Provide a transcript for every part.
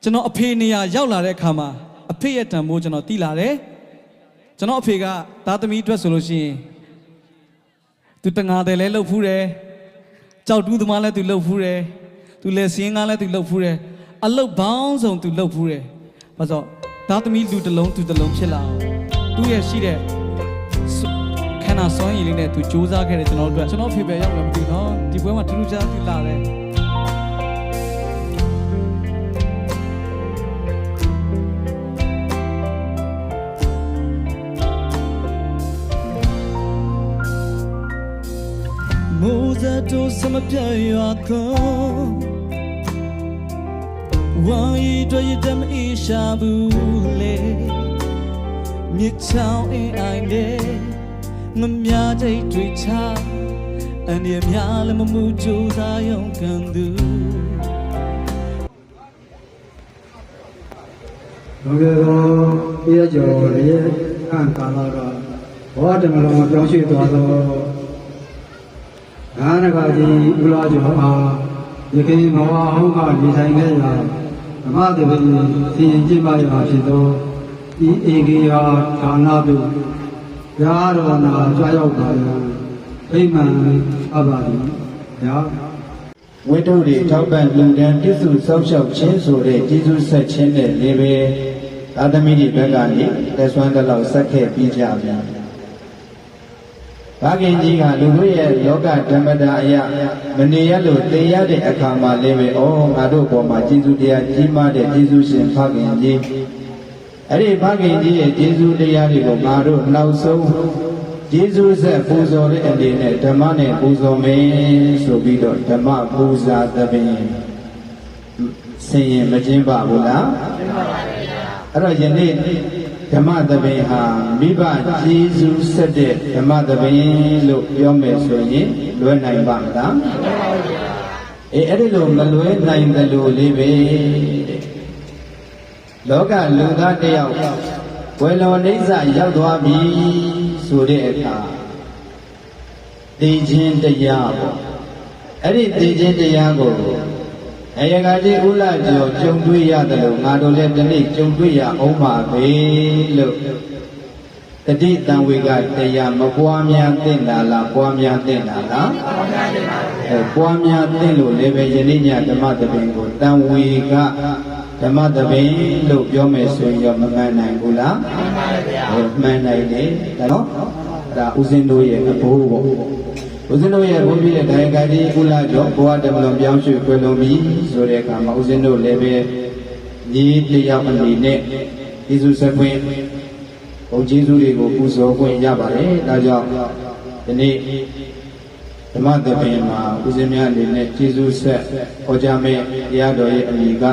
ကျွန်တော်အဖေနေရာရောက်လာတဲ့အခါမှာအဖေရဲ့တန်ဖိုးကျွန်တော်သိလာတယ်ကျွန်တော်အဖေကသားသမီးအတွက်ဆိုလို့ရှိရင်သူတငါတယ်လဲလှုပ်ဖူးတယ်ကြောက်တူးသမားလဲသူလှုပ်ဖူးတယ်သူလဲစင်းကားလဲသူလှုပ်ဖူးတယ်အလုတ်ပေါင်းစုံသူလှုပ်ဖူးတယ်ဘာလို့သားသမီးလူတစ်လုံးသူတစ်လုံးဖြစ်လာအောင်သူရဲ့ရှိတဲ့ခန္ဓာစွမ်းရည်လေးနဲ့သူစူးစမ်းခဲ့တယ်ကျွန်တော်တို့အတွက်ကျွန်တော်အဖေပဲရောက်မှာမသိဘူးနော်ဒီပွဲမှာထူးထူးခြားခြားသိလာတယ်မိုးစတိုးစမပြတ်ရွာတော့ဝိုင်းတွေ့ရတဲ့မေးရှာဘူးလေမြစ်ချောင်းအင်းအိုင်နဲ့ငမြတိတ်တွေ့ချအန်ရမြလည်းမမှုကြိုးစားရုံကန်သူဘုရားပြည့်ကျော်ရဲ့ခံကာလာတော့ဘောဓမလုံးပြောင်းရွှေ့သွားတော့ငါးနဂါကြီးဥလာကျော်အားယခင်ဘဝဟောင်းကနေထိုင်ခဲ့ရာဓမ္မတပည့်စီရင်ကျင့်ပါရာဖြစ်သောဤဧကေယဌာနသို့ရာတော်နာကြွရောက်ပါရန်အိမ်မှန်အပါသည်ဗျာဝိတ္တုတွေထောက်ပံ့လူတန်းပြည့်စုံစောင့်ရှောက်ခြင်းဆိုတဲ့ကျေးဇူးဆက်ခြင်းနဲ့လည်းပဲသာသမီတွေဘက်ကနေလက်ဆွမ်းတစ်လောက်ဆက်ခဲ့ပြီးကြပြန်ဘာခင်ကြီးကလူတို့ရဲ့လောကဓမ္မတာအရာမနေရလို့သိရတဲ့အခါမှာလည်းပဲငါတို့ပေါ်မှာကျေးဇူးတရားကြီးမားတဲ့ကျေးဇူးရှင်ဘာခင်ကြီးအဲ့ဒီဘာခင်ကြီးရဲ့ကျေးဇူးတရားတွေကိုငါတို့နောက်ဆုံးကျေးဇူးဆက်ပူဇော်တဲ့အနေနဲ့ဓမ္မနဲ့ပူဇော်မယ်ဆိုပြီးတော့ဓမ္မပူဇာသဘင်ဆင်ရင်မကျင်းပါဘူးလားကျင်းပါပါဗျာအဲ့တော့ယနေ့ဓမ္မသဘင်ဟာမိဘကျေးဇူးဆက်တဲ့ဓမ္မသဘင်လို့ပြောမယ်ဆိုရင်လွယ်နိုင်ပါမလားမှန်ပါဗျာအဲ့ဒီလိုမလွယ်နိုင်တယ်လို့လေးပဲလောကလူသားတယောက်ဝေလောနိစ္စရောက်သွားပြီဆိုတဲ့အခါသိခြင်းတရားပေါ့အဲ့ဒီသိခြင်းတရားကိုအယကတိဥလကျော်ကြုံတွေ့ရတယ်လို့ငါတို့လည်းဒီနေ့ကြုံတွေ့ရအောင်ပါပဲလို့တတိတံဝေကတရားမပွားများသင့်တာလားပွားများသင့်တာလားပွားများသင့်လို့လည်းပဲယနေ့ညဓမ္မသဘင်ကိုတံဝေကဓမ္မသဘင်လို့ပြောမယ်ဆိုရင်တော့မမှန်နိုင်ဘူးလားမှန်ပါဗျာမှန်နိုင်တယ်ဒါနော်အဲ့ဒါဦးဇင်းတို့ရဲ့အဘိုးပေါ့ဦးဇင်းတို့ရဲ့ဘုန်းကြီးရဲ့တိုင်းကတိကုလကျော်ဘဝတမလွန်ပြောင်းရွှေ့ခွဲလုံးပြီဆိုတဲ့အခါမှာဦးဇင်းတို့လည်းပဲညီတရားအနေနဲ့ယေရှုဆက်ခွင့်ဘုန်းကြီးစုတွေကိုပူဇော်ခွင့်ရပါတယ်ဒါကြောင့်ဒီနေ့ဓမ္မသဘင်မှာဦးဇင်းများအနေနဲ့ယေရှုဆက်ဟောကြားမယ့်တရားတော်ရဲ့အမည်က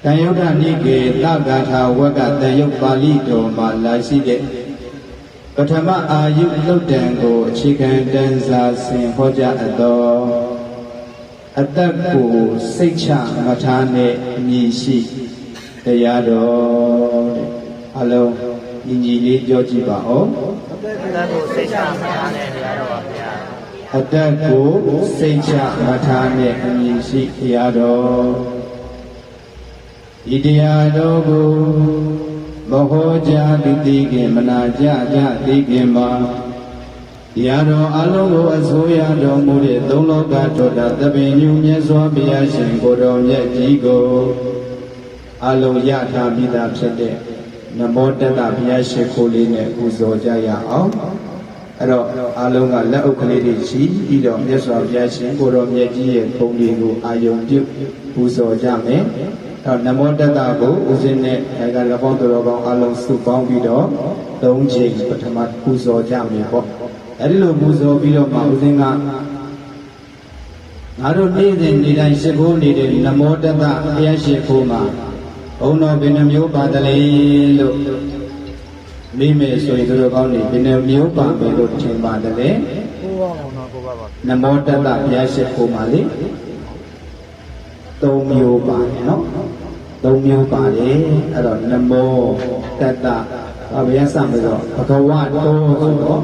တန်ယုဒ္ဓနိကေသဂါထာဝကတန်ယုတ်ပါဠိတော်မှာလာရှိတဲ့ပထမအာယုလုတ်တံကိုအခြေခံတန်းစာဆင်ဟောကြားအပ်သောအတ္တကိုစိတ်ချမထားနဲ့အမည်ရှိတရားတော်တဲ့အလုံးညီညီလေးပြောကြည့်ပါဦးအတ္တကိုစိတ်ချမထားနဲ့တရားတော်ပါဗျာအတ္တကိုစိတ်ချမထားနဲ့အမည်ရှိတရားတော်ဤတရားတော်ကိုမဟောကြားသိခင်မနာကြသိခင်မှာတရားတော်အလုံးကိုအစိုးရတော်မူတဲ့သုံးလောကတော်တာသဘင်ညူမြတ်စွာဘုရားရှင်ကိုတော်မြတ်ကြီးကိုအလုံးရထားပြီးသားဖြစ်တဲ့နမောတတ္တဘုရားရှိခိုးလေးနဲ့ပူဇော်ကြရအောင်အဲ့တော့အလုံးကလက်အုပ်ကလေးတွေရှိပြီးတော့မြတ်စွာဘုရားရှင်ကိုတော်မြတ်ကြီးရဲ့ပုံလေးကိုအာယုံပြုပူဇော်ကြမယ်နမောတတ္တကိုဦးဇင်းနဲ့ဒါကလည်းပေါင်းတော်ကောင်းအလုံးစုပေါင်းပြီးတော့၃ချိန်ပထမပူဇော်ကြမယ်ပေါ့အဲဒီလိုပူဇော်ပြီးတော့မှဦးဇင်းကငါတို့နေ့စဉ်နေ့တိုင်းရှိခိုးနေတဲ့နမောတတ္တဘုရားရှိခိုးမှာဘုံတော်ဘယ်နှမျိုးပါတယ်လို့မိမယ်ဆိုရင်တို့ကောင်းနေဘယ်နှမျိုးပါမယ်လို့ထင်ပါတယ်လေနမောတတ္တဘုရားရှိခိုးမှာလေ၃မျိုးပါတယ်နော်၃မျိုးပါတယ်အဲ့တော့နမောတတ္တဘုရားစမယ်တော့ဘဂဝတောဆိုတော့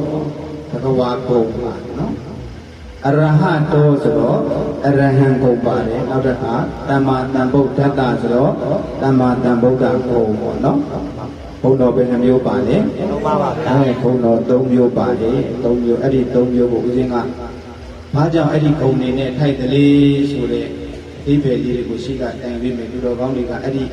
ဘဂဝါကုံပါနော် အရဟတောဆိုတော့အရဟံဂုတ်ပါတယ်နောက်တစ်ခါသမ္မာသမ္ဗုဒ္ဓတ္တဆိုတော့သမ္မာသမ္ဗုဒ္ဓဂုတ်ပေါ့နော်ဘုံတော်ဘယ်နှမျိုးပါလဲ၃ပါးပါဗျာဘုံတော်၃မျိုးပါတယ်၃မျိုးအဲ့ဒီ၃မျိုးကိုဦးဇင်းကဘာကြောင့်အဲ့ဒီဂုံနေနဲ့ထိုက်တလေဆိုတဲ့အိဗေလေးတွေကိုရှိကတိုင်ပြီးမယ်လူတော်ကောင်းတွေကအဲ့ဒီ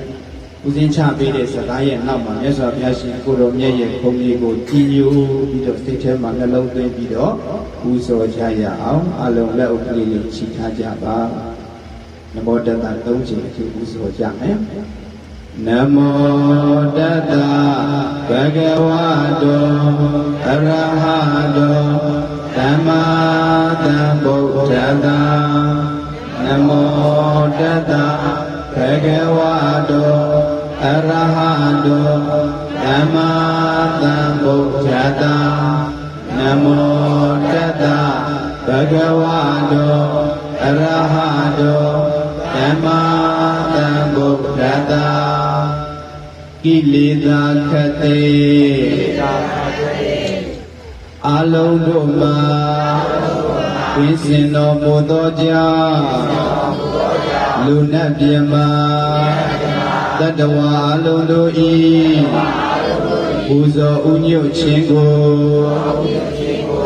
ဦးဇင်းချပေးတဲ့စကားရဲ့နောက်မှာမြတ်စွာဘုရားရှင်ကိုတော်မြတ်ရဲ့ဂုံလေးကိုကြည်ညိုပြီးတော့စိတ်ထဲမှာနှလုံးသွင်းပြီးတော့ပူဇော်ကြရအောင်အလုံးလက်ဥပ္ပလေးလေးချီထားကြပါနမောတတ္တ၃ချိန်အဖြစ်ပူဇော်ကြမယ်နမောတတ္တဘဂဝတောအရဟတောသမ္မာသမ္ဗုဒ္ဓတ္တနမောတတ္တဘဂဝတောအရဟတောသမ္မာသမ္ဗုဒ္ဓတ္တနမောတတ္တဘဂဝတောအရဟတောသမ္မာသမ္ဗုဒ္ဓတ္တကိလေသာခတေအလုံးတို့မှာဝိစင်တော်မူသောကြောင့်လူနတ်ပြမတတ္တဝါအလုံးတို့ဤပူဇော်ဥညွတ်ခြင်းကို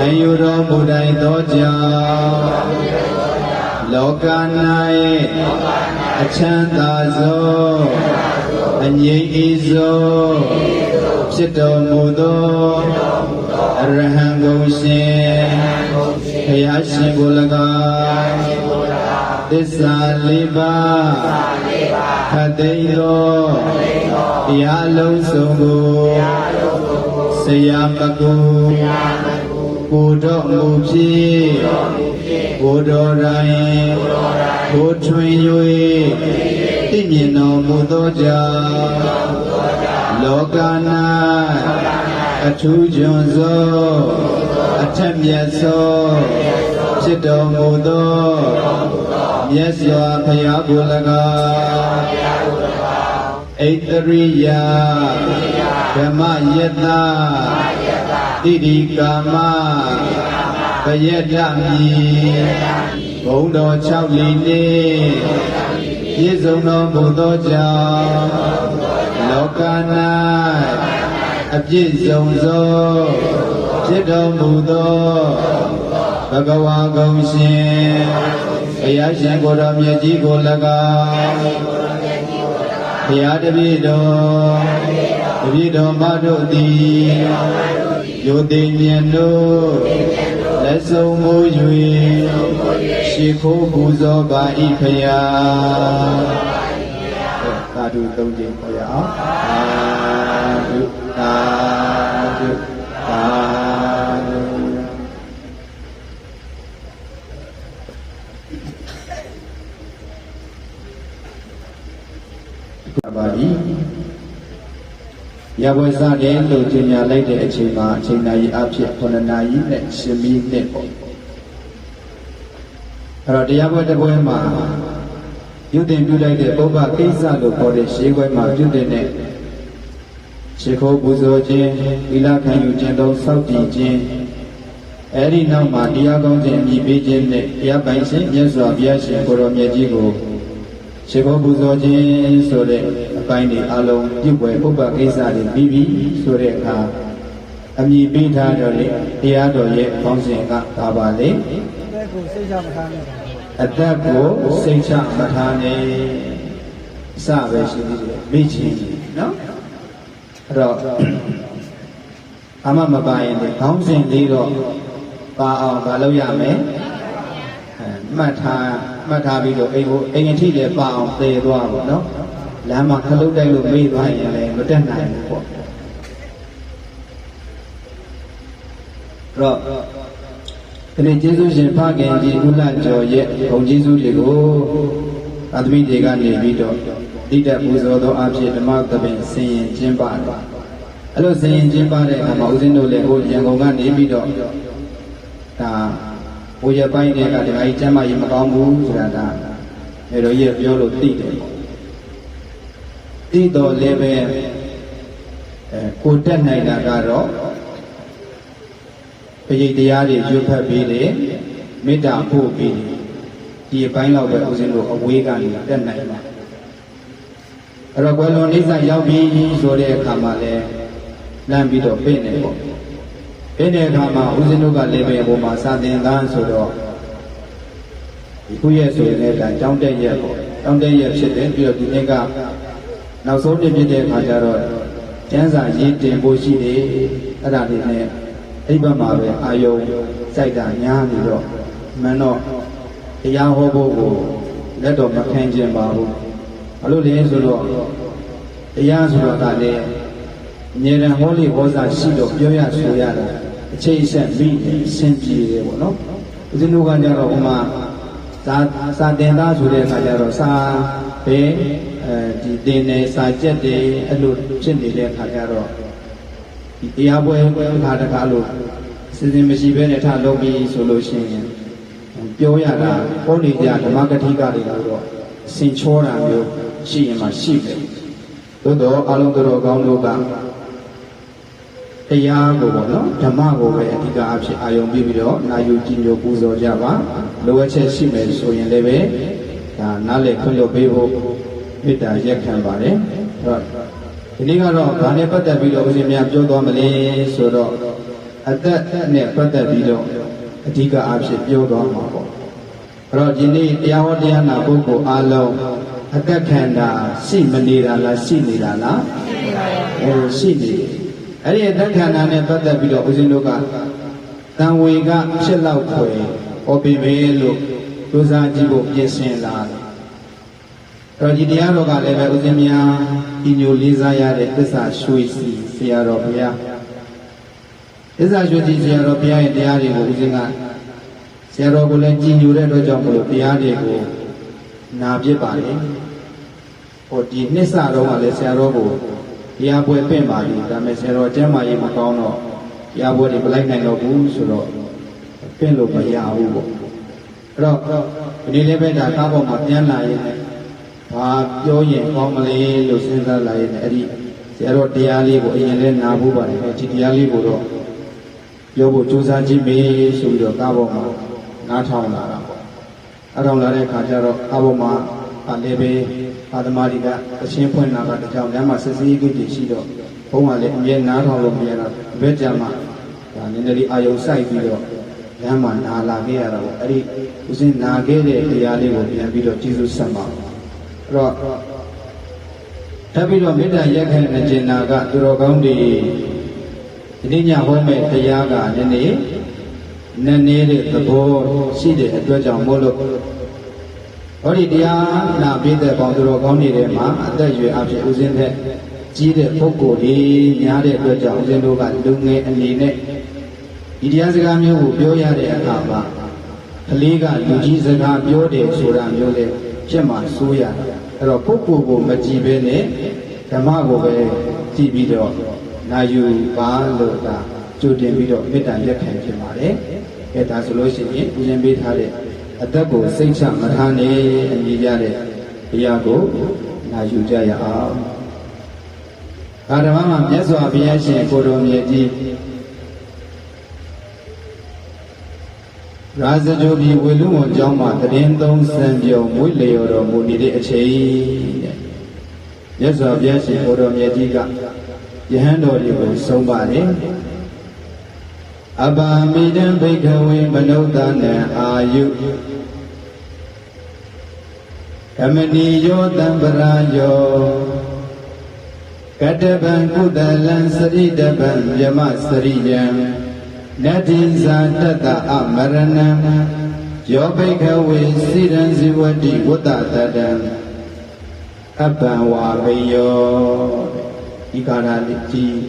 အယူတော်မူတိုင်းသောကြောင့်လောက၌အချမ်းသာဆုံးအငြိမ့်ဤဆုံးဖြစ်တော်မူသောအရဟံဂုဏ်ရှင်ဘုရားရှင်ကို၎င်းသစ္စာလေးပါးခတ်သိမ်းသောတရားလုံးစုံကိုဆရာမကူကိုတော်မူဖြစ်ကိုတော်တိုင်းကိုထွင်၍သိမြင်တော်မူသောကြောင့်လောက၌အထူးကျွန်းသောအထက်မြတ်သောဖြစ်တော်မူသောမြတ်စွာဘုရားကို၎င်းဣတရိယဓမ္မယတ္တတိတိကာမပယတ္တမိဘုံတော်6လီနှင့်ပြည့်စုံတော်မူသောကြောင့်လောက၌အပြည့်စုံသောဖြစ်တော်မူသောဘဂဝါဂုံရှင်ဘုရားရှင်ကိုယ်တော်မြတ်ကြီးကို၎င်းဘုရားတပည့်တော်မတို့သည်ယုတိဉာဏ်တို့လက်ဆုံးမူ၍ရှိခိုးပူဇော်ပါ၏ဖယားသာဓု၃ကြိမ်ခေါ်ရအောင်သာဓုသာဓုသာဓုပါပြီရပွဲစားတယ်လို့ကြေညာလိုက်တဲ့အချိန်မှာအချိန်နာရီအဖြစ်9နာရီနဲ့10မိနစ်ပေါ့အဲ့တော့တရားပွဲတစ်ပွဲမှာပြုတင်ပြုလိုက်တဲ့ပုပ္ပကိစ္စလို့ခေါ်တဲ့ရှေးပွဲမှာပြုတင်တဲ့ရှေခိုးပူဇော်ခြင်းသီလခံယူခြင်းသုံးစောင့်တည်ခြင်းအဲ့ဒီနောက်မှာတရားကောင်းခြင်းအမြည်ပေးခြင်းနဲ့တရားပိုင်ရှင်မြတ်စွာဘုရားရှင်ကိုရောမြတ်ကြီးကိုရှေခိုးပူဇော်ခြင်းဆိုတဲ့အပိုင်းတွေအလုံးပြုပွဲပုပ္ပကိစ္စတွေပြီးပြီဆိုတဲ့အခါအမြည်ပေးထားတော့လေတရားတော်ရဲ့ကောင်းစဉ်ကပါပါလေအသက်ကိုစိတ်ချမထားနဲ့အစပဲရှိသေးတယ်မိချင်းနော်အဲ့တော့အမမပါရင်လေခေါင်းစဉ်လေးတော့ပါအောင်မလုပ်ရမယ်မှတ်ထားပြီးတော့အိမ်အထိလည်းပါအောင်သေသွားပါနော်လမ်းမှာခလုတ်တိုက်လို့မေ့သွားရင်လည်းမတက်နိုင်ဘူးပေါ့ဒီနေ့ကျေးဇူးရှင်ဖခင်ကြီးဦးလကျော်ရဲ့ဘုံကျေးဇူးတွေကိုသာသမီတွေကနေပြီးတော့တိတက်ပူဇော်သောအဖြစ်ဓမ္မသဘင်ဆင်ရင်ကျင်းပါတယ်အဲ့လိုဆင်ရင်ကျင်းပတဲ့အခါမှာဦးဇင်းတို့လည်းဟိုရန်ကုန်ကနေပြီးတော့ဒါဟိုရပိုင်းတွေကတခါကြီးကျမ်းမာရေးမကောင်းဘူးဆိုတာဒါမေတော်ကြီးပြောလို့သိတယ်သိတော်လည်းပဲကိုတက်နိုင်တာကတော့ပရိတ်တရားတွေရွတ်ဖတ်ပြီးလေ မေတ္တာပို့ပြီးဒီအပိုင်းတော့ပဲဦးဇင်းတို့အဝေးကနေတက်နိုင်ပါအဲ့တော့ကွယ်လွန်နိစ္စရောက်ပြီဆိုတဲ့အခါမှာလည်းလမ်းပြီးတော့ပြည့်နေပေါ့ပြည့်တဲ့အခါမှာဦးဇင်းတို့ကလည်းပဲဟိုမှာစာသင်သားဆိုတော့ဒီခုရဲ့ဆိုရင်လည်းဒါတောင်းတက်ရက်ပေါ့တောင်းတက်ရက်ဖြစ်တယ်ပြီးတော့ဒီနေ့ကနောက်ဆုံးတစ်ပြည့်တဲ့အခါကျတော့ကျမ်းစာရေးတင်ဖို့ရှိတယ်အဲ့ဒါလေးနဲ့အဲ့ဘက်မှာပဲအာယုံစိုက်တာညားပြီးတော့မှန်တော့တရားဟောဖို့ကိုလက်တော်မခံခြင်းပါဘူးဘာလို့လဲဆိုတော့တရားဆိုတော့ကလည်းအမြဲတမ်းဟောလိဟောစာရှိတော့ပြောရဆိုရတာအချိန်ဆက်ပြီးဆင်ပြေတယ်ပေါ့နော်ဦးဇင်းတို့ကကြတော့ဟိုမှာစာတင်သားဆိုတဲ့အခါကျတော့စာပဲဒီတင်နေစာကြက်တယ်အဲ့လိုဖြစ်နေတဲ့အခါကျတော့ဒီတရားပွဲအခါတခါလို့စီစဉ်မရှိဘဲနဲ့ထားလုပ်ပြီးဆိုလို့ရှိရင်ပြောရတာဟောနေကြဓမ္မကတိကတွေတော့စင်ချောတာမျိုးရှိရင်မှရှိတယ်သို့တော့အလုံးတော်ကောင်းတို့ကတရားကိုပေါ့နော်ဓမ္မကိုပဲအဓိကအဖြစ်အာယုံပြီးပြီးတော့နာယူကြည်ညိုပူဇော်ကြပါလိုအပ်ချက်ရှိမယ်ဆိုရင်လည်းပဲဒါနားလည်ခွင့်လွှတ်ပေးဖို့မေတ္တာရက်ခံပါတယ်အဲ့တော့ဒီနေ့ကတော့ဘာနဲ့ပတ်သက်ပြီးတော့ဦးဇင်းများပြောသွားမလဲဆိုတော့အသက်နဲ့ပတ်သက်ပြီးတော့အဓိကအဖြစ်ပြောသွားမှာပေါ့အဲ့တော့ဒီနေ့တရားဟောတရားနာပုဂ္ဂိုလ်အားလုံးအသက်ခန္ဓာရှိမနေတာလားရှိနေတာလားရှိနေတယ်အဲ့ဒီအသက်ခန္ဓာနဲ့ပတ်သက်ပြီးတော့ဦးဇင်းတို့ကတန်ဝေကဖြစ်လောက်ခွေဟောပြီးပဲလို့ဒုစားကြည့်ဖို့ပြင်ဆင်လာတယ်အဲ့တော့ဒီတရားတော်ကလည်းပဲဦးဇင်းများဒီညိုလေးစားရတဲ့သစ္စာရွှေစီဆရာတော်ဘုရားသစ္စာရွှေစီဆရာတော်ဘုရားရဲ့တရားတွေကိုဦးဇင်းကဆရာတော်ကိုလည်းကြည်ညိုတဲ့အတွက်ကြောင့်မလို့တရားတွေကိုနာပြစ်ပါလေဟိုဒီနှစ်စတော့ကလည်းဆရာတော်ကိုတရားပွဲပင့်ပါပြီဒါပေမဲ့ဆရာတော်ကျမ်းမာရေးမကောင်းတော့တရားပွဲတွေမလိုက်နိုင်တော့ဘူးဆိုတော့ပင့်လို့မရဘူးပေါ့အဲ့တော့ဒီနေ့လည်းပဲဒါကားပေါ်မှာပြန်လာရင်ဘာပြောရင်ကောင်းမလဲလို့စဉ်းစားလာရင်အဲ့ဒီဆရာတော်တရားလေးကိုအရင်လဲနာဖို့ပါတယ်ဒီတရားလေးကိုတော့ပြောဖို့ကြိုးစားကြည့်မေးဆိုပြီးတော့ကားပေါ်မှာနားထောင်လာတာပေါ့အထောင်လာတဲ့အခါကျတော့ကားပေါ်မှာလည်းပဲအာသမားတွေကအချင်းဖွင့်လာတာတကြောင်လမ်းမှာစစ်စည်းကိစ္စရှိတော့ဘုံကလည်းအမြဲနားထောင်လို့မရတော့ဘယ်ကြမှာဒါနည်းနည်းလေးအာယုံစိုက်ပြီးတော့လမ်းမှာနာလာခဲ့ရတာပေါ့အဲ့ဒီဦးစင်းနာခဲ့တဲ့တရားလေးကိုပြန်ပြီးတော့ကျေးဇူးဆက်ပါအဲ့တော့ထပ်ပြီးတော့မေတ္တာရက်ခံနေခြင်းနာကသူတော်ကောင်းတွေဒီနေ့ညဟောမဲ့တရားကနည်းနည်းတဲ့သဘောရှိတဲ့အတွက်ကြောင့်မို့လို့ဟောဒီတရားနာပြတဲ့ပေါင်းသူတော်ကောင်းတွေမှာအသက်ရွယ်အဖြစ်ဦးဇင်းတဲ့ကြီးတဲ့ပုဂ္ဂိုလ်တွေများတဲ့အတွက်ကြောင့်ဦးဇင်းတို့ကလူငယ်အနေနဲ့ဒီတရားစကားမျိုးကိုပြောရတဲ့အခါမှာကလေးကလူကြီးစကားပြောတယ်ဆိုတာမျိုးလေဖြစ်မှဆိုးရတာအဲ့တော့ပုဂ္ဂိုလ်ကိုမကြည့်ဘဲနဲ့ဓမ္မကိုပဲကြည့်ပြီးတော့နာယူပါလို့ကကြိုတင်ပြီးတော့မေတ္တာရက်ခံဖြစ်ပါတယ်အဲ့ဒါဆိုလို့ရှိရင်ဦးဇင်းပေးထားတဲ့အသက်ကိုစိတ်ချမထားနဲ့အမြည်ကြတဲ့တရားကိုနာယူကြရအောင်။ဒါဓမ္မမှာမြတ်စွာဘုရားရှင်ကိုတော်မြတ်ကြီးရာဇဂိုပြည်ဝေလူဝန်ကျောင်းမှာတရင်သုံးစံပြုံမွေးလျော်တော်မူနေတဲ့အချိန်တဲ့မြတ်စွာဘုရားရှင်ကိုတော်မြတ်ကြီးကယဟန်တော်တွေကိုဆုံးပါတယ်အဘာမိတံဘိကဝေမနုဿနံအာယုဓမ္မနိယောတံပရာယောကတ္တဗံကုတလံစရိတဗံယမစရိယံနတ္တိဇာတတအမရဏံယောဘိကဝေစိရံဇိဝတိဝတ္တတတံအပံဝါဘယောဒီကာရတိကြီး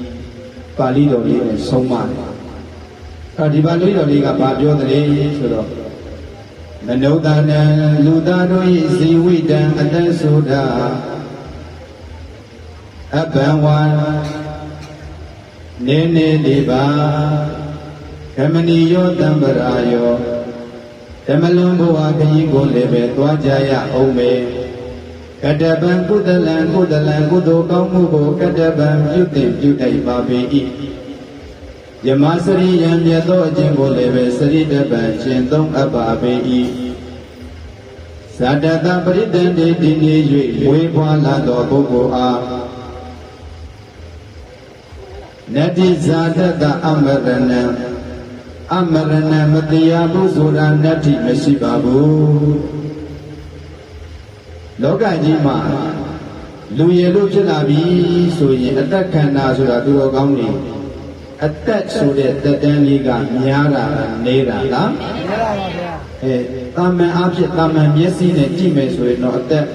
ပါဠိတော်လေးနဲ့ဆုံးမတယ်ဒီပါဠိတော်လေးကဘာပြောသလဲဆိုတော့မနုဿနံလူသားတို့၏ဇီဝိတံအတ္တဆိုတာအဘံဝါနေနေဒီပါဓမ္မနိယောတံပရာယောဓမ္မလွန်ဘဝခရီးကိုလည်းပဲသွားကြရအောင်ပဲကတ္တဗံကုသလံကုသိုလ်ကောင်းမှုကိုကတ္တဗံပြုတင်ပြုတိုက်ပါပေ၏ ယမစရိယံမြတ်သောအကျင့်ကိုလည်းပဲစရိတပံကျင့်သုံးအပ်ပါပေ၏ဇာတတပရိတန်တေတည်နေ၍ဝေဖွာလာသောပုဂ္ဂိုလ်အားနတ္တိဇာတတအမရဏံအမရဏမတရားဘူးဆိုတာနတ္တိမရှိပါဘူးလောကကြီးမှာလူရည်လို့ဖြစ်လာပြီဆိုရင်အသက်ခန္ဓာဆိုတာသူတော်ကောင်းနေအသက်ဆိုတဲ့တက်တန်းလေးကများတာနေတာလားများပါဗျာတာမန်အဖြစ်တာမန်မျက်စိနဲ့ကြည့်မယ်ဆိုရင်တော့အသက်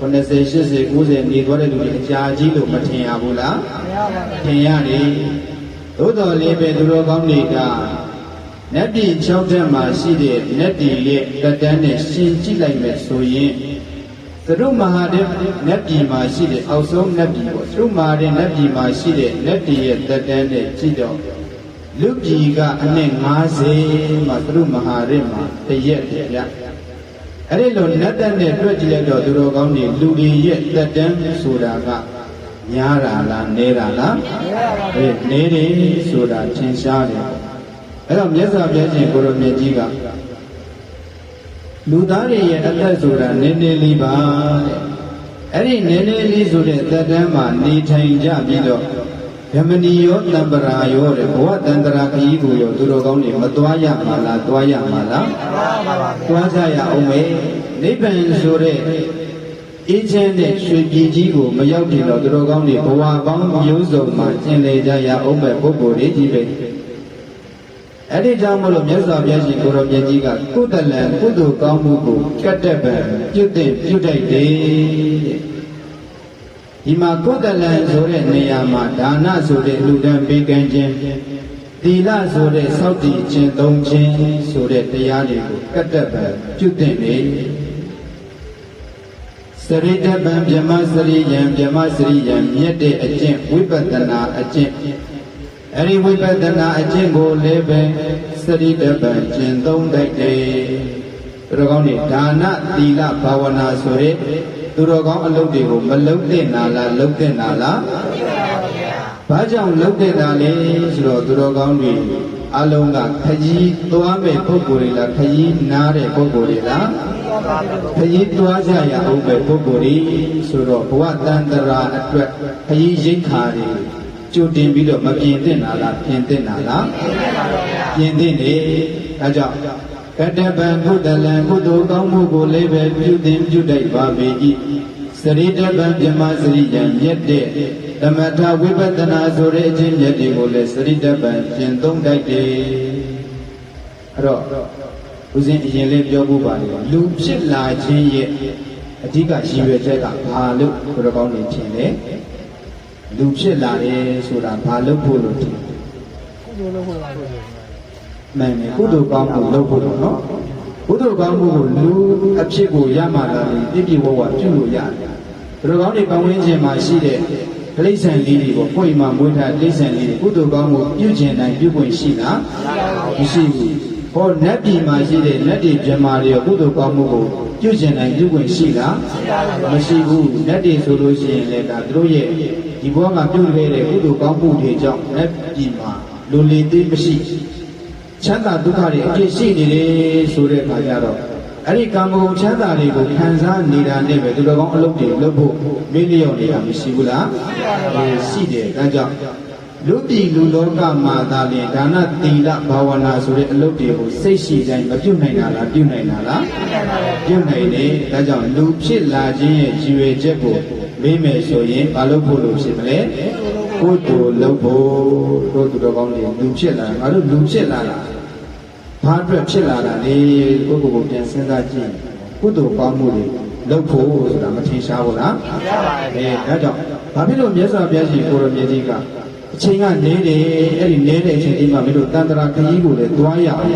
90 80 90နေသွားတဲ့လူတွေအကြာကြီးလို့မထင်ရဘူးလားမရပါဘူးထင်ရတယ်သို့တော်လည်းပဲသူတော်ကောင်းတွေကနတ်ပြည်6တက်မှာရှိတဲ့နတ်ပြည်ရဲ့တက်တန်းနဲ့ရှင်းကြည့်လိုက်မယ်ဆိုရင်သရုမဟာတဲ့နတ်ပြည်မှာရှိတဲ့အောက်ဆုံးနတ်ပြည်ပေါ့သရုမဟာတဲ့နတ်ပြည်မှာရှိတဲ့နတ်ပြည်ရဲ့တက်တန်းနဲ့ကြည့်တော့လူပြည်ကအနှစ်50မှာသရုမဟာတဲ့မှာတရက်ပြအဲ့ဒီလိုနတ်တက်နဲ့တွေ့ကြည့်လိုက်တော့သူတော်ကောင်းတွေလူတွေရဲ့တက်တန်းဆိုတာကများတာလားနည်းတာလားနည်းတယ်ဆိုတာသင်ရှားတယ်အဲ့တော့မြတ်စွာဘုရားရှင်ကိုရောမြတ်ကြီးကလူသားတွေရဲ့အသက်ဆိုတာနည်းနည်းလေးပါတဲ့အဲ့ဒီနည်းနည်းလေးဆိုတဲ့သက်တမ်းမှာနေထိုင်ကြပြီးတော့ဗမဏီယောတံပရာယောတဲ့ဘဝတန္တရာခရီးကိုရောသူတော်ကောင်းတွေမသွားရမှာလားသွားရမှာလားသွားကြရအောင်မယ်နိဗ္ဗာန်ဆိုတဲ့အေးချမ်းတဲ့ရွှေပြည်ကြီးကိုမရောက်ကြတော့သူတော်ကောင်းတွေဘဝပေါင်းမျိုးစုံမှာကျင်လည်ကြရအောင်မဲ့ပုဂ္ဂိုလ်တွေကြီးပဲအဲ့ဒီကြောင့်မလို့မြတ်စွာဘုရားရှင်ကိုရောမြတ်ကြီးကကုသလံကုသိုလ်ကောင်းမှုကိုကတ္တပံပြုတဲ့ပြုတိုက်တယ်ဒီမှာကုသလံဆိုတဲ့နေရာမှာဒါနဆိုတဲ့လူတန်းပေးကမ်းခြင်းသီလဆိုတဲ့စောင့်တည်ခြင်းသုံးခြင်းဆိုတဲ့တရားတွေကိုကတ္တပံပြုတဲ့နေစရိတပံဗြဟ္မစရိယံဗြဟ္မစရိယံမြတ်တဲ့အကျင့်ဝိပဿနာအကျင့်အဲ့ဒီဝိပဿနာအကျင့်ကိုလည်းပဲစရိတပံကျင့်သုံးတတ်တယ်သူတော်ကောင်းတွေဒါနသီလဘာဝနာဆိုရဲသူတော်ကောင်းအလုပ်တွေကိုမလုပ်တဲ့နာလားလုပ်တဲ့နာလားဘာကြောင့်လုပ်တဲ့နာလဲဆိုတော့သူတော်ကောင်းတွေအလုံးကခကြီးသွားမဲ့ပုဂ္ဂိုလ်တွေလားခကြီးနားတဲ့ပုဂ္ဂိုလ်တွေလားခကြီးသွားကြရအောင်ပဲပုဂ္ဂိုလ်တွေဆိုတော့ဘဝတန်တရာအတွက်ခကြီးရိတ်ခါတွေကြိုတင်ပြီးတော့မပြင်သင့်တာလားပြင်သင့်တာလားပြင်သင့်တယ်အဲကြောင့်ကတ္တပံကုသလံကုသိုလ်ကောင်းမှုကိုလည်းပဲပြုသင်ပြုတိုက်ပါပေ၏စရိတပံဗြဟ္မစရိယံမြတ်တဲ့သမထဝိပဿနာဆိုတဲ့အခြင်းမြတ်တွေကိုလည်းစရိတပံကျင့်သုံးတိုက်တယ်အဲ့တော့ဦးဇင်းအရင်လေးပြောဖို့ပါလေလူဖြစ်လာခြင်းရဲ့အဓိကရည်ရွယ်ချက်ကဘာလို့ဘုရားကောင်းနေထင်လဲလူဖြစ်လာတယ်ဆိုတာဘာလို့ဖို့လို့ထင်ကုသိုလ်လုပ်ဖို့ပါလို့မှန်တယ်ကုသိုလ်ကောင်းမှုလုပ်ဖို့တော့နော်ကုသိုလ်ကောင်းမှုကိုလူအဖြစ်ကိုရမှလာပြီးပြည့်ပြည့်ဝဝပြုလို့ရတယ်ဘုရားကောင်းတွေပတ်ဝန်းကျင်မှာရှိတဲ့တိရစ္ဆာန်လေးတွေကိုကိုယ်မှာမွေးထားတိရစ္ဆာန်လေးတွေကုသိုလ်ကောင်းမှုပြုကျင်နိုင်ပြုခွင့်ရှိလားမရှိဘူးဟောနတ်ပြည်မှာရှိတဲ့နတ်တွေပြမာတွေကုသိုလ်ကောင်းမှုကိုပြုကျင်နိုင်ပြုခွင့်ရှိလားမရှိဘူးနတ်တွေဆိုလို့ရှိရင်လည်းဒါသူတို့ရဲ့ဒီဘဝမှာပြုခဲ့တဲ့ကုသိုလ်ကောင်းမှုတွေကြောင့်နတ်ပြည်မှာလူလီသေးမရှိချမ်းသာဒုက္ခတွေအပြည့်ရှိနေတယ်ဆိုတဲ့အခါကျတော့အဲ့ဒီကာမဂုဏ်ချမ်းသာတွေကိုခံစားနေတာနဲ့ပဲသူတော်ကောင်းအလုပ်တွေလုပ်ဖို့မေ့လျော့နေတာမရှိဘူးလားရှိတယ်ဒါကြောင့်လူပြည်လူလောကမှာသာလျှင်ဒါနသီလဘာဝနာဆိုတဲ့အလုပ်တွေကိုစိတ်ရှိတိုင်းမပြုတ်နိုင်တာလားပြုတ်နိုင်တာလားပြုတ်နိုင်တယ်ဒါကြောင့်လူဖြစ်လာခြင်းရဲ့ရည်ရွယ်ချက်ကိုမေးမယ်ဆိုရင်ဘာလို့ဖို့လို့ဖြစ်မလဲကုသိုလ်လုပ်ဖို့တို့သူတော်ကောင်းတွေလူဖြစ်လာငါတို့လူဖြစ်လာတာဘာအတွက်ဖြစ်လာတာလဲကိုယ့်ကိုယ်ကိုပြန်စဉ်းစားကြည့်ကုသိုလ်ကောင်းမှုတွေလုပ်ဖို့ဆိုတာမထင်ရှားဘူးလားမှန်ပါပါဒါကြောင့်ဘာဖြစ်လို့မြတ်စွာဘုရားရှင်ကိုရောမြတ်ကြီးကအချိန်ကနေတယ်အဲ့ဒီနေတဲ့အချိန်လေးမှာမင်းတို့တန်တရာခရီးကိုလည်းသွားရအောင်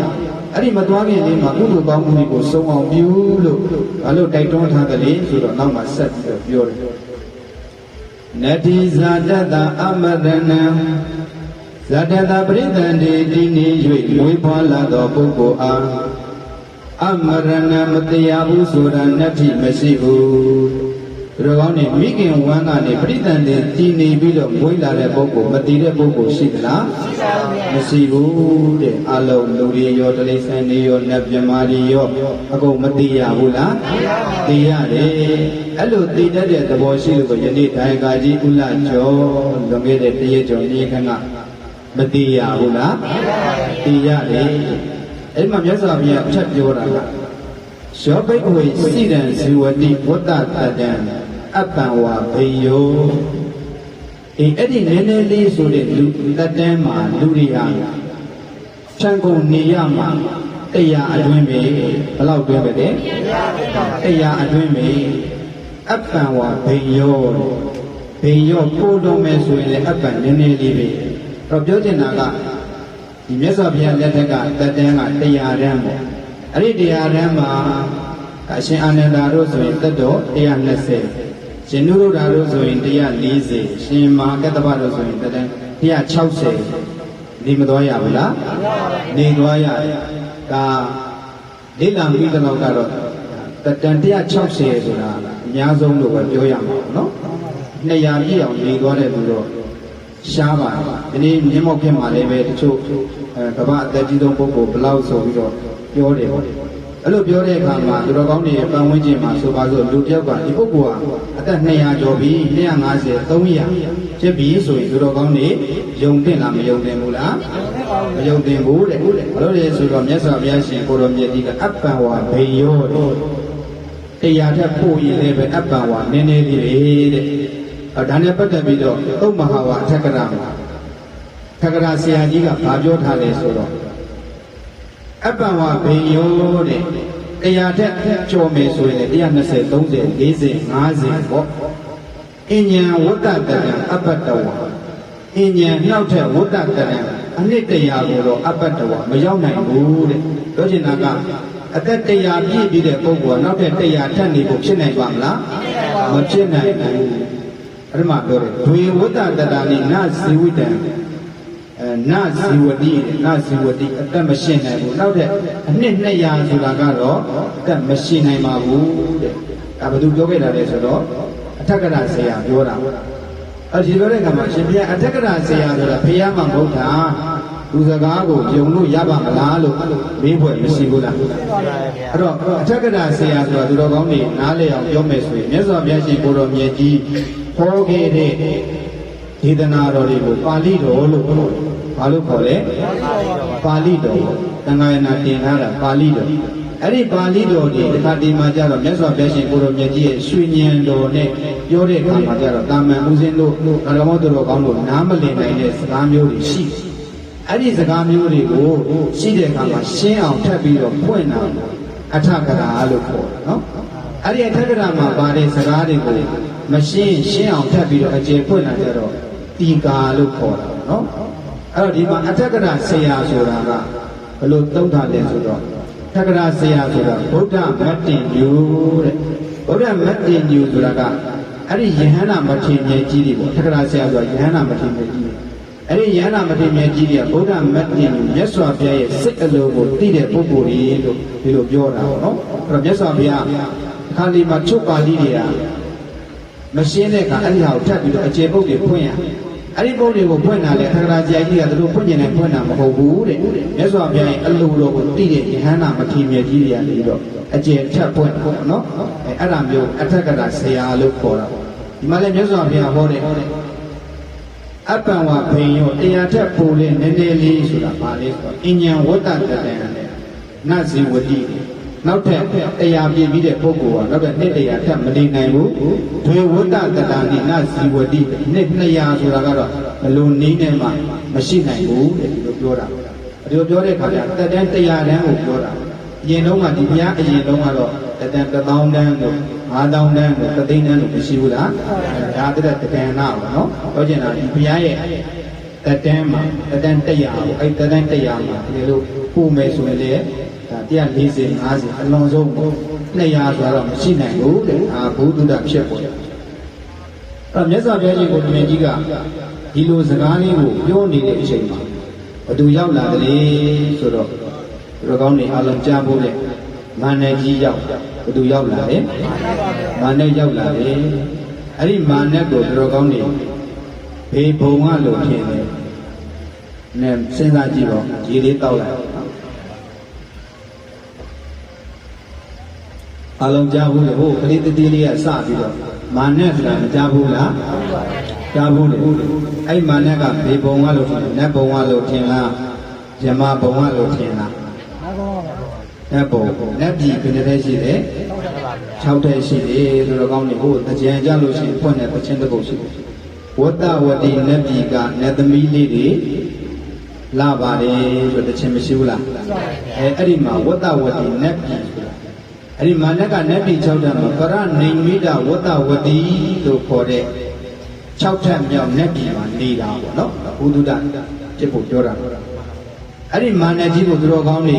အဲ့ဒီမသွားခင်လေးမှာကုသိုလ်ကောင်းမှုတွေကိုစုံအောင်ပြုလို့ဘာလို့တိုက်တွန်းထားတယ်လဲဆိုတော့နောက်မှဆက်ပြီးတော့ပြောတယ်နတ္တိဇာတတအမရဏံဇာတတပရိသန္တိတည်နေ၍မွေးဖွားလာသောပုဂ္ဂိုလ်အားအမရဏမတရားဘူးဆိုတာနတ္ထိမရှိဘူးသူ တော်ကောင်းနေမိခင်ဝမ်းကနေပရိသန်တွေတည်နေပြီးတော့မွေးလာတဲ့ပုဂ္ဂိုလ်မတည်တဲ့ပုဂ္ဂိုလ်ရှိသလားမရှိဘူးတဲ့အလုံးလူတွေရောတိရစ္ဆာန်တွေရောနတ်မြမာတွေရောအကုန်မတည်ရဘူးလားတည်ရတယ်အဲ့လိုတည်တတ်တဲ့သဘောရှိလို့ယနေ့ဒါယကာကြီးဥလကျော်လွန်ခဲ့တဲ့တရက်ကျော်နေ့ခန့်ကမတည်ရဘူးလားတည်ရတယ်အဲ့မှာမြတ်စွာဘုရားဖြတ်ပြောတာကယောဘိက္ခွေစိရံဇီဝတိဝတ္တတတံအပ္ပံဝါဘေယောအဲ့ဒီနည်းနည်းလေးဆိုတဲ့လူတတန်းမှာလူတွေဟာချမ်းကုန်နေရမှာတရားအတွင်းပဲဘယ်လောက်တွင်းပဲလဲတရားအတွင်းပဲအပ္ပံဝါဘေယောပို့တော်မယ်ဆိုရင်လည်းအပ္ပံနည်းနည်းလေးပဲတော့ပြောချင်တာကဒီမြတ်စွာဘုရားလက်ထက်ကတတန်းကတရားတန်းပေါ့အဲ့ဒီတရားတန်းမှာအရှင်အာနန္ဒာတို့ဆိုရင်တတ်တော်120ရှင်နုရုဒ္ဓတို့ဆိုရင်140ရှင်မဟာကတ္တဗတို့ဆိုရင်တတန်း160နေမသွားရဘူးလားနေသွားရဒါလိလံပြီးတော့ကတော့တတန်း160ဆိုတာအများဆုံးလို့ပဲပြောရမှာနော်200ပြည့်အောင်နေသွားတဲ့သူတော့ရှားပါတယ်ဒီနေ့မြင်းမောက်ဖြစ်မှာလည်းပဲတချို့ကမ္ဘာအသက်ကြီးဆုံးပုဂ္ဂိုလ်ဘလောက်ဆိုပြီးတော့ပြောတယ်အဲ့လိုပြောတဲ့အခါမှာသူတော်ကောင်းတွေပတ်ဝန်းကျင်မှာဆိုပါစို့လူတစ်ယောက်ကဒီပုဂ္ဂိုလ်ကအသက်200ကျော်ပြီ250 300ဖြစ်ပြီဆိုရင်သူတော်ကောင်းတွေယုံတင်လားမယုံတင်ဘူးလားမယုံတင်ဘူးတဲ့ဘာလို့လဲဆိုတော့မြတ်စွာဘုရားရှင်ကိုရောမြတ်ကြီးကအပ္ပံဝါဘေယောတရားထက်ပို့ရင်လည်းပဲအပ္ပံဝါနည်းနည်းလေးတဲ့ဒါနဲ့ပတ်သက်ပြီးတော့သုတ်မဟာဝါအထက်ကရာမှာထက်ကရာဆရာကြီးကဘာပြောထားလဲဆိုတော့အပ္ပံဝဘေယောတဲ့တရားထက်ကျော်မယ်ဆိုရင်120 30 40 50ပေါ့အဉ္ဉံဝတ္တတရံအပ္ပတဝါအဉ္ဉံနောက်ထက်ဝတ္တတရံအနှစ်100ကိုတော့အပ္ပတဝါမရောက်နိုင်ဘူးတဲ့ပြောချင်တာကအသက်100ပြည့်ပြီးတဲ့ပုဂ္ဂိုလ်ကနောက်ထပ်100ထပ်နေဖို့ဖြစ်နိုင်ပါမလားမဖြစ်နိုင်ဘူးအဲ့ဒီမှာပြောတယ်ဒွေဝတ္တတတာနိနဇီဝိတံနဇီဝတိအသက်မရှိနိုင်ဘူးနောက်တဲ့အနှစ်200ဆိုတာကတော့အသက်မရှိနိုင်ပါဘူးတဲ့ဒါဘယ်သူပြောခဲ့တာလဲဆိုတော့အထက်ကရာဆရာပြောတာဒီပြောတဲ့အခါမှာရှင်ဘုရားအထက်ကရာဆရာဆိုတာဘုရားမှာမဟုတ်တာသူစကားကိုယုံလို့ရပါမလားလို့မေးဖွယ်မရှိဘူးလားအဲ့တော့အထက်ကရာဆရာဆိုတာသူတော်ကောင်းတွေနားလည်အောင်ပြောမယ်ဆိုရင်မြတ်စွာဘုရားရှင်ကိုတော်မြတ်ကြီးဟောခဲ့တဲ့ဒေသနာတော်တွေကိုပါဠိတော်လို့ဘာလို့ခေါ်လဲပါဠိတော်သံဃာယနာတင်ထားတာပါဠိတော်အဲ့ဒီပါဠိတော်တွေဒီခါဒီမှာကြတော့မြတ်စွာဘုရားရှင်ကိုတော်မြတ်ကြီးရဲ့ရွှေဉဏ်တော်နဲ့ပြောတဲ့အခါမှာကြတော့တာမန်ဦးဇင်းတို့ဓမ္မတော်ကောင်းတို့နားမလည်နိုင်တဲ့စကားမျိုးတွေရှိအဲ့ဒီစကားမျိုးတွေကိုရှိတဲ့အခါမှာရှင်းအောင်ထပ်ပြီးတော့ဖွင့်တာအထကရာလို့ခေါ်တယ်နော်အဲ့ဒီအထကရာမှာပါတဲ့စကားတွေကိုမရှင်းအောင်ထပ်ပြီးတော့အကျေဖွင့်လာကြတော့တီကာလို့ခေါ်တာနော်အဲ့တော့ဒီမှာအထကရာဆရာဆိုတာကဘယ်လိုသုံးထားလဲဆိုတော့အထကရာဆရာဆိုတာဗုဒ္ဓမတ္တင်ညူတဲ့ဗုဒ္ဓမတ္တင်ညူဆိုတာကအဲ့ဒီယဟန္တာမထေရကြီးတွေပေါ့အထကရာဆရာဆိုတာယဟန္တာမထေရကြီးအဲ့ဒီယဟန္တာမထေရကြီးတွေကဗုဒ္ဓမတ္တင်မြတ်စွာဘုရားရဲ့စိတ်အလိုကိုသိတဲ့ပုဂ္ဂိုလ်တွေလို့ဒီလိုပြောတာပေါ့နော်အဲ့တော့မြတ်စွာဘုရားအခါလေးမှာချုပ်ပါဠိတွေကမရှင်းတဲ့အခါအဲ့ဒီဟာကိုထပ်ပြီးတော့အကျေပုတ်တွေဖွင့်ရအဲ့ဒီပုတ်တွေကိုဖွင့်တာလေထကရာဆရာကြီးကသူတို့ဖွင့်ကျင်တယ်ဖွင့်တာမဟုတ်ဘူးတဲ့မြတ်စွာဘုရားရဲ့အလိုတော်ကိုသိတဲ့ယဟန္တာမထေရကြီးတွေကနေပြီးတော့အကျေထပ်ဖွင့်ပေါ့နော်အဲ့ဒါမျိုးအထက်ကရာဆရာလို့ခေါ်တာပေါ့ဒီမှာလည်းမြတ်စွာဘုရားဟောတယ်အပ္ပံဝဘေယောတရားထက်ပိုလေနည်းနည်းလေးဆိုတာပါလေဆိုတော့အဉ္ဉံဝတ္တတတံနဇီဝတိနောက်ထပ်တရားပြည့်ပြီးတဲ့ပုဂ္ဂိုလ်ကနောက်ထပ်100ထပ်မနေနိုင်ဘူးဒွေဝတ္တတတာနိနဇီဝတိနှစ်200ဆိုတာကတော့ဘလို့နည်းနဲ့မှမရှိနိုင်ဘူးတဲ့ဒီလိုပြောတာဒီလိုပြောတဲ့အခါကျတက်တန်း100တန်းကိုပြောတာအရင်တုန်းကဒီဘုရားအရင်တုန်းကတော့တက်တန်း1000တန်းတို့5000တန်းတို့3သိန်းတန်းတို့မရှိဘူးလားဒါတည်းတကယ်နာပေါ့နော်ပြောချင်တာဒီဘုရားရဲ့တက်တန်းမှာတက်တန်း100ကိုအဲ့တက်တန်း100မှာဒီလိုပို့မယ်ဆိုရင်လေ140 50အလွန်ဆုံး200ဆိုတော့မရှိနိုင်ဘူးတဲ့ဘုဒ္ဓဖြစ်ပေါ်အဲ့မြတ်စွာဘုရားရှင်ကိုမြတ်ကြီးကဒီလိုစကားလေးကိုပြောနေတဲ့အချိန်မှာဘသူရောက်လာတယ်ဆိုတော့ဒီကောင်းနေအလုံးကြားဖို့တဲ့မန္တကြီးရောက် ဘသူရောက်လာတယ်မာနဲ့ရောက်လာတယ်အဲ့ဒီမာနဲ့ကိုသူတော်ကောင်းနေဘေးဘုံကလို့ဖြစ်တယ်နဲ့စဉ်းစားကြည့်တော့ရေလေးတောက်လိုက်အလုံးကြားဘူးလေဟိုကလေးတတိလေးကစပြီးတော့မာနဲ့ဆိုတာမကြားဘူးလားကြားဘူးလေအဲ့မာနဲ့ကဘေးဘုံကလို့ထင်တယ်နတ်ဘုံကလို့ထင်လားယမဘုံကလို့ထင်လားနတ်ဘုံနတ်ပြည်ဘယ်နဲ့ရှိတယ်6တဲ့ရှိတယ်သူတော်ကောင်းနေဟိုတကြံကြလို့ရှိရင်ဖွင့်တဲ့ပချင်းတစ်ပုတ်ရှိတယ်ဝတ္တဝတိနတ်ပြည်ကနတ်သမီးလေးတွေလာပါတယ်ဆိုတခြင်းမရှိဘူးလားအဲ့ဒီမှာဝတ္တဝတိနတ်ပြည်အဲ့ဒီမာနကနတ်ပြည်6တဲ့မှာကရနေမိတာဝတ္တဝတိလို့ခေါ်တဲ့6ထပ်မြောက်နတ်ပြည်မှာနေတာပေါ့နော်ဘုဒ္ဓဖြစ်ဖို့ပြောတာအဲ့ဒီမာနကြီးကိုသူတော်ကောင်းတွေ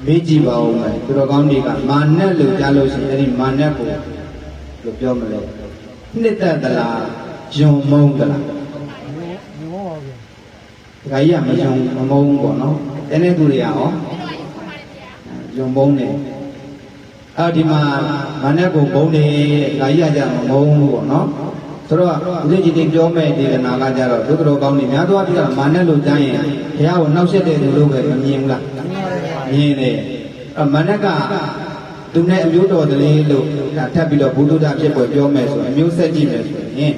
မေးကြည့်ပါဦးမယ်သူတော်ကောင်းတွေကမာနလို့ကြားလို့ရှိရင်အဲ့ဒီမာနကိုလို့ပြောမလို့နှစ်သက်သလားယုံမုန်းသလားဒါကြီးကမယုံမမုန်းပေါ့နော်တနေ့သူတွေကရောယုံမုန်းတယ်ဒီမှာမာနကိုမုန်းတယ်ဒါကြီးကကြမမုန်းပေါ့နော်ဆိုတော့ဦးဇင်းကြီးပြောမဲ့ဒေသနာကကြတော့သူတော်ကောင်းတွေများသောအားဖြင့်မာနလို့ကြားရင်ဘုရားကိုနှောက်ယှက်တဲ့လူလို့ပဲမမြင်ဘူးလားမြင်တယ်မာနကသူနဲ့အမျိုးတော်တည်းလို့ထပ်ပြီးတော့ဘုဒ္ဓဖြစ်ပေါ်ပြောမယ်ဆိုအမျိုးဆက်ကြည့်မယ်ဆိုရင်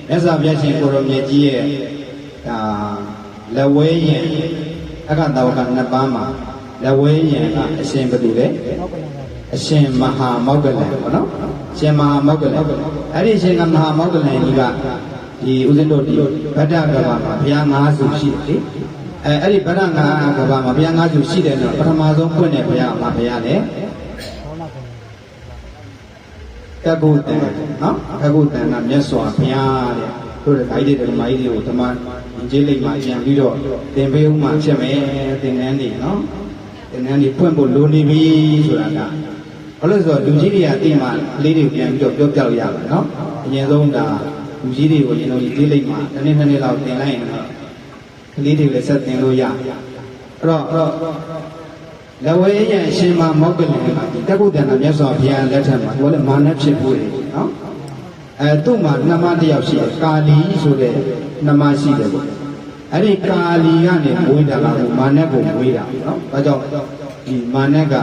မြတ်စွာဘုရားရှင်ကိုရောမြတ်ကြီးရဲ့လက်ဝဲရင်အခါတော်ကနှစ်ပါးမှာလက်ဝဲရင်ကအရှင်ဘယ်သူလဲအရှင်မဟာမောက္ကလန်ပေါ့နော်ရှင်မဟာမောက္ကလန်အဲ့ဒီရှင်ကမဟာမောက္ကလန်ကြီးကဒီဦးဇင်းတို့ဒီဗဒ္ဒကဘာမှာဘုရား၅ဆူရှိတယ်အဲ့ဒီဗဒ္ဒကဘာမှာဘုရား၅ဆူရှိတယ်ဆိုတော့ပထမဆုံးဖွင့်တဲ့ဘုရားမှာဘုရားလေကကုတန်နော်ကကုတန်ကမြတ်စွာဘုရားတဲ့တို့တဲ့ဂိုင်းတွေဓမ္မကြီးတွေကိုဓမ္မကျေးလိမ့်မှာကျန်ပြီးတော့သင်ပေးဦးမှာဖြစ်မယ်သင်္ကန်းတွေနော်သင်္ကန်းတွေဖွင့်ဖို့လိုနေပြီဆိုတာကဘာလို့ဆိုတော့လူကြီးတွေကအတိမှလေးတွေပြန်ပြီးတော့ပြောပြလို့ရပါနော်အရင်ဆုံးဒါလူကြီးတွေကိုကျွန်တော်ဒီကျေးလိမ့်မှာတစ်နေ့နှစ်နေ့လောက်သင်လိုက်ရင်တော့ကလေးတွေလည်းဆက်သင်လို့ရအဲ့တော့လဝေးရဲ့အရှင်မမောက္ကလန်ကဒီတက္ကုတ္တနာမြတ်စွာဘုရားလက်ထက်မှာသူကလည်းမာနဖြစ်ဖို့လေနော်သူ့မှာနှမတစ်ယောက်ရှိတယ်ကာလီဆိုတဲ့နှမရှိတယ်ပေါ့အဲ့ဒီကာလီကနေမွေးတာလားမာနကိုမွေးတာနော်ဒါကြောင့်ဒီမာနက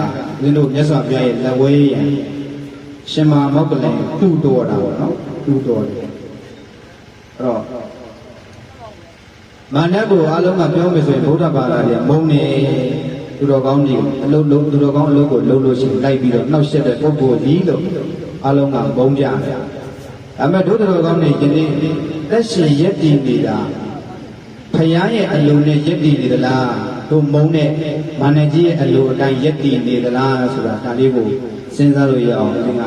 လင်းတို့မြတ်စွာဘုရားရဲ့လဝေးရဲ့ရှင်မမောက္ကလန်တူတော်တာပေါ့နော်တူတော်တယ်အဲ့တော့မာနကိုအားလုံးကပြောမယ်ဆိုရင်ဗုဒ္ဓဘာသာတွေမုန်းနေသူတော်ကောင်းတွေအလုပ်လုပ်သူတော်ကောင်းအလုပ်ကိုလုပ်လို့ရှိရင်လိုက်ပြီးတော့နှောက်ယှက်တဲ့ပုဂ္ဂိုလ်ကြီးလို့အားလုံးကမုန်းကြတယ်။ဒါပေမဲ့တို့တော်ကောင်းတွေယနေ့သက်ရှင်ရည်တည်နေတာဖယားရဲ့အလိုနဲ့ရည်တည်နေသလားတို့မုန်းတဲ့မာနကြီးရဲ့အလိုအတိုင်းရည်တည်နေသလားဆိုတာဒါလေးကိုစဉ်းစားလို့ရအောင်ဒီက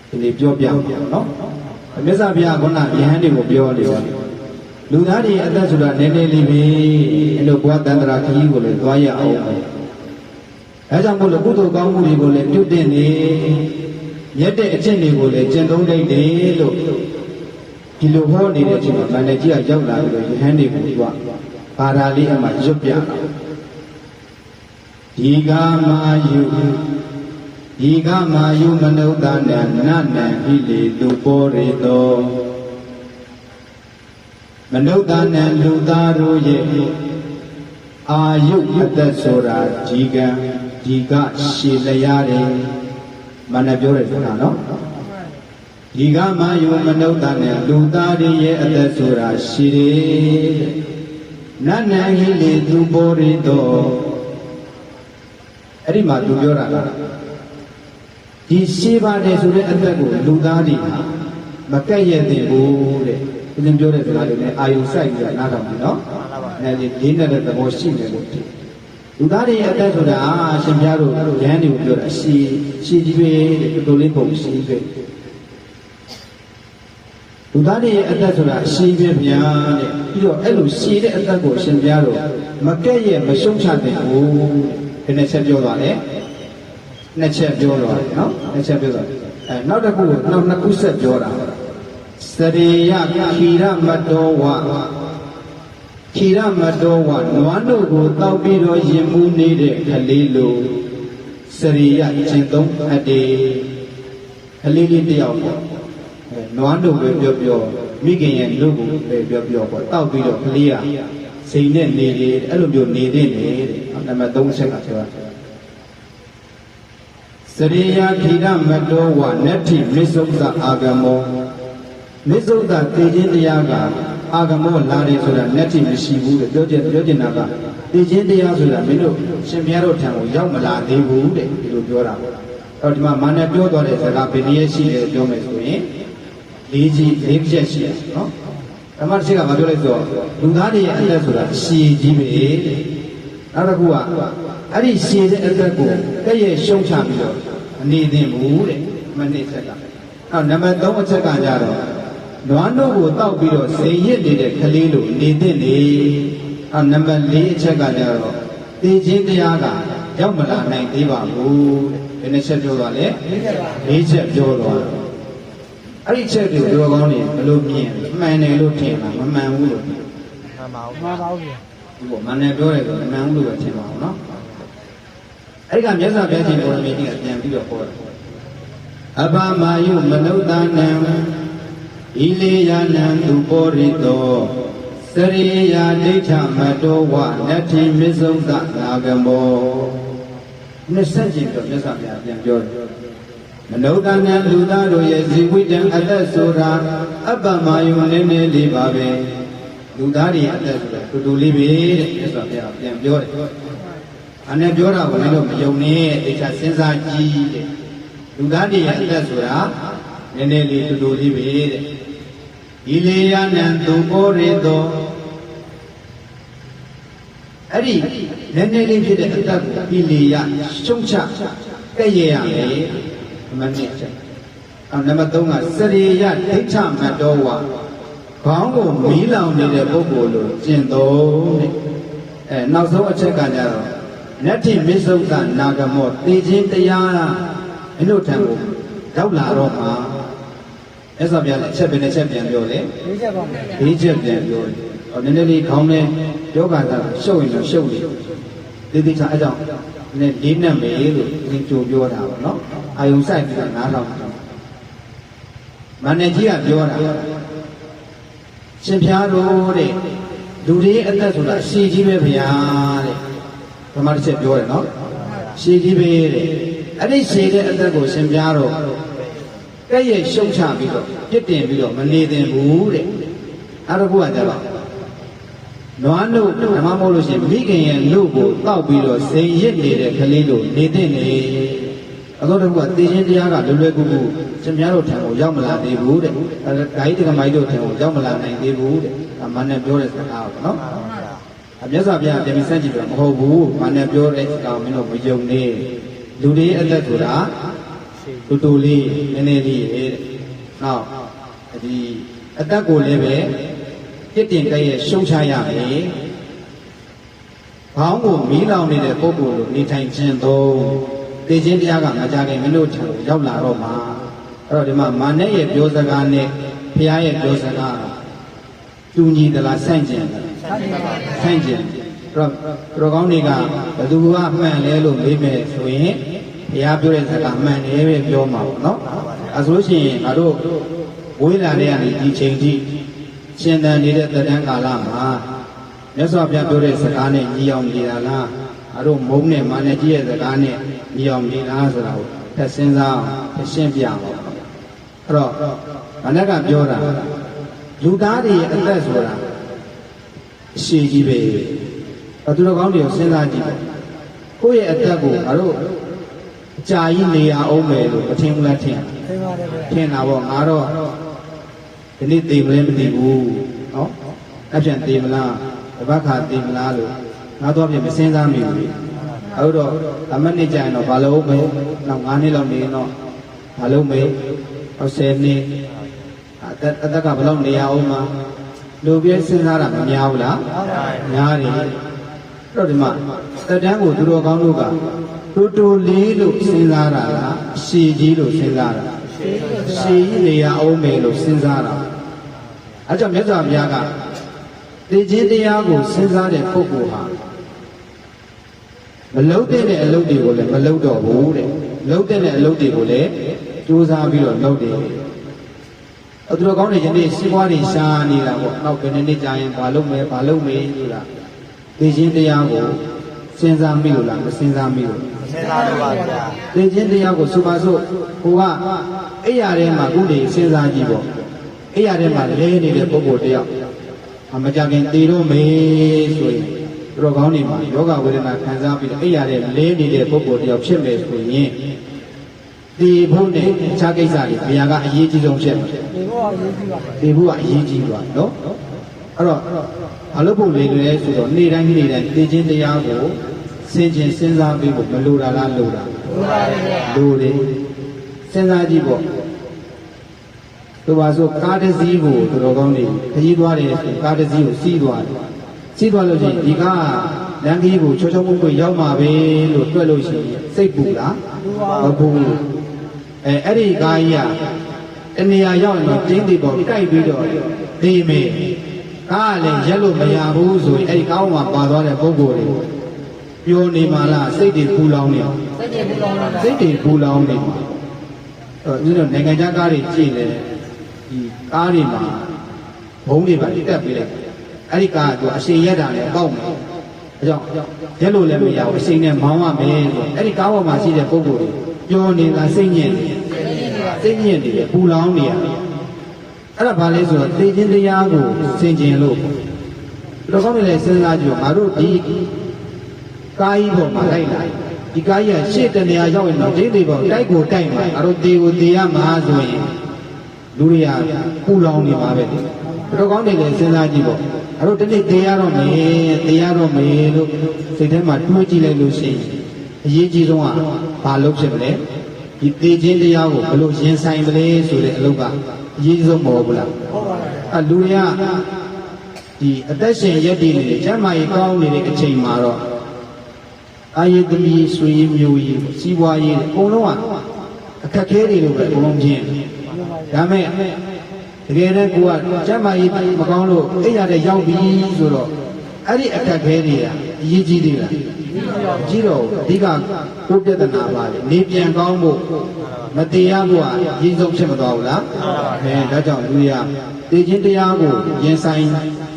ဒီနေ့ပြောပြအောင်နော်။မြတ်စွာဘုရားကယဟန်တွေကိုပြောနေတယ်လူသားတွေအသက်ဆိုတာနည်းနည်းလေးပဲအဲ့လိုဘဝတန္တရာခရီးကိုလည်းသွားရအောင်။အဲကြောင့်မို့လို့ကုသိုလ်ကောင်းမှုတွေကိုလည်းပြုတင်နေမြတ်တဲ့အကျင့်တွေကိုလည်းကျင့်သုံးလိုက်တယ်လို့ဒီလိုဟောနေတဲ့အချိန်မှာမန္တကြီးကရောက်လာပြီးတော့ယဟန်တွေကိုသူကဘာသာလေးအမှရွတ်ပြတာဒီကမာယုမနုဿာနနနံဟိလေသူပေါ်ရတောမနုဿာနံလူသားတို့ရဲ့အာယုအသက်ဆိုတာဒီကရှည်လျားတယ်မနပြောတယ်ဆိုတာနော်ဒီကမာယုမနုဿာနံလူသားတွေရဲ့အသက်ဆိုတာရှည်တယ်နတ်နံဟိလေသူပေါ်ရတော့အဲ့ဒီမှာသူပြောတာကဒီရှည်ပါတယ်ဆိုတဲ့အသက်ကိုလူသားတွေဟာမကက်ရတဲ့ဘူးတဲ့ဦးဇင်းပြောတဲ့စကားတွေနဲ့အာယုစိုက်ပြီးတော့နားထောင်ပြီနော်အဲဒီဒင်းတဲ့သဘောရှိတယ်လို့လူသားတွေအသက်ဆိုတာရှင်ပြတို့ရဟန်းတွေကိုပြောတာရှည်ကြီးပဲတဲ့တော်လေးပုံရှည်ပဲလူသားတွေအသက်ဆိုတာရှည်ပဲဗျာတဲ့ပြီးတော့အဲ့လိုရှည်တဲ့အသက်ကိုရှင်ပြတို့မကက်ရမရှုံးချတဲ့ဘူးဒီနေ့ဆက်ပြောသွားတယ်နှစ်ချက်ပြောသွားတယ်နော်နှစ်ချက်ပြောသွားတယ်နောက်တစ်ခုနောက်နှစ်ခုဆက်ပြောတာစရိယခိရမတောဝနွားတို့ကိုတောက်ပြီးတော့ရင်မှုနေတဲ့ကလေးလိုစ စရိယကျင့်သုံးအပ်တယ်ကလေးလေးတယောက်ပေါ့နွားတို့ပဲပြောမိခင်ရဲ့လူကိုပဲပြောပေါ့တောက်ပြီးတော့ကလေးကစိန်နဲ့နေတယ်အဲ့လိုမျိုးနေတဲ့နေတဲ့နံပါတ်3ချက်ကပြောတာစရိယခိရမတောဝနတ္ထိမစ္ဆုတ်အာဂမောမစ္ဆုတ်တေခြင်းတရားကအာဂမောလာတယ်ဆိုတာနတ္ထိမရှိဘူးတဲ့ပြောချင်တာကတေခြင်းတရားဆိုတာမင်းတို့ရှင်ဘုရားတို့ထံကိုရောက်မလာသေးဘူးတဲ့ဒီလိုပြောတာပေါ့အဲ့ဒီမှာမာနပြောသွားတဲ့စကားဘယ်နည်းရှိတယ်ပြောမယ်ဆိုရင်၄ချက်ရှိတယ်နော်ဓမ္မတစ်ချက်ကမပြောလိုက်ဆိုလူသားတွေရဲ့အသက်ဆိုတာရှည်ကြီးပဲနောက်တစ်ခုကအဲ့ဒီရှည်တဲ့အသက်ကိုတည့်ရဲ့ရှုံချပြီးတော့အနေသင့်ဘူးတဲ့မနစ်ချက်ကနောက်နံပါတ်3အချက်ကကြတော့နွားတို့ကိုတောက်ပြီးတော့စိန်ရစ်နေတဲ့ကလေးလိုနေသင့်နေနံပါတ်4အချက်ကကြတော့သိခြင်းတရားကရောက်မလာနိုင်သေးပါဘူးတဲ့ဘယ်နှချက်ပြောသွားလဲ၄ချက်ပြောသွားအဲ့ဒီချက်တွေပြောကောင်းနေဘယ်လိုမြင်မှန်တယ်လို့ထင်လားမမှန်ဘူးလို့မှန်ပါဘူးဒီပေါ်မှန်တယ်ပြောတယ်ဆိုမမှန်ဘူးလို့ပဲထင်ပါအောင်နော်အဲ့ဒီကမြတ်စွာဘုရားရှင်ကိုရမင်းကြီးကပြန်ပြီးတော့ဟောတယ်အဘမာယုမနုဿာနံဣလေယနံသူပောရိတောစရိယာဒိဋ္ဌမတောဝနတ္ထိမစ္ဆုတ်နာဂမော20ကျင်ပြောမြတ်စွာဘုရားပြန်ပြောတယ်မနုဿာနံလူသားတို့ရဲ့ဇီဝိတံအသက်ဆိုတာအပ္ပမာယုနည်းနည်းလေးပါပဲလူသားတွေအသက်ဆိုတာတူတူလေးပဲတဲ့မြတ်စွာဘုရားပြန်ပြောတယ်အနေပြောတာကိုလည်းမယုံနဲ့တေချာစဉ်းစားကြည့်တဲ့လူသားတွေရဲ့အသက်ဆိုတာနည်းနည်းလေးတူတူလေးပဲတဲ့ဒီလေယနံသူပောရိတောအဲ့ဒီနည်းနည်းလေးဖြစ်တဲ့အသက်ကိုဒီလေယရှုံချကဲ့ရဲ့ရမယ်မနစ်ချက်နံပါတ်3ကစရိယဒိဋ္ဌမတောဝခေါင်းကိုမီးလောင်နေတဲ့ပုဂ္ဂိုလ်လိုကျင့်သုံးတဲ့နောက်ဆုံးအချက်ကကြတော့နတ္ထိမစ္ဆုတ်နာဂမောသိခြင်းတရားအနုထံကိုရောက်လာတော့မှာအဲ့ဆိုပြန်အချက်ပဲနဲ့ချက်ပြန်ပြောလေ၄ချက်ပါမယ်၄ချက်ပြန်ပြောတယ်နည်းနည်းလေးခေါင်းနဲ့ယောဂတာရှုပ်ရင်တော့ရှုပ်နေသေသေးချာအဲ့ကြောင့်နည်းလေးနဲ့မေလို့သင်ကြိုပြောတာပေါ့နော်အာယုံဆိုင်ပြီးတော့နားထောင်မန္တကြီးကပြောတာရှင်ဖျားတို့တဲ့လူတွေအသက်ဆိုတာရှည်ကြီးပဲဗျာတဲ့ဓမ္မတစ်ချက်ပြောတယ်နော်ရှည်ကြီးပဲတဲ့အဲ့ဒီရှည်တဲ့အသက်ကိုရှင်ဖျားတို့ကဲ့ရဲ့ရှုံချပြီးတော့ပြစ်တင်ပြီးတော့မနေသင့်ဘူးတဲ့အဲ့ဒါကကြတော့နွားလို့ဓမ္မမဟုတ်လို့ရှိရင်မိခင်ရဲ့လူကိုတောက်ပြီးတော့စိန်ရစ်နေတဲ့ကလေးလိုနေသင့်နေအသောတကူကသိခြင်းတရားကလွယ်ကူကူရှင်များတို့ထံကိုရောက်မလာသေးဘူးတဲ့ဒါကြီးတက္ကမကြီးတို့ထံကိုရောက်မလာနိုင်သေးဘူးတဲ့မန္တန်ပြောတဲ့စကားပေါ့နော်မြတ်စွာဘုရားပြန်ပြီးစမ်းကြည့်တော့မဟုတ်ဘူးမန္တန်ပြောတဲ့စကားမင်းတို့မယုံနဲ့လူတွေအသက်ဆိုတာတူတူလေးနည်းနည်းလေးတဲ့နောက်ဒီအသက်ကိုလည်းပဲပြစ်တင်ကြရဲ့ရှုံချရမယ်ခေါင်းကိုမီးလောင်နေတဲ့ပုဂ္ဂိုလ်လိုနေထိုင်ခြင်းသုံးသိခြင်းတရားကမကြခင်မင်းတို့ထံကိုရောက်လာတော့မှာအဲ့တော့ဒီမှာမာနရဲ့ပြောစကားနဲ့ဘုရားရဲ့ပြောစကားတူညီသလားဆန့်ကျင်သလားဆန့်ကျင်တော့ကောင်းတွေကဘယ်သူကမှန်လဲလို့မေးမယ်ဆိုရင်ဘုရားပြောတဲ့စကားမှန်တယ်ပဲပြောမှာပေါ့နော်အဲဆိုလို့ရှိရင်ငါတို့ဝေးလာတဲ့ကနေဒီချိန်ထိရှင်သန်နေတဲ့တဏ္ဍကာလမှာမြတ်စွာဘုရားပြောတဲ့စကားနဲ့ညီအောင်နေတာလားအဲ့တို့မုန်းနဲ့မာနကြီးရဲ့စကားနဲ့ညီအောင်နေလားဆိုတာကိုသက်စဉ်းစားအောင်ရှင်းပြအောင်အဲ့တော့မနက်ကပြောတာလူသားတွေအသက်ဆိုတာအရှိကြီးပဲသူတော်ကောင်းတွေကိုစဉ်းစားကြည့်ကိုယ့်ရဲ့အသက်ကိုငါတို့အကြာကြီးနေရအောင်မယ်လို့မထင်ဘူးလားထင်ပါတယ်ထင်တာပေါ့ငါတော့ဒီနေ့သိမလဲမသိဘူးနော်အပြန်သိမလားတပတ်ခါသိမလားလို့ငါတော့ပြင်မစဉ်းစားမိဘူးအဲ့တော့အမနစ်ကြရင်တော့ဘာလို့မေးနောက်9နှစ်လောက်နေရင်တော့ဘာလို့မေး10နှစ်အသက်ကဘယ်လောက်နေရအောင်မှာလူပြည့်စဉ်းစားတာမများဘူးလားများတယ်အဲ့တော့ဒီမှာသက်တမ်းကိုသူတော်ကောင်းတို့ကတူတူလေးလို့စဉ်းစားတာလားရှည်ကြီးလို့စဉ်းစားတာရှည်ကြီးနေရအောင်မယ်လို့စဉ်းစားတာအဲ့ကြောင့်မြတ်စွာဘုရားကသိခြင်းတရားကိုစဉ်းစားတဲ့ပုဂ္ဂိုလ်ဟာ မလုံးတဲ့အလုပ်တွေကိုလည်းမလုပ်တော့ဘူးတဲ့လုံးတဲ့အလုပ်တွေကိုလည်းကြိုးစားပြီးတော့လုပ်တယ်သူတို့ကောင်းတဲ့ယနေ့စီးပွားတွေရှားနေတာပေါ့နောက်ဘယ်နှစ်ကြာရင်ဘာလုပ်မယ်ဆိုတာသိချင်းတရားကိုစဉ်းစားမိလို့လားမစဉ်းစားမိလို့ စဉ်းစားလို့ပါဗျာ သိချင်းတရားကိုဆိုပါစို့ဟိုကအဲ့ရထဲမှာခုနေစဉ်းစားကြည့်ပေါ့အဲ့ရထဲမှာလဲနေတဲ့ပုဂ္ဂိုလ်တယောက်မကြခင်တည်တော့မေးဆိုရင်သူတို့ကောင်းနေမှာယောဂဝေဒနာခံစားပြီးအဲ့ရထဲလဲနေတဲ့ပုဂ္ဂိုလ်တယောက်ဖြစ်မယ်ဆိုရင်ဒီဖို့နဲ့အခြားကိစ္စတွေဘုရားကအရေးကြီးဆုံးဖြစ်တယ်ဒီဖို့ကအရေးကြီးပါနော်အဲ့တော့အလုပ်ဖို့လေလေဆိုတော့နေ့တိုင်းသိချင်းတရားကိုစဉ်းကျင်စဉ်းစားပြီးဖို့မလိုတာလားလိုတာလိုတယ်စဉ်းစားကြည့်ပေါ့သူပါဆိုကားတစ်စီးကိုသူတော်ကောင်းတွေခကြီးသွားတယ်ဆိုကားတစ်စီးကိုစီးသွားတယ်စီးသွားလို့ရှိရင်ဒီကားလမ်းကြီးကိုချောချောမွေ့မွေ့ရောက်မှာပဲလို့တွက်လို့ရှိရင်စိတ်ပူလားမပူအဲ့ဒီကားကြီးကတနေရာရောက်ရင်တော့တင်းတီပေါ်ကြိုက်ပြီးတော့ဒီမေကားလည်းရက်လို့မရဘူးဆိုရင်အဲ့ဒီကားမှာပါသွားတဲ့ပုံကိုယ်တွေပြောနေမှလားစိတ်တွေပူလောင်နေစိတ်တွေပူလောင်နေမှာအဲ့တော့နိုင်ငံခြားကားတွေကြည့်လေဒီကားတွေမှာဘုံတွေပါတက်ပြီးလိုက်အဲ့ဒီကားကအရှိန်ရက်တာလည်းအပေါက်မယ်အဲကြောင့်ရက်လို့လည်းမရဘူးအရှိန်နဲ့မောင်းရမယ်ဆိုအဲ့ဒီကားပေါ်မှာရှိတဲ့ပုံကိုယ်တွေပြောနေတာစိတ်ညစ်နေတယ်ပူလောင်နေရအဲ့ဒါဘာလဲဆိုတော့သိချင်းတရားကိုဆင်ခြင်လို့တော့ကောင်းတယ်လေစဉ်းစားကြည့်ငါတို့ဒီကာယီပေါ်မှာလိုက်လာဒီကာယီကရှေ့တနေရာရောက်ရင်တော့ဒိဋ္ဌိပေါ်တိုက်ကိုတိုက်မှာငါတို့တေကိုတေရမှာဆိုရင်လူတွေကပူလောင်နေမှာပဲတော့ကောင်းတယ်လေစဉ်းစားကြည့်ပေါ့ငါတို့တနေ့တေရတော့မယ်လို့စိတ်ထဲမှာတွေးကြည့်လိုက်လို့ရှိရင်အရေးကြီးဆုံးကဘာလုပ်ဖြစ်မလဲဒီသေခြင်းတရားကိုဘယ်လိုရင်ဆိုင်မလဲဆိုတဲ့အလုပ်ကအရေးဆုံးမဟုတ်ဘူးလားအဲ့လူတွေကဒီအသက်ရှင်ရက်တည်နေတယ်ကျမ်းမာရေးကောင်းနေတဲ့အချိန်မှာတော့အာယသမီးဆွေမျိုးကြီးစီးပွားရေးအကုန်လုံးကအခက်ခဲတွေလို့ပဲအကုန်လုံးကျင်းဒါမဲ့တကယ်တည်းကိုကကျမ်းမာရေးမကောင်းလို့အိယာတဲ့ရောက်ပြီဆိုတော့အဲ့ဒီအခက်ခဲတွေကအရေးကြီးသေးလားကြီးတော့အဓိကကိုယ်ပြဿနာပါလေနေပြန်ကောင်းဖို့မတရားဖို့အရေးဆုံးဖြစ်မသွားဘူးလားဒါကြောင့်လူရသိချင်းတရားကိုရင်ဆိုင်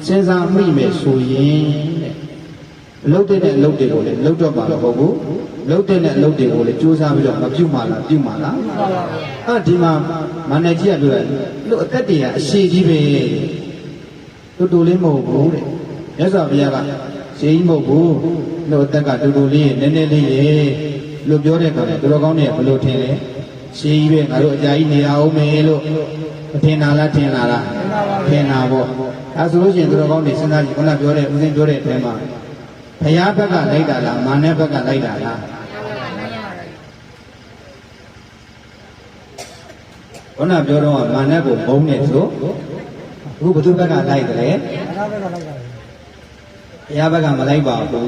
စဉ်းစားမိမယ်ဆိုရင်အလုပ်တဲ့အလုပ်တွေကိုလည်းလုပ်တော့မှာမဟုတ်ဘူးလုပ်တဲ့အလုပ်တွေကိုလည်းစူးစမ်းပြီးတော့မပြုတ်မှလားပြုတ်မှလားဒီမှာမန္တကြီးကပြောတယ်လို့အသက်တည်းကအရှိကြီးပဲတူလေးမဟုတ်ဘူးတဲ့မြတ်စွာဘုရားကရှင်းကြီးမဟုတ်ဘူးလို့အသက်ကတူလေးနည်းနည်းလေးရေလို့ပြောတဲ့အခါမှာတော်ကောင်းနေဘယ်လိုထင်လဲရှင်းကြီးပဲငါတို့အကြာကြီးနေရအောင်မယ်လို့မထင်တာလားထင်တာပေါ့အဲဆိုလို့ရှိရင်တော်ကောင်းနေစဉ်းစားကြည့်ခုနပြောတဲ့ဦးစင်းပြောတဲ့အထဲမှာဘုရားဘက်ကလိုက်တာလားမာနဘက်ကလိုက်တာလားခုနပြောတော့မာနကိုဘုံနေဆိုအခုဘုသူဘက်ကလိုက်တယ်ဘုရားဘက်ကမလိုက်ပါဘူး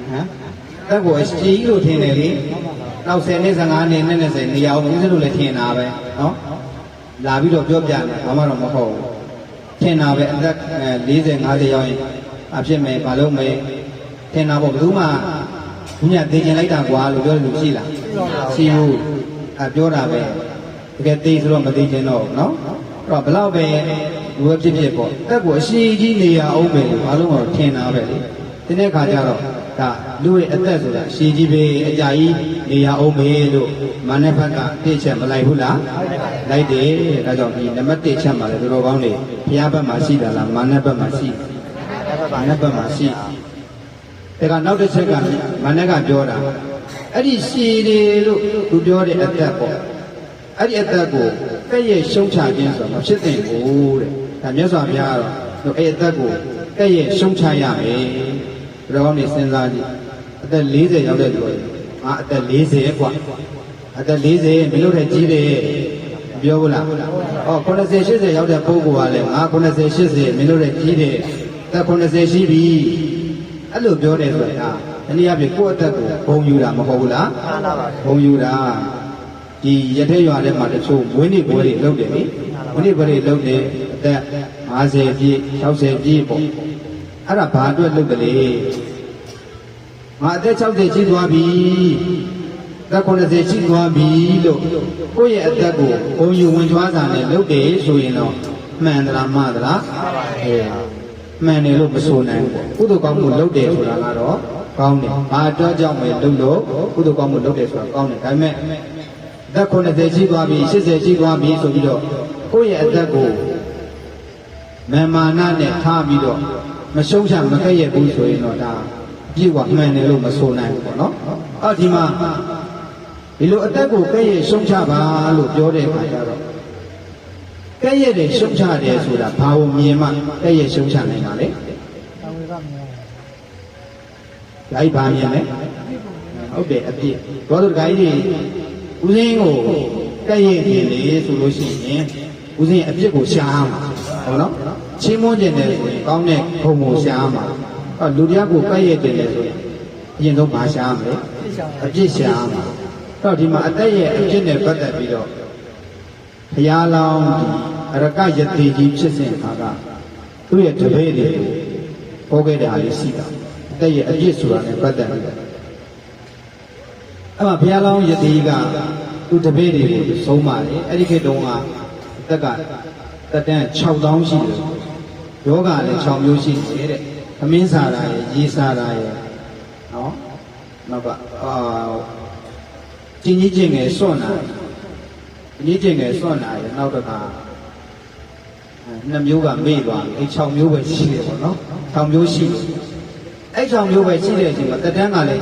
ဟမ်တက်ကိုအရှိကြီးလို့ထင်တယ်လေနောက်10နှစ်15နှစ်20နေရာအောင်ဦးစင်းတို့လည်းထင်တာပဲနော်လာပြီးတော့ပြောပြတယ်ဘာမှတော့မဟုတ်ဘူးထင်တာပဲအသက်40 50ရောက်ရင်အဖြစ်မယ်မလုပ်မယ်ထင်တာပေါ့ဘယ်သူမှဘုညာသိကျင်လိုက်တာကွာလို့ပြောတယ်လို့ရှိလားရှိဘူးပြောတာပဲတကယ်သိဆိုတော့မသိကျင်တော့ဘူးနော်အဲ့တော့ဘလောက်ပဲလူပဲဖြစ်ဖြစ်ပေါ့တက်ကိုအရှိကြီးနေရအောင်ပဲလို့အားလုံးကတော့ထင်တာပဲလေဒီနေ့ခါကျတော့ဒါလူရဲ့အသက်ဆိုတာအရှိကြီးပဲအကြာကြီးနေရအောင်ပဲလို့မာနဘက်ကသိချက်မလိုက်ဘူးလားလိုက်တယ်ဒါကြောင့်ဒီနံပါတ်1ချက်မှာလည်းတော်တော်ကောင်းနေဘုရားဘက်မှာရှိတာလားမာနဘက်မှာရှိမာနဘက်မှာရှိဒါကနောက်တစ်ချက်ကမာနကပြောတာအဲ့ဒီရှည်တယ်လို့သူပြောတဲ့အသက်ပေါ့အဲ့ဒီအသက်ကိုကဲ့ရဲ့ရှုံးချခြင်းဆိုတော့မဖြစ်သင့်ဘူးတဲ့ဒါမြတ်စွာဘုရားကတော့အဲ့အသက်ကိုကဲ့ရဲ့ရှုံးချရမယ်ဒါကောင်းနေစဉ်းစားကြည့်အသက်40ရောက်တဲ့လူတွေငါအသက်40กว่าအသက်40မင်းတို့ထက်ကြီးတယ်ပြောဘူးလား80 80ရောက်တဲ့ပုဂ္ဂိုလ်ကလည်းငါ80 80မင်းတို့ထက်ကြီးတယ်အသက်80ရှိပြီအဲ့လိုပြောတယ်ဆိုတာတနည်းအားဖြင့်ကိုယ့်အသက်ကိုဘုံယူတာမဟုတ်ဘူးလားဘုံယူတာဒီရထဲရွာထဲမှာတချို့ဝင်းနေပွဲတွေလုပ်တယ်လေဝင်းနေပွဲတွေလုပ်တယ်အသက်50ပြည့်60ပြည့်ပေါ့အဲ့ဒါဘာအတွက်လုပ်တယ်လဲင ငါအသက်60ရှိသွားပြီအသက်80ရှိသွားပြီလို့ကိုယ့်ရဲ့အသက်ကိုဘုံယူဝင်ကြွားစာနဲ့လုပ်တယ်ဆိုရင်တော့မှန်သလားမှားသလားမှန်တယ်လို့မဆိုနိုင်ဘူးကုသိုလ်ကောင်းမှုလုပ်တယ်ဆိုတာကတော့ကောင်းတယ်ဘာတော့ကြောင့်ပဲလုပ်လို့ကုသိုလ်ကောင်းမှုလုပ်တယ်ဆိုတာကောင်းတယ်ဒါပေမဲ့အသက်90ရှိသွားပြီ80ရှိသွားပြီဆိုပြီးတော့ကိုယ့်ရဲ့အသက်ကိုမာနနဲ့ထားပြီးတော့မရှုံးချမကဲ့ရဲ့ဘူးဆိုရင်တော့ဒါပြည့်ဝမှန်တယ်လို့မဆိုနိုင်ဘူးပေါ့နော်အော်ဒီမှာဒီလိုအသက်ကိုကဲ့ရဲ့ရှုံးချပါလို့ပြောတဲ့အခါကျတော့ကဲ့ရဲ့တယ်ရှုံးချတယ်ဆိုတာဘာကိုမြင်မှကဲ့ရဲ့ရှုံးချနိုင်တာလဲဒါကြီးဘာမြင်လဲဟုတ်တယ်အပြစ်ဘောဓဂါကြီးတွေဦးစင်းကိုကဲ့ရဲ့တယ်လေဆိုလို့ရှိရင်ဦးစင်းအပြစ်ကိုရှားမှာဟုတ်နော်ချင်းမွန်းကျင်တယ်ဆိုရင်ကောင်းတဲ့ဘုံကိုရှားမှာအော်လူတရားကိုကဲ့ရဲ့တယ်လေဆိုရင်အရင်ဆုံးမရှားမလဲအပြစ်ရှားမှာတော့ဒီမှာအသက်ရဲ့အပြစ်နဲ့ပတ်သက်ပြီးတော့ဘုရားလောင်းဒီအရကယတိကြီးဖြစ်စဉ်အခါကသူ့ရဲ့တပည့်တွေကိုဟောခဲ့တဲ့အားလေးရှိတာအသက်ရဲ့အပြစ်ဆိုတာနဲ့ပတ်သက်ပြီးတော့အဲ့မှာဘုရားလောင်းယတိကသူ့တပည့်တွေကိုဆုံးပါတယ်အဲ့ဒီခေတ်တုန်းကအသက်ကတက်တန်း6000ရှိတယ်ယောဂလည်း6မျိုးရှိတယ်တဲ့သမင်းစားတာရယ်ရေးစားတာရယ်နော်နောက်ကကျင်းကြီးကျင်းငယ်စွန့်တာကြီးကျင်းငယ်စွန့်တာရယ်နောက်တစ်ခါ2မျိုးကမေ့သွားပြီအဲ့6မျိုးပဲရှိတယ်ပေါ့နော်6မျိုးရှိအဲ့6မျိုးပဲရှိတဲ့အချိန်မှာတက်တန်းကလည်း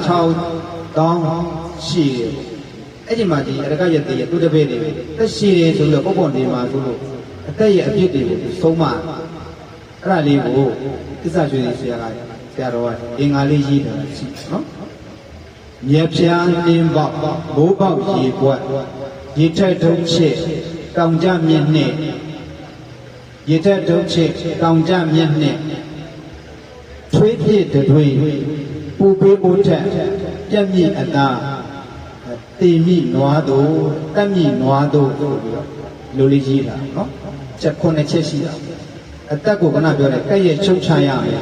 6000ရှိတယ်အဲ့ဒီမှာဒီအရကရတည်းရသူတပည့်တွေတက်ရှိတယ်ဆိုလို့ပုံပုံနေမှာဆိုလို့အသက်ရဲ့အပြစ်တွေကိုဆုံးမအဲ့ဒါလေးကိုသစ္စာကျွေးဆရာတော်ကအင်္ဂါလေးရေးတယ်ရှိနော်မြက်ဖြားတင်းပေါက်ဘိုးပေါက်ရေပွက်ရေထက်ထုံးချစ်တောင်ကြမြင့်နဲ့ရေထက်ထုံးချစ်တောင်ကြမြင့်နဲ့ထွေးပြည့်တွေပူပေးဖို့ထက်ပြက်မြင့်အသားတေမိနွားတို့တက်မြင့်နွားတို့ဆိုပြီးတော့လိုလေးရေးတာနော်ချက်9ချက်ရှိတာအသက်ကိုခဏပြောတယ်ကဲ့ရဲ့ရှုံချရမယ်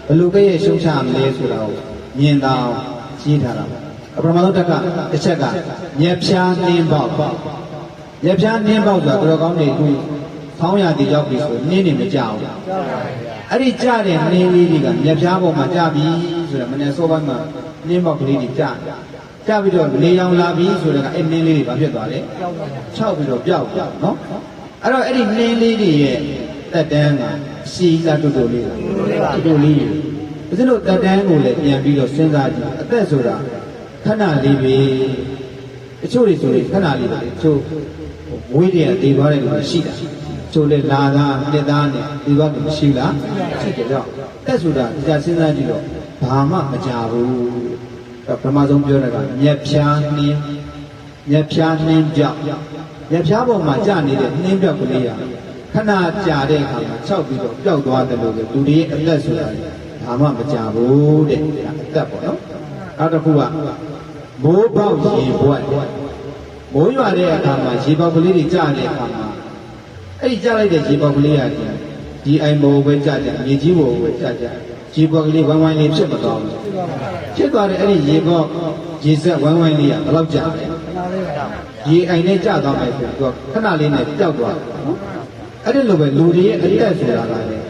ဘယ်လိုကဲ့ရဲ့ရှုံချရမလဲဆိုတာကိုမြင်တာရေးထားတာပထမဆုံးတစ်ချက်ကညက်ဖြားနှင်းပေါက်ညက်ဖြားနှင်းပေါက်ဆိုတာတော်ကောင်းနေခုဆောင်းရည်ရောက်ပြီဆိုနှင်းနေမကြဘူးအဲ့ဒီကြတဲ့နှင်းလေးတွေကညက်ဖြားပေါ်မှာကြပြီဆိုတော့မနေ့စောပိုင်းမှာနှင်းပေါက်ကလေးတွေကြပြီးတော့လေရောင်လာပြီဆိုတော့အဲ့နှင်းလေးတွေဘာဖြစ်သွားလဲခြောက်ပြီးတော့ပျောက်နော်အဲ့တော့အဲ့ဒီနှင်းလေးတွေရဲ့တက်တန်းကရှည်လာတူတူလေးတူလေးဦးဇင်းတို့တက်တန်းကိုလည်းပြန်ပြီးတော့စဉ်းစားကြည့်အသက်ဆိုတာခဏလေးပဲတချို့တွေဆိုရင်ခဏလေးပဲတချို့ဝေးတယ်တည်သွားတယ်လို့ရှိတာချို့လေလာသားနှစ်သားနဲ့တည်သွားတယ်မရှိလားရှိတယ်တော့တက်ဆိုတာကြာစဉ်းစားကြည့်တော့ဘာမှမကြဘူးပထမဆုံးပြောတာကမြက်ဖြားနှင်းပြောက်မြက်ဖြားပေါ်မှာကြာနေတဲ့နှင်းပြောက်ကလေးရခဏကြာတဲ့အခါမှာ၆ပြီးတော့ပျောက်သွားတယ်လို့လူတွေအသက်ဆိုတာဘာမှမကြဘူးတဲ့အသက်ပေါ့နော်နောက်တစ်ခုကမိုးပေါက်ရေပွက်မိုးရွာတဲ့အခါမှာရေပေါက်ကလေးတွေကြာတဲ့အခါမှာအဲ့ဒီကြာလိုက်တဲ့ရေပေါက်ကလေးကဒီအိုင်မိုးပဲကြာမြေကြီးမိုးပဲကြာရေပေါက်ကလေးဝိုင်းဝိုင်းလေးဖြစ်မသွားဘူးဖြစ်သွားတဲ့အဲ့ဒီရေပေါက်ရေဆက်ဝိုင်းဝိုင်းလေးကဘယ်လောက်ကြာလဲရေအိုင်နဲ့ကြာသွားမယ်ဆိုတော့ခဏလေးနဲ့ပျောက်သွားတယ်နော်အဲ့ဒီလိုပဲလူတွေရဲ့အသက်ဆိုတာကလည်း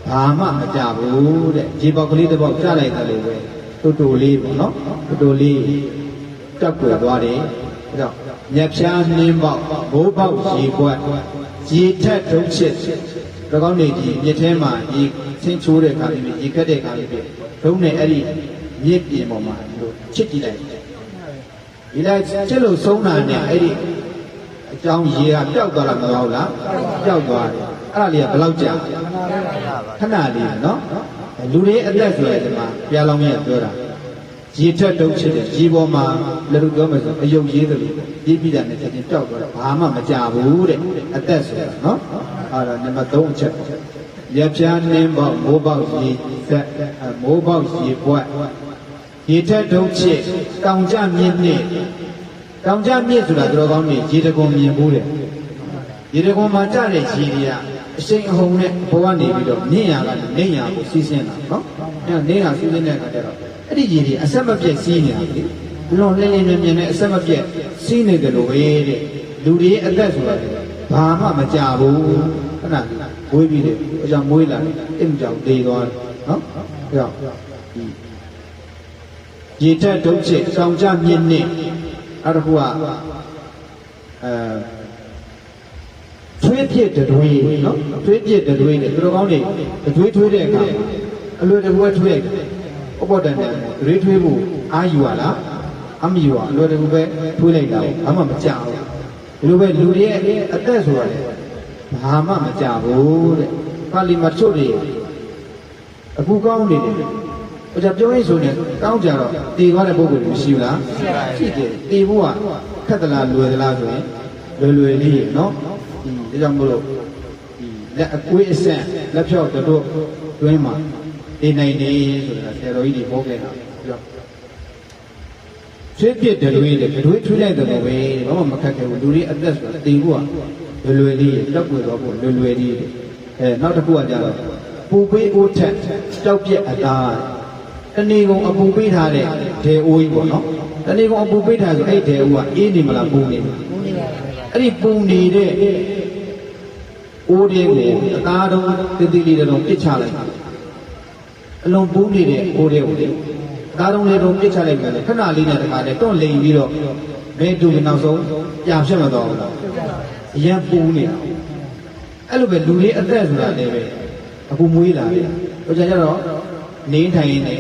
ဘာမှမကြဘူးတဲ့ရေပေါက်ကလေးတစ်ပေါက်ကြားလိုက်တယ်လို့ပဲတူလေးပေါ့နော်တူလေးတောက်ွယ်သွားတယ်အဲ့တော့ညက်ဖြားနှင်းပေါက်ဘိုးပေါက်ရေပွက်ရေထက်ထုံးချစ်တကောင်းနေကြီးမြစ်ထဲမှာရေဆင်းချိုးတဲ့ခါလေးရေခက်တဲ့ခါလေးပဲဒုံးနဲ့အဲ့ဒီမြစ်ပြင်ပေါ်မှာလို့ချစ်ကြည့်လိုက်ဒီလိုက်ချစ်လို့ဆုံးတာနဲ့အဲ့ဒီအကြောင်းရေကပျောက်သွားတာမဟုတ်လားပျောက်သွားတယ်အဲ့ဒါလေးကဘယ်လောက်ကြာခဏလေးနော်လူတွေအသက်ဆိုရတဲ့မှာဘုရားလောင်းမြတ်ပြောတာရေထက်တုံးချစ်တယ်ရေပေါ်မှာလည်းလို့ပြောမယ်ဆိုအယုတ်ရေးတယ်လို့ရေးပြီးတာနဲ့ချက်ချင်းပျောက်သွားတာဘာမှမကြဘူးတဲ့အသက်ဆိုတာနော်အဲ့ဒါနံပါတ်3အချက်ရပြားနှင်းပေါက်မိုးပေါက်ရေသက်မိုးပေါက်ရေပွက်ရေထက်တုံးချစ်တောင်ကြမြင့်နဲ့တောင်ကြမြင့်ဆိုတာတော်ကောင်းနေရေတကုံမြင်ဘူးတဲ့ရေတကုံမှာကြတဲ့ရေတွေကအရှိန်အဟုန်နဲ့ဘဝနေပြီးတော့မြင့်ရကနေနေရကိုစီးဆင်းတာနော်အဲ့နေရစီးဆင်းတဲ့အခါကျတော့ အဲ့ဒီရေတွေအဆက်မပြတ်စီးနေတာလေလွန်လင်းလင်းမြင်နဲ့အဆက်မပြတ်စီးနေတယ်လို့ပဲတဲ့လူတွေအသက်ဆိုတာဘာမှမကြဘူးခဏမွေးပြီးတယ်အကြောင်းမွေးလာတယ်အင်းကြောင့်ဒေသွားတယ်နော်အဲ့တော့ရေတက်ဒုတ်ချစ်စောင်းကြမြင့်နဲ့အဲ့ဒါကထွေးပြစ်တွေနော်ထွေးပြစ်တွေနဲ့သူတို့ကောင်းနေတွေထွေးတဲ့အခါအလွယ်တကူထွေးလိုက်ဥပဒေနဲ့တွေထွေးဖို့အာယူရလားအမယူရအလွယ်တကူပဲထွေးလိုက်တာဘာမှမကြောက်ဘူးဒီလိုပဲလူတွေရဲ့အသက်ဆိုရတယ်ဘာမှမကြောက်ဘူးတဲ့ပါဠိမှာချုပ်နေအခုကောင်းနေတယ်ဟိုကြပြောရင်ဆိုရင်ကောင်းကြတော့တည်သွားတဲ့ပုဂ္ဂိုလ်တွေမရှိဘူးလားရှိတယ်တည်ဖို့ကခက်သလားလွယ်သလားဆိုရင်လွယ်လေးနော်ဒါကြောင့်မို့လို့လက်အကွေးအဆက်လက်ဖြောက်တို့တွင်းမှာနေနိုင်နေဆိုတာဆရာတော်ကြီးတွေဟောခဲ့တာပြောဆွေးပြစ်တွေးထွေးလိုက်တယ်လို့ပဲဘာမှမခက်ခဲဘူးလူတွေအသက်ဆိုတာတည်ဖို့ကလွယ်လေးတက်ွယ်တော့ဖို့လွယ်လေးနောက်တစ်ခုကကြတော့ပူပေးအိုးထက်ကြောက်ပြက်အသားတဏီကုံအပူပေးထားတဲ့ဒေအိုးကြီးပေါ့နော်တဏီကုံအပူပေးထားဆိုအဲ့ဒေအိုးကအေးနေမလားပူနေမလားအဲ့ဒီပူနေတဲ့အိုးတွေကိုအသားတုံးတိတိလေးတုံးပစ်ချလိုက်အလုံးပူနေတဲ့အိုးတွေကိုလေအသားတုံးလေးတုံးပစ်ချလိုက်ကြတယ်ခဏလေးနဲ့တခါတည်းတွန့်လိန်ပြီးတော့ဘဲတူနောက်ဆုံးပြန်ဖြစ်မတော့ဘူးအရင်ပူနေတာအဲ့လိုပဲလူလေးအသက်ဆိုတာလည်းပဲအခုမွေးလာတယ်ဟိုကျတော့နေထိုင်နေ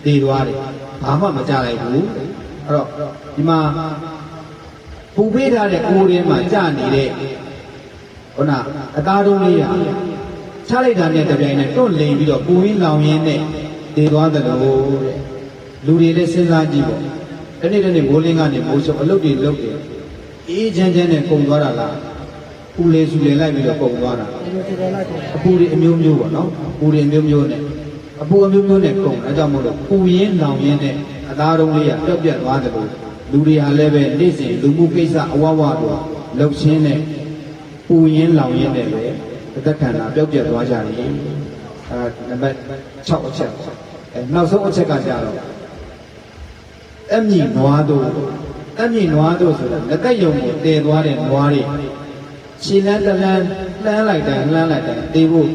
တည်သွားတယ်ဘာမှမကြလိုက်ဘူးအဲ့တော့ဒီမှာပူပေးထားတဲ့အိုးထဲမှာကြာနေတဲ့ခုနအသားတုံးလေးရချလိုက်တာနဲ့တပြိုင်နက်တွန့်လိန်ပြီးတော့ပူရင်းလောင်ရင်းနဲ့တည်သွားတယ်လို့တဲ့လူတွေလည်းစဉ်းစားကြည့်ပေါ့ဒီနေ့မိုးလင်းကနေမိုးချုပ်အလုပ်တွေလုပ်တယ်အေးချမ်းချမ်းနဲ့ပုံသွားတာလားပူလေဆူလေလိုက်ပြီးတော့ပုံသွားတာအပူတွေအမျိုးမျိုးပေါ့နော်ပူတွေအမျိုးမျိုးနဲ့အပူအမျိုးမျိုးနဲ့ပုံအဲကြောင့်မို့လို့ပူရင်းလောင်ရင်းနဲ့အသားတုံးလေးကပြတ်သွားတယ်လို့လူတွေဟာလည်းပဲနေ့စဉ်လူမှုကိစ္စအဝဝတို့လှုပ်ရှင်းနဲ့ပူရင်းလောင်ရင်းနဲ့ပဲအသက်ခံတာပြောက်ပြတ်သွားကြတယ်နံပါတ်6အချက်နောက်ဆုံးအချက်ကကြတော့အမြင့်နွားတို့ဆိုတာလက်သက်ယုံကိုတည်သွားတဲ့နွားတွေခြေလန်းတလန်းလှမ်းလိုက်တယ်တေးဖို့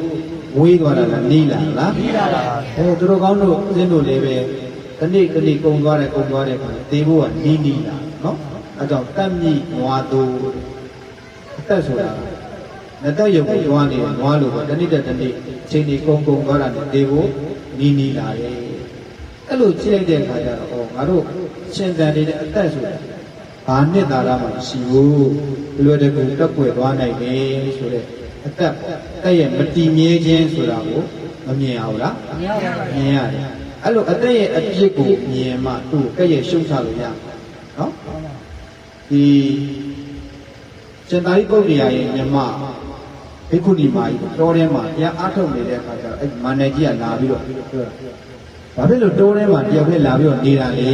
ဝေးသွားတာလားနီးလာလားနီးလာပါသူတို့ကောင်းတို့အင်းတို့လည်းပဲတနေ့ကုံသွားတယ်တေးဖို့ကနီးလာနော်အဲကြောင့်တက်မြင့်နွားတို့အသက်ဆိုတာလက်သက်ယုံကိုတွားနေတယ်နွားလို့ပဲတနေ့ချိန်ဒီကုံသွားတာနဲ့တေးဖို့နီးလာတယ်အဲ့လိုကြည့်လိုက်တဲ့အခါကျတော့ငါတို့ရှင်သန်နေတဲ့အသက်ဆိုတာဘာနှစ်သာရမှရှိဘူးလွယ်တကူတက်ွယ်သွားနိုင်တယ်ဆိုတဲ့အသက်တက်ရဲ့မတည်မြဲခြင်းဆိုတာကိုမမြင်အောင်လားမြင်ရတယ်အဲ့လိုအသက်ရဲ့အပြစ်ကိုမြင်မှသူ့ကဲ့ရဲ့ရှုံချလို့ရနော်ဒီစင်တာရိပုတ္တရာရဲ့မြမဘိက္ခုနီမကြီးတောထဲမှာတရားအားထုတ်နေတဲ့အခါကျတော့အဲ့မန္တကြီးကလာပြီးတော့ပြောတာဘာဖြစ်လို့တောထဲမှာတယောက်တည်းလာပြီးတော့နေတာလဲ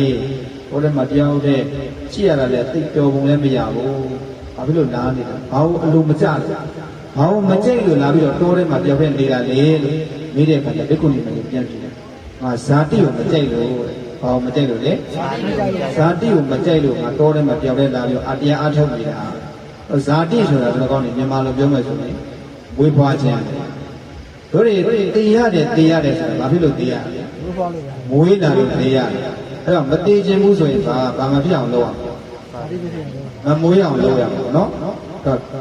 တောထဲမှာတယောက်တည်းရှိရတာလည်းသိတော်ပုံလည်းမရဘူးဘာဖြစ်လို့လာနေတာဘာလို့အလိုမကျလဲဘာလို့မကြိတ်လို့လာပြီးတော့တောထဲမှာတယောက်တည်းနေတာလဲလို့မေးတဲ့အခါကျဘိက္ခုနီမကြီးပြန်ကြည့်တယ်ငါဇာတိကိုမကြိတ်လို့ဘာလို့မကြိတ်လို့လဲဇာတိကိုမကြိတ်လို့ငါတောထဲမှာတယောက်တည်းလာပြီးတော့တရားအားထုတ်နေတာဇာတိဆိုတာဘယ်လိုကောင်းလဲမြန်မာလိုပြောမယ်ဆိုရင်ဝေးဖွားခြင်းတို့တွေတေးရတယ်ဆိုတာဘာဖြစ်လို့တေးရလဲမွေးလာလို့တေးရတယ်အဲ့တော့မတေးခြင်းဘူးဆိုရင်ဘာမဖြစ်အောင်လုပ်အောင်မမွေးအောင်လုပ်ရမှာနော်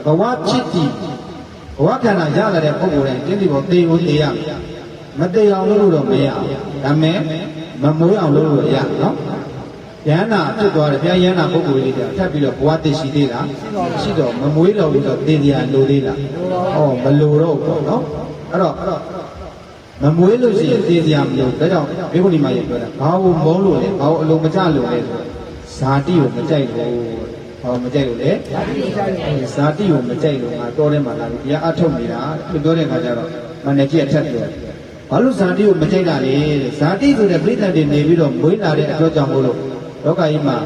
ဘဝဖြစ်တည်ဘဝခန္ဓာရလာတဲ့ပုဂ္ဂိုလ်တိုင်းတင်းတီပေါ်တေးဖို့တေးရမယ်မတေးအောင်လုပ်လို့တော့မရအောင်ဒါမဲ့မမွေးအောင်လုပ်လို့ရနော်ယန္နာဖြစ်သွားတယ်ဘုရားယန္နာပုဂ္ဂိုလ်ကြီးကထပ်ပြီးတော့ဘဝတည်ရှိသေးလားရှိတော့မမွေးတော့လို့ဆိုတေးတရားလိုသေးလားမလိုတော့ဘူးနော်အဲ့တော့မမွေးလို့ရှိရင်တေးတရားမလိုဒါကြောင့်ဘေခုနီမကြီးပြောတာဘာလို့မုန်းလို့လဲဘာလို့အလုံးမကျလို့လဲဇာတိကိုမကြိုက်လို့ဘာလို့မကြိုက်လို့လဲဇာတိကိုမကြိုက်လို့ငါတောထဲမှာလာပြီးတရားအထုတ်နေတာသူပြောတဲ့အခါကျတော့မန္တကြီးအထက်ပြောဘာလို့ဇာတိကိုမကြိုက်တာလဲဇာတိဆိုတဲ့ပြိတ္တတွေနေပြီးတော့မွေးလာတဲ့အတွက်ကြောင့်မို့လို့လောကကြီးမှာ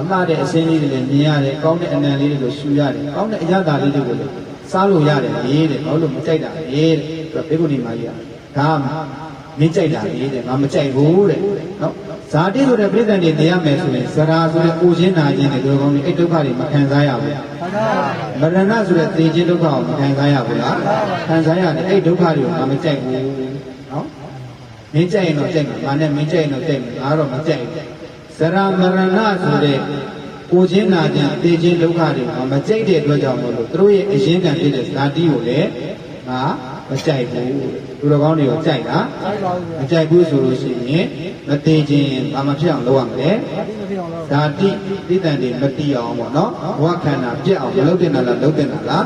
လှတဲ့အစင်းလေးတွေလည်းမြင်ရတယ်ကောင်းတဲ့အနံလေးတွေကိုရှူရတယ်ကောင်းတဲ့အရသာလေးတွေကိုလည်းစားလို့ရတယ်လေတဲ့ဘာလို့မကြိုက်တာလဲတဲ့ဘေကုဏီမကြီးကဒါမင်းကြိုက်တာလေတဲ့ငါမကြိုက်ဘူးတဲ့နော် ဇာတိဆိုတဲ့ပြိဿတွေတရားမယ်ဆိုရင်ဇရာဆိုတဲ့ကိုချင်းနာခြင်းတွေတို့ကောင်းနေအဲ့ဒုက္ခတွေမခံစားရဘူးမရဏဆိုတဲ့သေခြင်းဒုက္ခကိုမခံစားရဘူးလားခံစားရတယ်အဲ့ဒုက္ခတွေကိုမကြိုက်ဘူးနော်မင်းကြိုက်ရင်တော့ကြိုက်မှာငါနဲ့မင်းကြိုက်ရင်တော့ကြိုက်မှာငါတော့မကြိုက်ဘူးဇရာမရဏဆိုတဲ့ကိုချင်းနာခြင်းသေခြင်းဒုက္ခတွေကိုမကြိုက်တဲ့အတွက်ကြောင့်မို့လို့သူတို့ရဲ့အရင်ကံဖြစ်တဲ့ဇာတိကိုလည်းငါမကြိုက်ဘူးသူတော်ကောင်းတွေကိုကြိုက်တာမကြိုက်ဘူးဆိုလို့ရှိရင်မသေးခြင်းဘာမှဖြစ်အောင်လုပ်ရမလဲဓာတိတိတန်တွေမတီးအောင်ပေါ့နော်ဘဝခန္ဓာပြက်အောင်မလုပ်တင်တာလားလုပ်တင်တာလား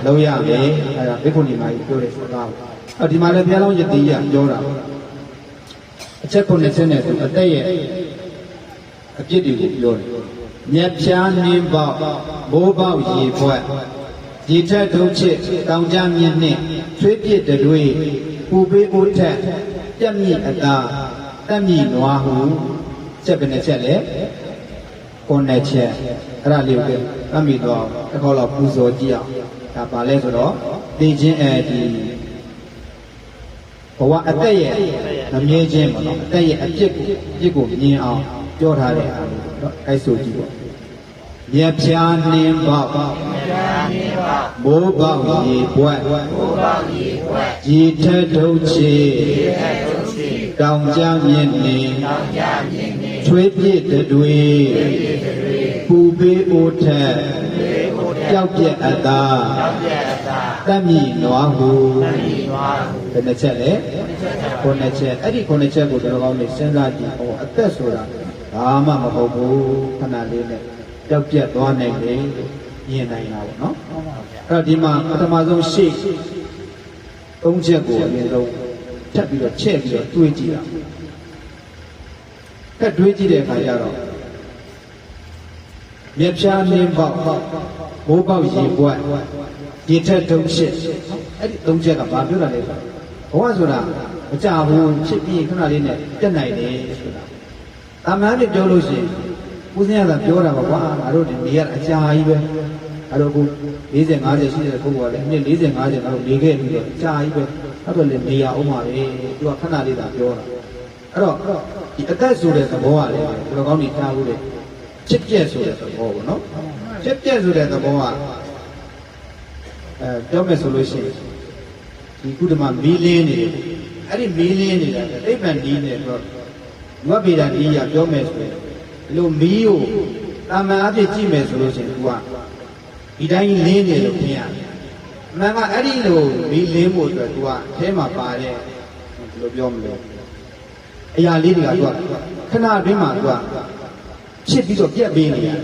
လုပ်ရမယ်အဲဒါဘိက္ခုနီမကြီးပြောတဲ့စကားပေါ့အဲဒီမှာလည်းဘုရားလုံးယတိယပြောတာအချက်9ချက်နဲ့သူအသက်ရဲ့အပြစ်တွေကိုပြောတယ်မြက်ဖြားနှင်းပေါက်ဘိုးပေါက်ရေဘွက်ရေထက်ဒုံချစ်တောင်ကြမြင့်နှင့်သွေးပြစ်တွေပူပေးအိုးထက်ပြက်မြင့်အသာတက်မြင့်နွားဟုချက်ပဲနဲ့ချက်လေ9ချက်အဲ့ဒါလေးကိုအမိတော့တစ်ခေါက်တော့ပူဇော်ကြည့်အောင်ဒါပါလဲဆိုတော့သိချင်းဒီဘဝအသက်ရဲ့မမြဲခြင်းပေါ့နော်အသက်ရဲ့အပြစ်ကိုမြင်အောင်ပြောထားတဲ့အားလို့တော့အဲ့ဆိုကြည့်ပေါ့မြက်ဖြားနှင်းပေါက်ဘိုးပေါက်ရေပွက်ရေထက်ဒုတ်ချေတောင်ကြမြင့်နေထွေးပြစ်တွေပူပေးအိုးထက်ကြောက်ပြက်အသာတက်မြင့်နွားဟုဘယ်နှချက်လဲ9ချက်အဲ့ဒီ9ချက်ကိုတော်ကောင်းနေစဉ်းစားကြည့်ဟောအသက်ဆိုတာဘာမှမဟုတ်ဘူးခဏလေးနဲ့ကြောက်ပြက်သွားနိုင်တယ်မြင်နိုင်တာပေါ့နော်အဲ့တော့ဒီမှာပထမဆုံးရှေ့3ချက်ကိုအရင်ဆုံးထပ်ပြီးတော့ချက်ပြီးတော့တွေးကြည့်တာအဲ့တွေးကြည့်တဲ့အခါကျတော့မြက်ဖြားနှင်းပေါက်ဘိုးပေါက်ရေပွက်ဒီထက်တုံးရှစ်အဲ့ဒီ3ချက်ကဘာပြောတာလဲဘဝဆိုတာမကြဘူးဖြစ်ပြီးခဏလေးနဲ့တက်နိုင်တယ်ဆိုတာအမှန်တည်းပြောလို့ရှိရင်ဦးဇင်းကပြောတာပါကွာငါတို့ဒီနေရအကြာကြီးပဲအဲ့တော့ခု40 50ရှိတဲ့ပုဂ္ဂိုလ်ကလည်းနှစ်40 50ငါတို့နေခဲ့ပြီးတော့အကြာကြီးပဲအဲ့တော့လည်းနေရအောင်ပါပဲသူကခဏလေးသာပြောတာအဲ့တော့ဒီအသက်ဆိုတဲ့သဘောကလည်းဘယ်လိုကောင်းနေထားဘူးလေဖြစ်ပြက်ဆိုတဲ့သဘောပေါ့နော်ဖြစ်ပြက်ဆိုတဲ့သဘောကပြောမယ်ဆိုလို့ရှိရင်ဒီကုဓမမီးလင်းနေတယ်အဲ့ဒီမီးလင်းနေတာအိဗန်ဒီနဲ့တော့ဝတ်ပေတာဒီရပြောမယ်ဆိုရင်လို့မီးကိုတာမန်အဖြစ်ကြည့်မယ်ဆိုလို့ရှိရင် तू ကဒီတိုင်းလင်းနေလို့ထင်ရတယ်အမှန်ကအဲ့ဒီလိုမီးလင်းဖို့အတွက် तू ကအထဲမှာပါတဲ့ဘယ်လိုပြောမလဲအရာလေးတွေက तू ကခဏအတွင်းမှာ तू ကဖြစ်ပြီးတော့ပြက်ပေးနေရတယ်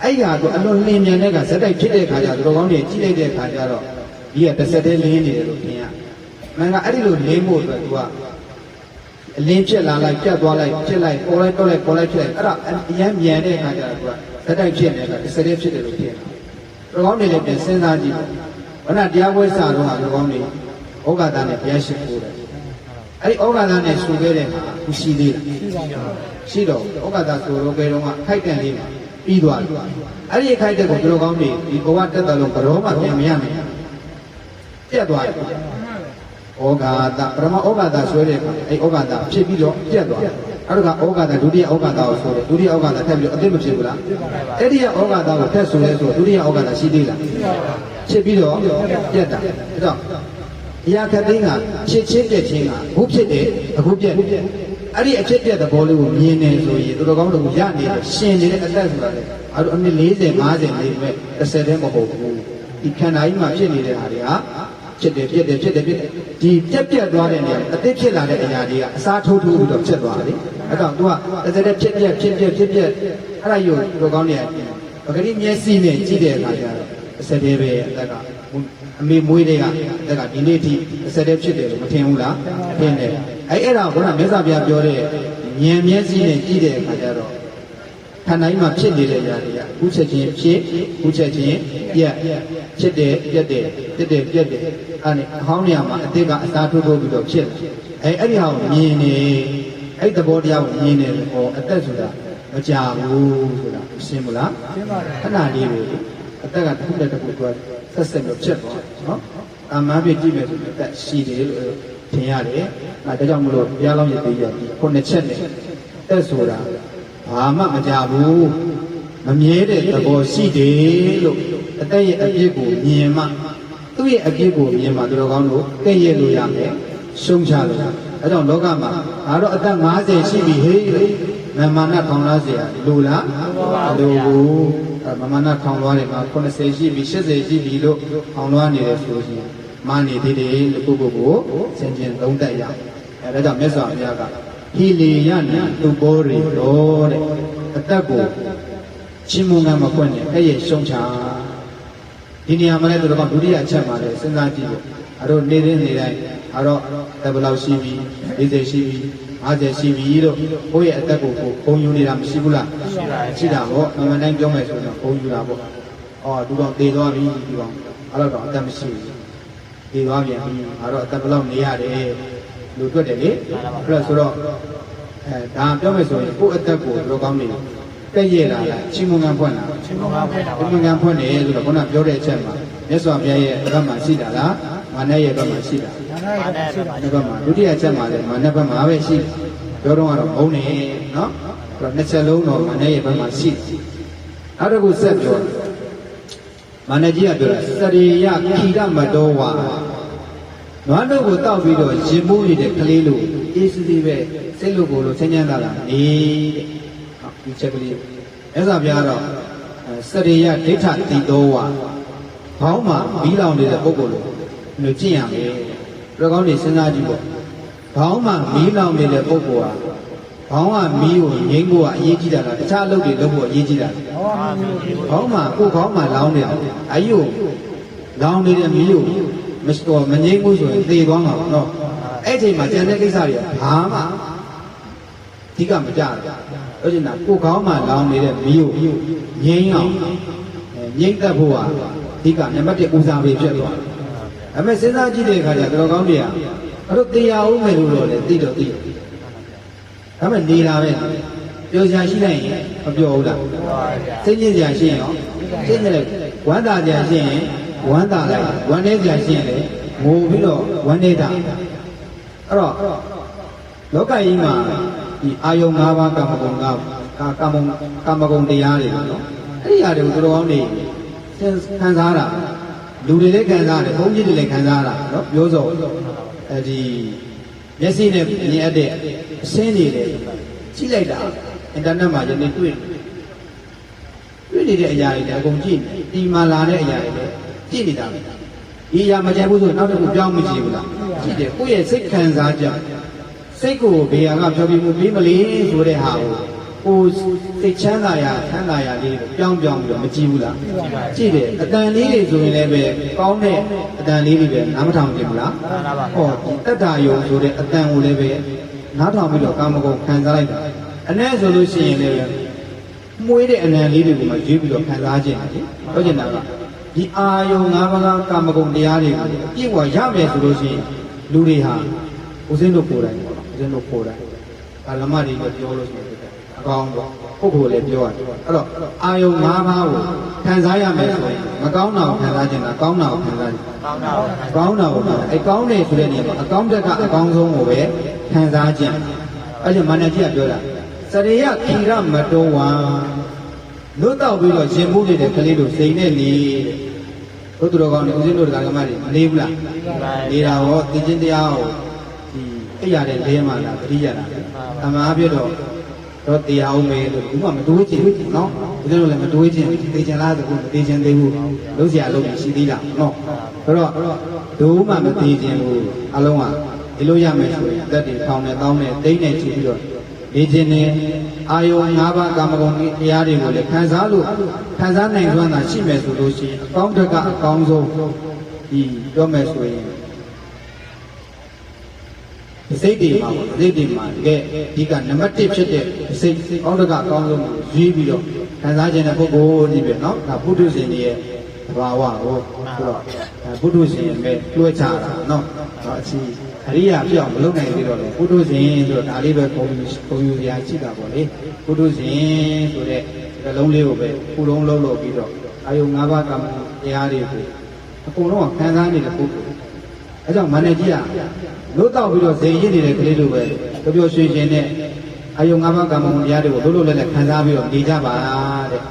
အဲ့ဟာကအလွန်လင်းမြန်တဲ့ကဇက်တိုက်ဖြစ်တဲ့ခါကျတော့ကောင်းတွေကြည့်လိုက်တဲ့ခါကျတော့ဒီကတစ်ဆက်တည်းလင်းနေတယ်လို့ထင်ရအမှန်ကအဲ့ဒီလိုလင်းဖို့အတွက် तू ကအလင်းဖြစ်လာလိုက်ပြတ်သွားလိုက်ဖြစ်လိုက်ပေါ်လိုက်တော့လိုက်ပေါ်လိုက်ဖြစ်လိုက်အဲ့ဒါအရင်မြန်တဲ့အခါကျတော့သူကဇက်တိုက်ဖြစ်နေတဲ့အခါတစ်စက်တည်းဖြစ်တယ်လို့ထင်တာ။တော်ကောင်းတွေလည်းပြန်စဉ်းစားကြည့်ပေါ့။ဘဏတရားပွဲစာတော့တော်ကောင်းတွေဩဃာတနဲ့ဘုရားရှိခိုးတယ်။အဲ့ဒီဩဃာတနဲ့ဆူခဲ့တဲ့အခါသူရှိသေးလား။ရှိတော့ဩဃာတဆိုတော့ကေတော့ခိုက်တန်လေးမှာပြီးသွားတယ်။အဲ့ဒီခိုက်တဲ့ကိုတော်ကောင်းတွေဒီဘဝတက်တယ်လို့ဘရောမှပြန်မရနိုင်ဘူး။ပြတ်သွားတယ်။ဩဃာတပရမဩဃာတဆွဲတဲ့အခါအဲဩဃာတဖြစ်ပြီးတော့ပြတ်သွားတယ်။အဲ့ဒါကဩဃာတဒုတိယဩဃာတကိုဆိုတယ်ဒုတိယဩဃာတထပ်ပြီးတော့အသိမဖြစ်ဘူးလား။အဲ့ဒီဩဃာတကိုထပ်ဆိုလဲဆိုဒုတိယဩဃာတရှိသေးလား။ဖြစ်ပြီးတော့ပြတ်တာ။အဲ့တော့အရာခတ်သိန်းကဖြစ်ချင်းပြက်ချင်းကအခုဖြစ်တယ်အခုပြက်တယ်။အဲ့ဒီအဖြစ်ပြက်တဲ့ဘောလေးကိုမြင်နေဆိုရင်တော်တော်ကောင်းလို့ရနေတယ်ရှင်နေတဲ့အသက်ဆိုတာလေအဲ့တော့အနည်း40 50နေပဲ30တည်းမဟုတ်ဘူး။ဒီခန္ဓာကြီးမှာဖြစ်နေတဲ့ဟာတွေကဖြစ်တယ်ဖြစ်တယ်ဖြစ်တယ်ဖြစ်တယ်ဒီပြက်ပြက်သွားတဲ့နေရာအသစ်ဖြစ်လာတဲ့အရာတွေကအစားထိုးထိုးပြီးတော့ဖြစ်သွားတယ်အဲ့တော့ तू ကတစ်စက်တည်းဖြစ်ပြက်ဖြစ်အဲ့ဒါယူတော့ကောင်းနေတယ်ပဂရိမျက်စိနဲ့ကြည့်တဲ့အခါကျတော့တစ်စက်တည်းပဲအသက်ကအမေမွေးတဲ့ကအသက်ကဒီနေ့ထိတစ်စက်တည်းဖြစ်တယ်လို့မထင်ဘူးလားထင်တယ်အဲ့ဒါကဘုရားမြတ်စွာဘုရားပြောတဲ့ဉာဏ်မျက်စိနဲ့ကြည့်တဲ့အခါကျတော့ခန္ဓာကြီးမှာဖြစ်နေတဲ့အရာတွေကခုချက်ချင်းဖြစ်ခုချက်ချင်းပြက်ဖြစ်တယ်ပြက်တယ်ဖြစ်တယ်ပြက်တယ်အဲ့ဒီအဟောင်းနေရာမှာအတိတ်ကအစားထိုးထိုးပြီးတော့ဖြစ်အဲ့ဒီဟာကိုမြင်နေအဲ့သဘောတရားကိုမြင်နေတယ်ဟောအသက်ဆိုတာမကြဘူးဆိုတာရှင်းမလားရှင်းပါတယ်ခဏလေးပဲအသက်ကတစ်ခုနဲ့တစ်ခုတွဲဆက်ဆက်လို့ဖြစ်သွားနော်အမှန်ပြကြည့်မယ်ဆိုရင်အသက်ရှိတယ်လို့ထင်ရတယ်ဒါကြောင့်မလို့ဘုရားလောင်းရည်တည်ရဒီ9ချက်နဲ့ တက်ဆိုတာဘာမှမကြဘူးမမြဲတဲ့သဘောရှိတယ်လို့အသက်ရဲ့အပြစ်ကိုမြင်မှသူ့ရဲ့အပြစ်ကိုမြင်မှသူတော်ကောင်းတို့ကဲ့ရဲ့လို့ရမယ်ရှုံးချလို့အဲကြောင့်လောကမှာငါတို့အသက်50ရှိပြီဟေးမမာနထောင်လားเสียလူလားလူဘူးမမာနထောင်သွားတယ်မှာ80ရှိပြီ80ရှိပြီလို့ထောင်လွှားနေတယ်ဆိုရင်မာနေသေးတယ်လို့ပုဂ္ဂိုလ်ကိုစင်ကျင်သုံးသပ်ရအဲဒါကြောင့်မြတ်စွာဘုရားကဟိလေယနာသူဘောရီတော်တဲ့အသက်ကိုချင်းမုံကမခွင့်နဲ့အဲ့ရဲ့ရှုံးချဒီနေရာမှာလည်းသူတို့ကဒုတိယအချက်မှာလည်းစဉ်းစားကြည့်လို့အဲ့တော့နေတိုင်းအဲ့တော့ဘယ်လောက်ရှိပြီ40ရှိပြီ50ရှိပြီလို့ဘိုးရဲ့အသက်ကိုဘုံယူနေတာမရှိဘူးလားရှိတာပေါ့အမှန်တိုင်းပြောမယ်ဆိုတော့ဘုံယူတာပေါ့အော်သူတော့သေသွားပြီဒီကောင်အဲ့တော့အသက်မရှိဘူးသေသွားပြန်ပြီအဲ့တော့အသက်ဘယ်လောက်နေရတယ်လူတွေ့တယ်လေအဲ့တော့ဆိုတော့ဒါပြောမယ်ဆိုရင်ကိုယ့်အသက်ကိုလောကောင်းနေကဲ့ရဲ့လာလားချင်းမုံငံဖွင့်လားချင်းမုံငံဖွင့်တာချင်းမုံငံဖွင့်တယ်ဆိုတော့ခုနပြောတဲ့အချက်မှာမြတ်စွာဘုရားရဲ့ဘက်မှာရှိတာလားမာနရဲ့ဘက်မှာရှိတာမာနရဲ့ဘက်မှာဒုတိယချက်မှာလည်းမာနဘက်မှာပဲရှိပြောတော့ကတော့ဘုံနေနော်အဲ့တော့နှစ်ချက်လုံးတော့မာနရဲ့ဘက်မှာရှိနောက်တစ်ခုဆက်ပြောမာနကြီးကပြောတာစရိယခိရမတော်ဝါနွားတို့ကိုတောက်ပြီးတော့ရင်မိုးနေတဲ့ကလေးလိုအေးစည်းပဲစိတ်လိုကိုလိုဆင်းရဲတာလားနေတဲ့ဒီချက်ကလေးအဲ့ဒါပြတော့စရိယဒိဋ္ဌတိတော်ဝါဘောင်းမှာမီးလောင်နေတဲ့ပုဂ္ဂိုလ်လိုကြည့်ရမယ်ပြောကောင်းနေစဉ်းစားကြည့်ပေါ့ဘောင်းမှာမီးလောင်နေတဲ့ပုဂ္ဂိုလ်ဟာဘောင်းကမီးကိုငိမ့်ဖို့ကအရေးကြီးတာလားတခြားအလုပ်တွေလုပ်ဖို့အရေးကြီးတာလားဘောင်းမှာကိုယ်ဘောင်းမှာလောင်နေတယ်အယုလောင်နေတဲ့မီးကိုမငိမ့်ဘူးဆိုရင်သေသွားမှာပေါ့နော်အဲ့ချိန်မှာကျန်တဲ့ကိစ္စတွေကဘာမှအဓိကမကြဘူးပြောချင်တာကိုယ်ကောင်းမှလောင်နေတဲ့မီးကိုငိမ့်အောင်ငိမ့်တတ်ဖို့ဟာအဓိကနံပါတ်1ဦးစားပေးဖြစ်သွားတယ်။ဒါပေမဲ့စဉ်းစားကြည့်တဲ့အခါကျတော့ကောင်းတွေကအဲ့တော့တရားဦးမယ်လို့တော့လေသိတော့သိတယ်။ဒါပေမဲ့နေတာပဲပျော်စရာရှိလိုက်ရင်မပျော်ဘူးလား။စိတ်ညစ်စရာရှိရင်ရောစိတ်ညစ်လိုက်ဝမ်းသာစရာရှိရင်ဝမ်းသာလိုက်ဝမ်းနည်းစရာရှိရင်လည်းငိုပြီးတော့ဝမ်းနေတာအဲ့တော့လောကကြီးမှာဒီအာယုံ၅ပါးကာမဂုဏ်ကာမဂုဏ်တရားတွေနော်အဲ့ဒီအရာတွေကိုတော်တော်နေခံစားတာလူတွေလည်းခံစားတယ်ဘုန်းကြီးတွေလည်းခံစားတာနော်ပြောစောဒီမျက်စိနဲ့မြင်ရတဲ့အစင်းတွေလည်းကြည့်လိုက်တာအင်တာနက်မှာယနေ့တွေ့နေတဲ့အရာတွေလည်းအကုန်ကြည့်နေဒီမှာလာတဲ့အရာတွေလည်းကြည့်နေတာပဲဒီအရာမကြိုက်ဘူးဆိုနောက်တစ်ခုပြောင်းမကြည့်ဘူးလားကြည့်တယ်ကိုယ့်ရဲ့စိတ်ခံစားကြစိတ်ကိုဘေးကဖြောပြီးမှုပြီးမလေးဆိုတဲ့ဟာကိုစိတ်ချမ်းသာရာလေးပြောင်းပြီးတော့မကြည့်ဘူးလားကြည့်တယ်အတန်လေးတွေဆိုရင်လည်းပဲကောင်းတဲ့အတန်လေးတွေပဲနားမထောင်ကြည့်ဘူးလားဟောဒီတတ္တယုံဆိုတဲ့အတန်ကိုလည်းပဲနားထောင်ပြီးတော့ကာမဂုဏ်ခံစားလိုက်တာအနည်းဆိုလို့ရှိရင်လည်းမွေးတဲ့အနံလေးတွေကိုမှရွေးပြီးတော့ခံစားခြင်းတယ်ဟုတ်ကျင်တာကဒီအာယုံ၅ပါးကာမဂုဏ်တရားတွေကိုအပြည့်အဝရမယ်ဆိုလို့ရှိရင်လူတွေဟာဦးစင်းတို့ကိုယ်တိုင်ပေါ့ဦးစင်းတို့ကိုယ်တိုင်ကာလမတွေလည်းပြောလို့ရှိရင်အကောင်းပေါ့ပုဂ္ဂိုလ်လည်းပြောရတယ်အဲ့တော့အာယုံ၅ပါးကိုခံစားရမယ်ဆိုရင်မကောင်းတာကိုခံစားခြင်းလားကောင်းတာကိုခံစားခြင်းကောင်းတာကိုအဲကောင်းတယ်ဆိုတဲ့နေရာမှာအကောင်းတက်ကအကောင်းဆုံးကိုပဲခံစားခြင်းအဲ့ဒါမန္တကြီးကပြောတာစရိယခိရမတောဝါလွတ်တော့ပြီးတော့ရှင်မှုနေတဲ့ကလေးတို့စိန်နဲ့နေဘုသူတော်ကောင်းတွေဦးဇင်းတို့တရားဓမ္မတွေမနေဘူးလားနေတာဟောသိချင်းတရားဟောဒီအဲ့ရတဲ့လဲမှလားတတိယလားအမှားပြတော့တရားအောင်မယ်လို့ဘူးမှမတွေးချင်နော်ဦးဇင်းတို့လည်းမတွေးချင်သိချင်လားဆိုတော့သိချင်သေးဘူးလုံးစရာလုံးရှိသေးလားနော်အဲ့တော့ဒုမှမသိချင်ဘူးအလုံးကဒီလိုရမယ်ဆိုရင်အသက်တွေထောင်နဲ့တောင်းနဲ့တိမ့်နဲ့ကြည့်ပြီးတော့ဒီခြင်းနဲ့အာယုံ၅ပါးကာမဂုဏ်တရားတွေကိုလည်းခံစားနိုင်စွမ်းသာရှိမယ်ဆိုလို့ရှိရင်အကောင်းတက်ကအကောင်းဆုံးဒီပြောမယ်ဆိုရင်စိတ်တွေမှာတကယ်ဒီကနံပါတ်1ဖြစ်တဲ့စိတ်အောက်တကအကောင်းဆုံးကိုရွေးပြီးတော့ခံစားခြင်းတဲ့ပုဂ္ဂိုလ်ကြီးပဲเนาะဒါပုထုဇဉ်တွေရဲ့သဘာဝကိုဆိုတော့ပုထုဇဉ်ရဲ့မဲ့လွှဲချတာเนาะအချီအရိယာပြောင်းမလုပ်နိုင်သေးတော့လေပုထုဇဉ်ဆိုတော့ဒါလေးပဲပုံယူစရာရှိတာပေါ့လေပုထုဇဉ်ဆိုတဲ့ဒီလုံးလေးကိုပဲခုလုံးလုံးလို့ပြီးတော့အာယုံ၅ပါးကာမတရားတွေကိုအကုန်လုံးခံစားနေတဲ့ပုဂ္ဂိုလ်အဲကြောင့်မန္တကြီးကလို့တောက်ပြီးတော့ဇေရင်းနေတဲ့ကလေးလိုပဲပျော်ရွှင်ခြင်းနဲ့ အယုံ၅ပါးကံမုံတရားတွေကိုတို့လည်းခံစားပြီးတော့နေကြပါတဲ့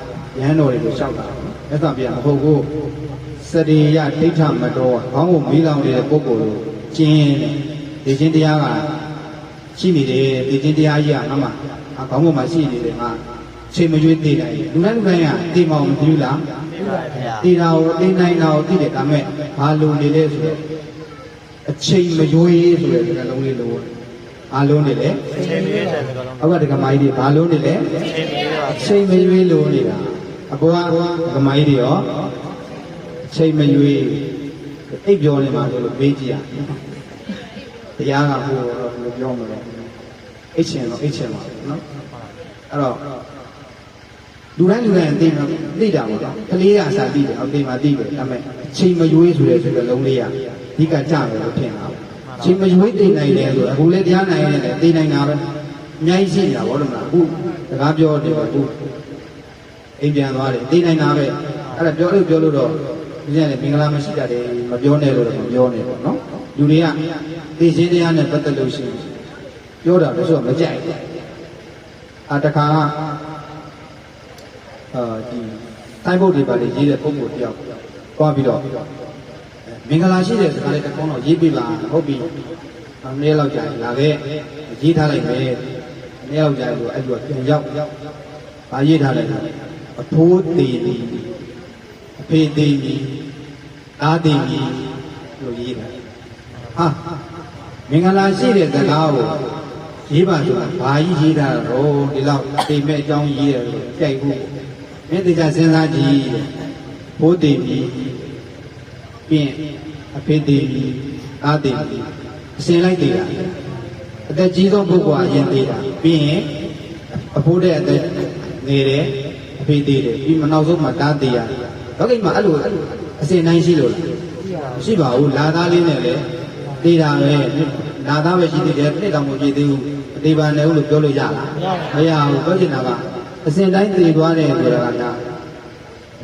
ရဟန်းတော်တွေကိုရှောက်တာမြတ်စွာဘုရားမဟုတ်ဘူးစရိယဒိဋ္ဌမတော်ခေါင်းကိုမီးလောင်နေတဲ့ပုဂ္ဂိုလ်ကိုကျင်းတဲ့ဒီချင်းတရားကရှိနေတယ်ဒီချင်းတရားကြီးကမှခေါင်းပေါ်မှာရှိနေတယ်ငါချိန်မရွေးသိတယ်လူတိုင်းကသိမအောင်မသိဘူးလားသိတာကိုသိနိုင်တာကိုသိတယ်ဒါမဲ့ဘာလို့နေလဲဆိုတော့အချိန်မရွေးဆိုတဲ့စကားလုံးလေးလို့အားလုံးနေလေအချိန်မရွေးတဲ့စကားလုံးဟုတ်ကဲ့ဒကမာကြီးတွေဘာလို့နေလဲအချိန်မရွေးလို့နေတာအပေါ်ကဒကမာကြီးတွေရောအချိန်မရွေးအိပ်ပြောနေမှာလို့မေးကြည့်ရတရားကဟိုတော့ပြောမလို့အိတ်ချင်တော့အိတ်ချင်ပါနော်အဲ့တော့လူတိုင်းသိတာပေါ့ကလေးကအစာသိတယ်အော်သိမှသိတယ်ဒါပေမဲ့ချိန်မရွေးဆိုတဲ့စကားလုံးလေးကဒီကကြတယ်လို့ထင်တာပေါ့ချိန်မရွေးသိနိုင်တယ်ဆိုအခုလည်းတရားနိုင်ရတယ်သိနိုင်တာပဲအများကြီးရှိနေတာဗောလို့မလားအခုစကားပြောတယ်ပေါ့အခုအိမ်ပြန်သွားတယ်သိနိုင်တာပဲအဲ့ဒါပြောလို့တော့ဒီနေ့လည်းမင်္ဂလာမရှိတာတွေမပြောနဲ့လို့တော့မပြောနဲ့ပေါ့နော်လူတွေကသိခြင်းတရားနဲ့ပတ်သက်လို့ရှိရင်ပြောတာလို့ဆိုတော့မကြိုက်တခါဒီတိုင်းဘုတ်တွေပါလေရေးတဲ့ပုံကိုတယောက်သွားပြီးတော့မင်္ဂလာရှိတဲ့စကားလေးတစ်ခုတော့ရေးပြပါဟုတ်ပြီနည်းလောက်ကြာလာခဲ့ရေးထားလိုက်မယ်နည်းလောက်ကြာလို့အဲ့လိုပြန်ရောက်ဗာရေးထားလိုက်အဖိုးသေးသည်အဖေသေးသည်သားသေးသည်လို့ရေးတာဟာမင်္ဂလာရှိတဲ့စကားကိုရေးပါဆိုတာဘာကြီးရေးတာတော့ဒီလောက်တိမ်မဲ့အကြောင်းရေးတယ်လို့ကြိုက်ဘူးမင်းတရားစဉ်းစားကြည့်တဲ့ဘိုးတိမ်ပြီးပြင်အဖေတိမ်ပြီးသားတိမ်ပြီးအစင်လိုက်တည်တာအသက်ကြီးသောပုဂ္ဂိုလ်အရင်တည်တာပြီးရင်အဖိုးတဲ့အသက်ငယ်တယ်အဖေတည်တယ်ပြီးမနောက်ဆုံးမှတားတည်ရတယ်တော့ကိမှအဲ့လိုအစင်တိုင်းရှိလို့လားမရှိပါဘူးလာသားလေးနဲ့လေတည်တာပဲလာသားပဲရှိသေးတယ်ပြည့်တော်မပြည့်သေးဘူးအသေးပါနဲ့လို့ပြောလို့ရလားမရဘူးပြောချင်တာကအစဉ်တိုင်းတည်သွားတယ်ဆိုတာက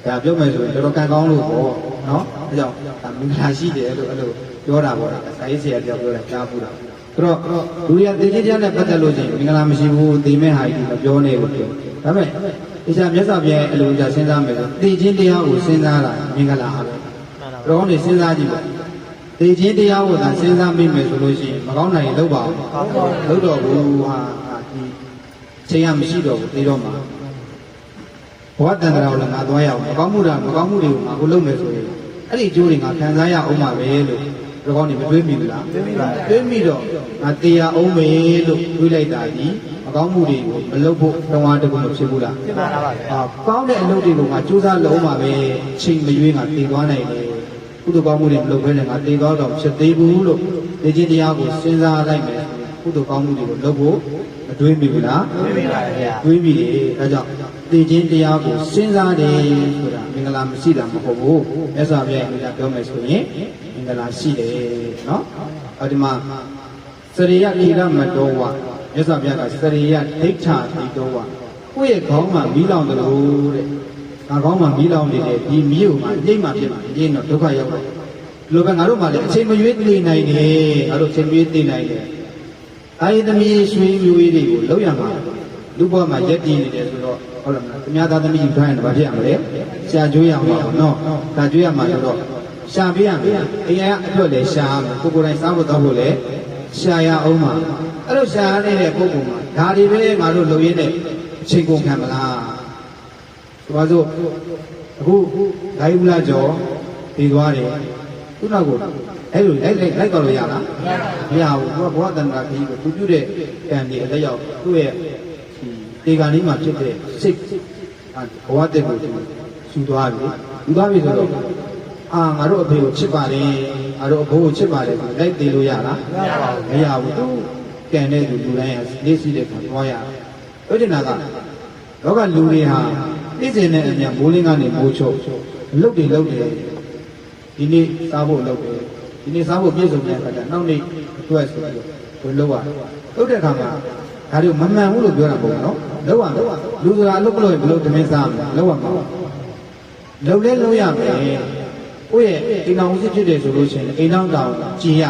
ဒါပြောမယ်ဆိုရင်တော်တော်ကံကောင်းလို့ပေါ့နော်အဲကြောင့်ဒါမင်္ဂလာရှိတယ်လို့အဲ့လိုပြောတာပေါ့စာရေးဆရာပြောတာကြားဘူးတာဆိုတော့လူရတည်ခြင်းတရားနဲ့ပတ်သက်လို့ရှိရင်မင်္ဂလာမရှိဘူးတည်မဲ့ဟာကြီးမပြောနဲ့လို့ပြောဒါပေမဲ့တရားမြတ်စွာဘုရားအလိုကြစဉ်းစားမယ်ဆိုတည်ခြင်းတရားကိုစဉ်းစားတာမင်္ဂလာပဲတော်နေစဉ်းစားကြည့်ပါတည်ခြင်းတရားကိုသာစဉ်းစားမိမယ်ဆိုလို့ရှိရင်မကောင်းနိုင်ရင်လုပ်ပါဦးလုပ်တော့ဘူးဟာဒီချိန်ရမရှိတော့ဘူးသိတော့မှာဘဝတန်ត្រာကိုလည်းငါသွားရအောင်မကောင်းမှုတွေကိုငါကိုလုပ်မယ်ဆိုရင်အဲ့ဒီအကျိုးတွေငါခံစားရအောင်ပါပဲလို့ဒီကောင်းနေမတွေးမိဘူးလားတွေးမိတော့ငါတရားအောင်မယ်လို့တွေးလိုက်တာဒီမကောင်းမှုတွေကိုမလုပ်ဖို့တောင်းအားတကူမဖြစ်ဘူးလားဖြစ်ပါပါဗျာကောင်းတဲ့အလုပ်တွေကိုငါစူးစမ်းလုပ်ပါပဲချိန်မရွေးငါတည်သွားနိုင်တယ်ကုသိုလ်ကောင်းမှုတွေမလုပ်ဘဲနဲ့ငါတည်သွားတော့ဖြစ်သေးဘူးလို့ဒီချင်းတရားကိုစဉ်းစားလိုက်မယ်ကုသိုလ်ကောင်းမှုတွေကိုလုပ်ဖို့မတွေးမိဘူးလားတွေးမိပါဗျာတွေးမိတယ်ဒါကြောင့်တည်ခြင်းတရားကိုစဉ်းစားတယ်ဆိုတာမင်္ဂလာမရှိတာမဟုတ်ဘူးမြတ်စွာဘုရားကပြောမယ်ဆိုရင်မင်္ဂလာရှိတယ်နော်အဲဒီမှာစရိယခိရမတော်ဝမြတ်စွာဘုရားကစရိယဒိဋ္ဌာတိတော်ဝကိုယ့်ရဲ့ခေါင်းမှာမီးလောင်တယ်လို့တဲ့ငါခေါင်းမှာမီးလောင်နေတဲ့ဒီမီးကိုမှနှိမ့်မှဖြစ်မှာဒီတော့ဒုက္ခရောက်တယ်လိုပဲငါတို့မှလည်းအချိန်မရွေးသိနိုင်တယ်ငါတို့အချိန်မရွေးသိနိုင်တယ်အာယသမီးရွှေမျိုးလေးတွေကိုလောက်ရမှာလူဘဝမှာရက်တည်နေတယ်ဆိုတော့ဟုတ်လားမလား။အများသားသမီးယူထားရင်ဘာဖြစ်ရမလဲ။ရှာကျွေးရမှာပေါ့နော်။ဒါကျွေးရမှာဆိုတော့ရှာပေးရမယ်။အိမ်ကအအတွက်လည်းရှာရမယ်။ကိုယ်တိုင်စားဖို့တောက်ဖို့လည်းရှာရအောင်ပါ။အဲ့လိုရှာရတဲ့ပုဂ္ဂိုလ်မှာဒါတွေပဲငါတို့လုပ်ရင်းနဲ့အချိန်ကုန်ခံမလား။ဆိုပါစို့အခုဒိုင်းဘူးလားကျော်ပြီးသွားတယ်။ခုနောက်ကိုအဲ့လိုလိုက်တော့လို့ရလား။မရဘူး။ဘဝတန်တာကြီးကိုသူပြုတဲ့ကံဒီအလက်ရောက်သူ့ရဲ့ဒီကနေ့မှဖြစ်တဲ့စိတ်ဘဝတက်ကိုယူသွားပြီယူသွားပြီဆိုတော့ငါတို့အဖေကိုချစ်ပါလေငါတို့အဘိုးကိုချစ်ပါလေလိုက်သေးလို့ရလားမရဘူးသူကံတဲ့လူတိုင်းကနေစီတဲ့ခါသွားရဥဒိနာကလောကလူတွေဟာနေ့စဉ်နဲ့အမြမိုးလင်းကနေမိုးချုပ်လှုပ်တယ်ဒီနေ့စားဖို့လုပ်တယ်ဒီနေ့စားဖို့ပြည့်စုံတဲ့အခါကျနောက်နေ့အတွက်ဆိုပြီးတော့လှုပ်ရလှုပ်တဲ့အခါမှာဒါတွေမမှန်ဘူးလို့ပြောတာပေါ့နော်လောက်ရမယ်လူဆိုတာအလုပ်ကလို့ဘယ်လိုတမင်းစားမလဲလောက်ရမှာလောက်လဲလောက်ရမယ် ကိုယ့်ရဲ့အိမ်တော်ဦးစီးဖြစ်တယ်ဆိုလို့ရှိရင်အိမ်တော်တောင်ကြည်ရ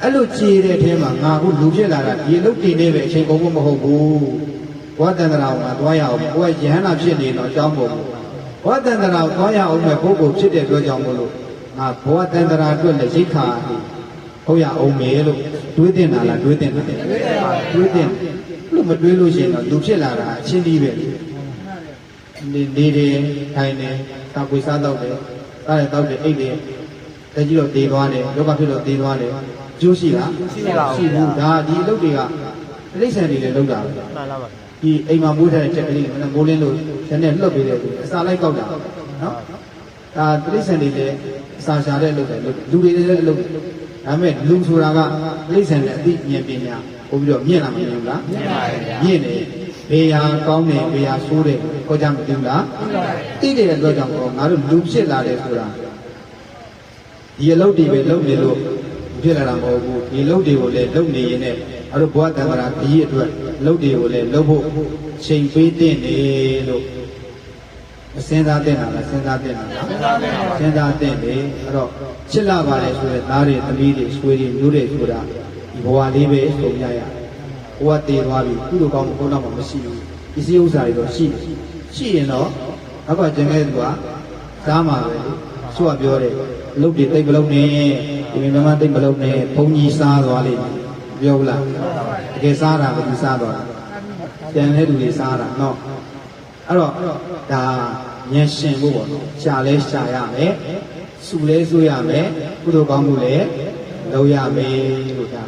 အဲ့လိုကြည်တဲ့အထဲမှာငါကလူဖြစ်လာတာဒီအလုပ်တင်နေပဲအချိန်ကုန်ဖို့မဟုတ်ဘူးဘောတန္တရာမှာသွားရအောင်ကိုယ်ကယဟန္တာဖြစ်နေတော့အကြောင်းပေါ့ဘောတန္တရာကိုသွားရအောင်မဲ့ပုဂ္ဂိုလ်ဖြစ်တဲ့အတွက်ကြောင့်မို့လို့ငါဘောတန္တရာအတွက်လည်းရိတ်ခါဟုတ်ရအောင်မယ်လို့တွေးတင်တာလားတွေးတင်တယ်တွေးတင်လို့မတွေးလို့ရှိရင်တော့လူဖြစ်လာတာအချင်းကြီးပဲနေတယ်ထိုင်တယ်သာပွေစားတော့တယ်စားတယ်တောက်တယ်အိတ်တယ်တကြီးတော့တေးသွားတယ်လောကဖြစ်တော့တေးသွားတယ်ကျိုးရှိလားရှိဘူးဒါဒီအလုပ်တွေကတိရစ္ဆာန်တွေလည်းလုပ်တာပဲမှန်လားပါဒီအိမ်မှာမွေးထားတဲ့ချက်ကလေးမိုးလင်းလို့ဇက်နဲ့လှုပ်ပေးတယ်အစာလိုက်ကောက်တာနော်ဒါတိရစ္ဆာန်တွေလည်းအစာရှာတဲ့လုပ်တယ်လူတွေလည်းလုပ်တယ်ဒါပေမဲ့လူဆိုတာကတိရစ္ဆာန်နဲ့အသိဉာဏ်ပညာပို့ပြီးတော့မြင့်လာမှာမဟုတ်လားမြင့်ပါဗျာမြင့်တယ်ဘေးဟာကောင်းတယ်ဘေးဟာဆိုးတယ်ခေါ်ကြမသိဘူးလားသိတဲ့အတွက်ကြောင့်ငါတို့လူဖြစ်လာတယ်ဆိုတာဒီအလုပ်တွေပဲလုပ်နေလို့ဖြစ်လာတာမဟုတ်ဘူးဒီအလုပ်တွေကိုလည်းလုပ်နေရင်လည်းအဲ့လိုဘဝတန်ခါဒီအတွက်အလုပ်တွေကိုလည်းလုပ်ဖို့ချိန်ပေးတဲ့နေလို့စဉ်းစားတဲ့နာလားစဉ်းစားတဲ့နာလားစဉ်းစားတဲ့နေအဲ့တော့ချစ်လာပါလေဆိုတဲ့သားတွေသမီးတွေဆွေတွေမျိုးတွေဆိုတာဒီဘဝလေးပဲစုံရရဘဝတည်သွားပြီကုသိုလ်ကောင်းမှုတော့မှမရှိဘူးပစ္စည်းဥစ္စာတွေတော့ရှိရင်တော့နောက်ကကျင်ခဲ့သူကစားမှာပဲသူကပြောတယ်လုတ်တွေတိတ်မလုံးနဲ့ဒီမြမတိတ်မလုံးနဲ့ဘုံကြီးစားသွားလိမ့်မယ်ပြောဘူးလားတကယ်စားတာကသူစားသွားတာကျန်တဲ့လူတွေစားတာနော်အဲ့တော့ဒါဉာဏ်ရှင်ဖို့ပေါ့နော်ရှာလဲရှာရမယ်စုလဲစုရမယ်ကုသိုလ်ကောင်းမှုလည်းလုပ်ရမယ်လို့ဒါ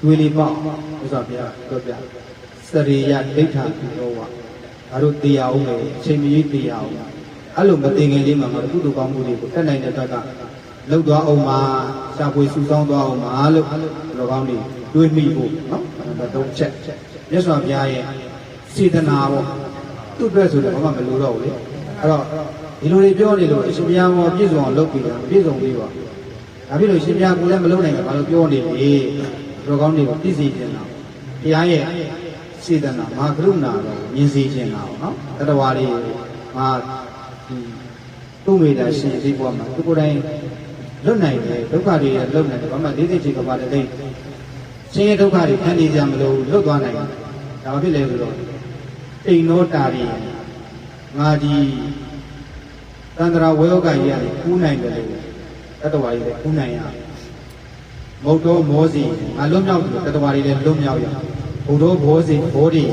တွေးလေးပေါ့ဥစ္စာပြပြောပြစရိယဒိဋ္ဌာပြုတော့ဝါငါတို့တရားအောင်မယ်အချိန်မီတရားအောင်အဲ့လိုမသိငယ်လေးမှာငါတို့ကုသိုလ်ကောင်းမှုတွေကိုတက်နိုင်တဲ့အတွက်ကလှုပ်သွားအောင်မှာရှားပွေစုဆောင်းသွားအောင်မှာလို့လောကောင်းတွေတွေးမိဖို့နော်တော့ချက်မြတ်စွာဘုရားရဲ့စေတနာပေါ့သူ့အတွက်ဆိုတော့ဘာမှမလိုတော့ဘူးလေအဲ့တော့ဒီလိုတွေပြောနေလို့အရှင်ဘုရားမောပြည့်စုံအောင်လုပ်ပြီးတာပြည့်စုံပြီးပါဒါဖြစ်လို့ရှင်ဘုရားကိုလည်းမလုပ်နိုင်ဘူးဘာလို့ပြောနေလဲလောကောင်းတွေကိုသိစေခြင်းတာဘုရားရဲ့စေတနာမဟာကရုဏာတော့မြင်စေခြင်းတာပေါ့နော်တတဝါတွေမှာသူ့မိသားရှင်ဒီဘဝမှာသူကိုယ်တိုင်လွတ်နိုင်တယ်ဒုက္ခတွေလွတ်နိုင်တယ်ဘာမှလေးသိချင်ကပါတဲ့ရှင်ရဲ့ဒုက္ခတွေခံနေကြမလို့လွတ်သွားနိုင်တယ်ဒါမှဖြစ်လေဆိုတော့အိမ်နောတာရီငါဒီတန္တရာဝေယောဂကြီးရတယ်ကူးနိုင်တယ်လို့တတဝါကြီးလည်းကူးနိုင်ရမုတ်တော်မောစီငါလွတ်မြောက်တယ်တတဝါကြီးလည်းလွတ်မြောက်ရဘုဒ္ဓဘောစီဘောဒီ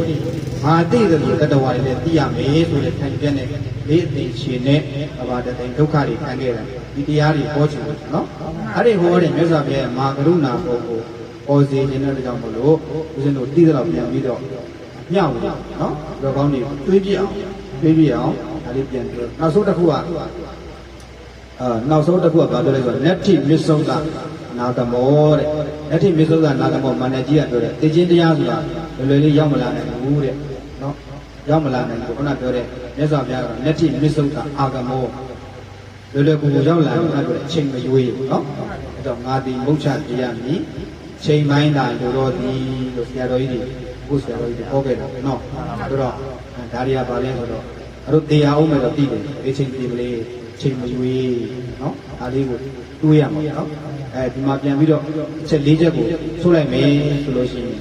ငါသိတယ်လို့တတဝါကြီးလည်းသိရမယ်ဆိုတဲ့ခံပြတဲ့လေးအသိရှင်နဲ့ဘာတသိဒုက္ခတွေခံခဲ့တယ်ဒီတရားတွေဟောချင်တယ်နော်အဲ့ဒီဟောတဲ့မြတ်စွာဘုရားမာကရုဏာပုဂ္ဂိုလ်ဟောစီခြင်းတဲ့ကြောင့်မလို့ဦးဇင်းတို့သိတဲ့လောက်ပြန်ပြီးတော့မြောက်တယ်နော်လောကောင်းတွေတွေးပြအောင်ဒါလေးပြန်ပြောနောက်ဆုံးတစ်ခုကနောက်ဆုံးတစ်ခုကဘာပြောလဲဆိုတော့နတ္ထိမစ္ဆုကနာဂမောတဲ့နတ္ထိမစ္ဆုကနာဂမောမန္တကြီးကပြောတယ်သိချင်းတရားဆိုတာလွယ်လွယ်လေးရောက်မလာနိုင်ဘူးတဲ့နော်ရောက်မလာနိုင်ဘူးခုနပြောတဲ့မြတ်စွာဘုရားကနတ္ထိမစ္ဆုကအာဂမောလွယ်လွယ်ကူကူရောက်လာတယ်အဲ့ဒါအချိန်မရွေးနော်အဲ့တော့ငါဒီမုတ်ချတရားမြည်ချိန်ပိုင်းသာလိုတော့သည်လို့ဆရာတော်ကြီးတွေဘုဆရာတော်ကြီးတွေဟောခဲ့တာနော်ဆိုတော့ဒါတွေကဘာလဲဆိုတော့အဲ့တို့တရားအောင်မဲ့တော့သိတယ်ဒီချိန်ဒီမလေးချိန်မရွေးနော်ဒါလေးကိုတွေးရမှာနော်ဒီမှာပြန်ပြီးတော့အချက်၄ချက်ကိုဆိုလိုက်မယ်ဆိုလို့ရှိရင်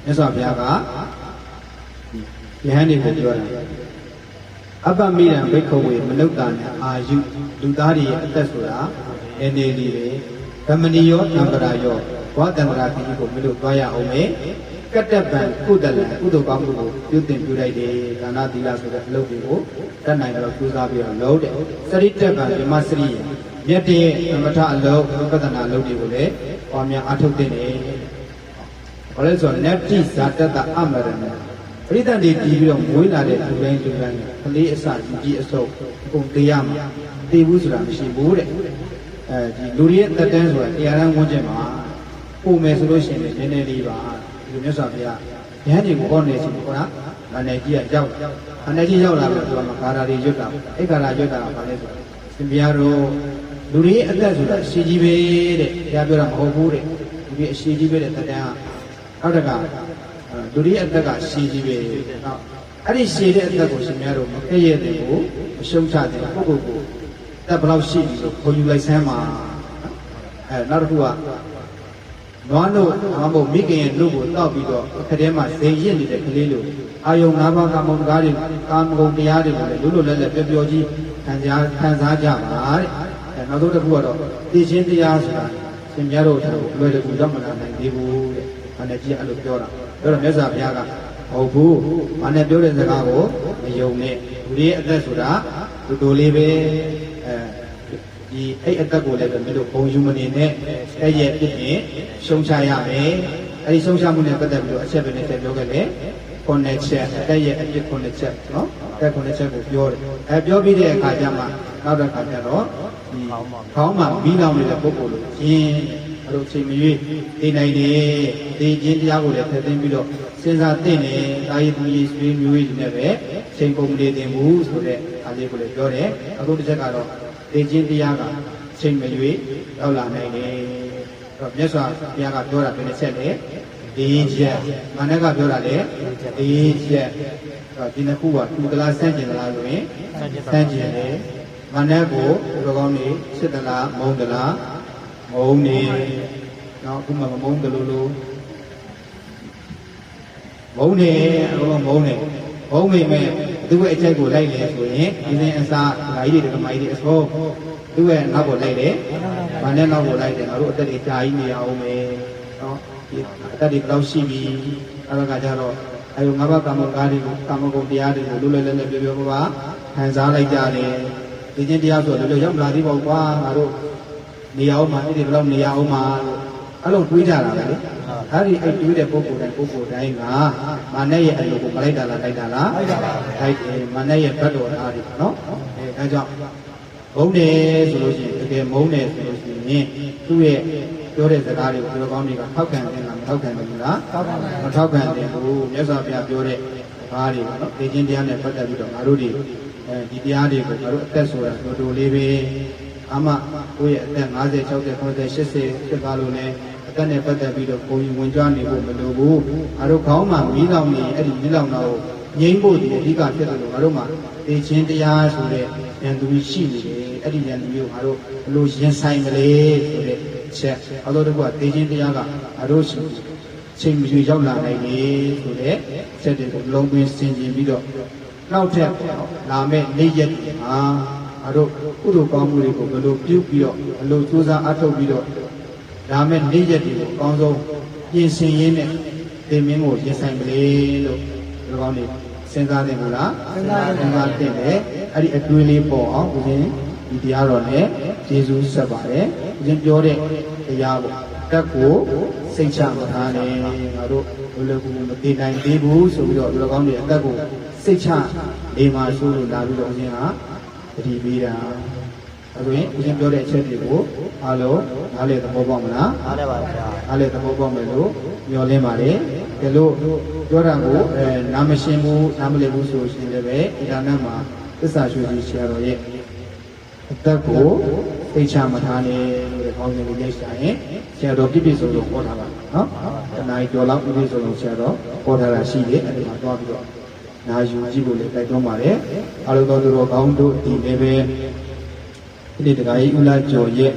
မြတ်စွာဘုရားကယဟန်တွေကိုပြောတာအပ္ပမိရံဘိက္ခဝေမနုဿာနအာယုလူသားတွေရဲ့အသက်ဆိုတာအနေလေးပဲဗမဏီယောတံပရာယောဝါတံပရာတိကိုမလို့သွားရအောင်မယ်ကတ္တပံကုသလံကုသိုလ်ကောင်းမှုကိုပြုတင်ပြုလိုက်တယ်ဒါနသီလဆိုတဲ့အလုပ်တွေကိုတတ်နိုင်တော့ကျူးစားပြီးတော့လုပ်တယ်စရိတ္တပံဓမ္မစရိယမြတ်တဲ့သမထအလုပ်ဝိပဿနာအလုပ်တွေကိုလည်းပေါ်များအားထုတ်တဲ့နေဘာလဲဆိုတော့နတ္တိဇာတတအမရဏပရိသတ်တွေတည်ပြီးတော့မွေးလာတဲ့လူတိုင်းကလေးအစကြီးအစုပ်အကုန်တရားမှာတည်ဘူးဆိုတာမရှိဘူးတဲ့ဒီလူတွေရဲ့တက်တန်းဆိုတာတရားရန်ဝန်းကျင်မှာပုံမယ်ဆိုလို့ရှိရင်လည်းနည်းနည်းလေးပါဒီလိုမြတ်စွာဘုရားဉာဏ်တွေကိုဟောနေစီခေါ်တာငါနဲ့ကြီးကရောက်ငါနဲ့ကြီးရောက်လာပြီးတော့ဂါရာတွေရွတ်တာအဲ့ဂါရာရွတ်တာကဘာလဲဆိုတော့ရှင်ဘုရားတို့လူတွေရဲ့အသက်ဆိုတာအရှိကြီးပဲတဲ့ဘုရားပြောတာမဟုတ်ဘူးတဲ့လူတွေအရှိကြီးပဲတဲ့တက်တန်းကနောက်တကလူတွေရဲ့အသက်ကရှည်ကြီးပဲနော်အဲ့ဒီရှည်တဲ့အသက်ကိုရှင်များတို့မခက်ရတဲ့ကိုမရှုံးချတဲ့ပုဂ္ဂိုလ်ကို တက်ဘလောက်ရှိပြီဆိုခေါ်ယူလိုက်ဆမ်းမှာနောက်တစ်ခုကနွားတို့အမမိခင်ရဲ့လူကိုတောက်ပြီးတော့ခက်ထဲမှာဇိမ်ရစ်နေတဲ့ကလေးလိုအာယုံ၅ပါးကာမဂုဏ်တရားတွေကာမဂုဏ်တရားတွေကိုလည်းလွတ်လွတ်လပ်လပ်ပျော်ပျော်ကြီးခံစားကြပါတဲ့နောက်ဆုံးတစ်ခုကတော့သိချင်းတရားဆိုတာသင်များတို့ထားကိုလွယ်တကူရောက်မလာနိုင်သေးဘူးတဲ့။အဲ့ဒါကြီးအဲ့လိုပြောတာ။ပြောတော့မြတ်စွာဘုရားကဟုတ်ဘူး။ဘာနဲ့ပြောတဲ့စကားကိုမယုံနဲ့။လူရဲ့အသက်ဆိုတာတူတူလေးပဲဒီအဲ့အသက်ကိုလည်းမင်းတို့ဘုံယူမနေနဲ့အဲ့ရဲ့ဖြစ်ရင်ရှုံချရမယ်။အဲ့ဒီရှုံချမှုနဲ့ပတ်သက်ပြီးတော့အချက်ပဲနဲ့ပြောခဲ့တယ်။ခုနှစ်ချက်အဲ့ရဲ့အဖြစ်ခုနှစ်ချက်နော်။အဲ့ခုနှစ်ချက်ကိုပြောတယ်။အဲ့ပြောပြီးတဲ့အခါကျမှနောက်တစ်ခါကျတော့ဒီခေါင်းမှာပြီးလောင်နေတဲ့ပုဂ္ဂိုလ်လို့ရှင်အဲ့လိုချိန်မရွေးနေနိုင်တယ်ဒီချင်းတရားကိုလည်းထည့်သွင်းပြီးတော့စဉ်းစားသိနေတာယီသူကြီးဆွေးမျိုးကြီးတွေနဲ့ပဲချိန်ကုန်မနေတင်ဘူးဆိုတဲ့အားလေးကိုလည်းပြောတယ်အခုတစ်ချက်ကတော့ဒီချင်းတရားကချိန်မရွေးရောက်လာနိုင်တယ်အဲ့တော့မြတ်စွာဘုရားကပြောတာဘယ်နှချက်လဲဒီချက်မနက်ကပြောတာလေဒီချက်ဒီနှစ်ခုကတူတလားဆန့်ကျင်လားဆိုရင်ဆန့်ကျင်တယ်မနက်ကိုဘုရားကောင်းနေစစ်တလားမုံတလားမုံနေနော်အခုမှမုံတယ်လို့မုံနေအခုမှမုံနေမုံမိမဲ့သူ့ရဲ့အချက်ကိုလိုက်လေဆိုရင်ဒီစဉ်အစားဓာကြီးတွေဓမ္မကြီးတွေအစိုးသူ့ရဲ့နောက်ကိုလိုက်တယ်မနက်နောက်ကိုလိုက်တယ်ငါတို့အသက်တွေကြာကြီးနေအောင်မယ်နော်ဒီအသက်တွေဘယ်လောက်ရှိပြီအဲ့ဒါကကြတော့အဲငါးပါးကာမဂုဏ်တရားတွေကိုလွယ်လွယ်လပ်လပ်ပြောပြောပါခံစားလိုက်ကြတယ်ဒီချင်းတရားဆိုတော့ရောက်လာသေးပေါ့ကွာငါတို့နေရာအောင်မှာအဲ့ဒီဘယ်လောက်နေရာအောင်မှာအဲ့လိုတွေးကြတာပဲလေအဲ့ဒီတွေးတဲ့ပုဂ္ဂိုလ်တိုင်းကမာနရဲ့အလိုကိုမလိုက်တာလားတိုက်တာလားတိုက်တယ်မာနရဲ့ဘတ်တော်အားတွေနော်အဲဒါကြောင့်မုန်းတယ်ဆိုလို့ရှိရင်တကယ်မုန်းတယ်ဆိုလို့ရှိရင်သူ့ရဲ့ပြောတဲ့စကားတွေကိုပြောကောင်းတွေကထောက်ခံတယ်လားမထောက်ခံဘူးလားမထောက်ခံတယ်ဘူးမြတ်စွာဘုရားပြောတဲ့ဘာတွေပေါ့နော်သိချင်းတရားနဲ့ပတ်သက်ပြီးတော့ငါတို့ဒီတရားတွေကိုငါတို့အသက်ဆိုတာတို့တို့လေးပဲအမကိုယ့်ရဲ့အသက်50 60 90 80ဖြစ်သွားလို့လည်းအသက်နဲ့ပတ်သက်ပြီးတော့ကိုယ်ဝင်ကြွနေဖို့မလိုဘူးငါတို့ခေါင်းမှာမီးလောင်နေအဲ့ဒီမီးလောင်တော့ငြိမ်းဖို့ဒီအဓိကဖြစ်တယ်လို့ငါတို့မှာသိချင်းတရားဆိုတဲ့ဉာဏ်သူရှိနေတယ်အဲ့ဒီဉာဏ်သူကိုငါတို့ဘယ်လိုရင်ဆိုင်မလဲဆိုတဲ့ချက်အလို့တကူကသိချင်းတရားကငါတို့ချိန်မရွေရောက်လာနိုင်လေဆိုတဲ့ချက်တွေကိုလုံးသွင်းဆင်ခြင်ပြီးတော့နောက်ထပ်လာမဲ့နေ့ရက်မှာငါတို့ကုသိုလ်ကောင်းမှုတွေကိုဘယ်လိုပြုပြီးတော့ဘယ်လိုစူးစမ်းအထောက်ပြီးတော့လာမဲ့နေ့ရက်တွေကိုအကောင်းဆုံးပြင်ဆင်ရင်းနဲ့သင်မင်းကိုရင်ဆိုင်မလဲလို့ဒီကောင်းနေစဉ်းစားတယ်မလားစဉ်းစားတဲ့အဲ့ဒီအတွေးလေးပေါ်အောင်ဦးဇင်းဒီတရားတော်နဲ့ယေရှုဆက်ပါတယ်ဦးဇင်းပြောတဲ့တရားပေါ့တက်ကိုစိတ်ချမထားနဲ့ငါတို့ဘယ်လိုကူမသိနိုင်သေးဘူးဆိုပြီးတော့ဒီကောင်းနေအသက်ကိုစိတ်ချနေမှာဆိုလို့လာပြီးတော့ဦးဇင်းကတတိပေးတာအခုရင်ဦးဇင်းပြောတဲ့အချက်တွေကိုအားလုံးနားလည်သဘောပေါက်မလားနားလည်ပါဗျာနားလည်သဘောပေါက်မယ်လို့မျှော်လင့်ပါတယ်ဒါလို့ပြောတာကိုနားမရှင်းဘူးနားမလည်ဘူးဆိုရှင်လည်းပဲအင်တာနက်မှာသစ္စာရွှေကြီးဆရာတော်ရဲ့အသက်ကိုသိချမထားနဲ့လို့ခေါင်းစဉ်ကိုရိုက်ရှာရင်ဆရာတော်ပြည့်ပြည့်စုံစုံဟောထားပါနော်တနားကျော်လောက်ပြည့်ပြည့်စုံစုံဆရာတော်ဟောထားတာရှိတယ်အဲ့ဒီမှာတွားပြီးတော့နာယူကြည့်ဖို့လည်းတိုက်တွန်းပါတယ်အားလုံးသောသူတော်ကောင်းတို့ဒီလည်းပဲဒီတခါကြီးဥလာကျော်ရဲ့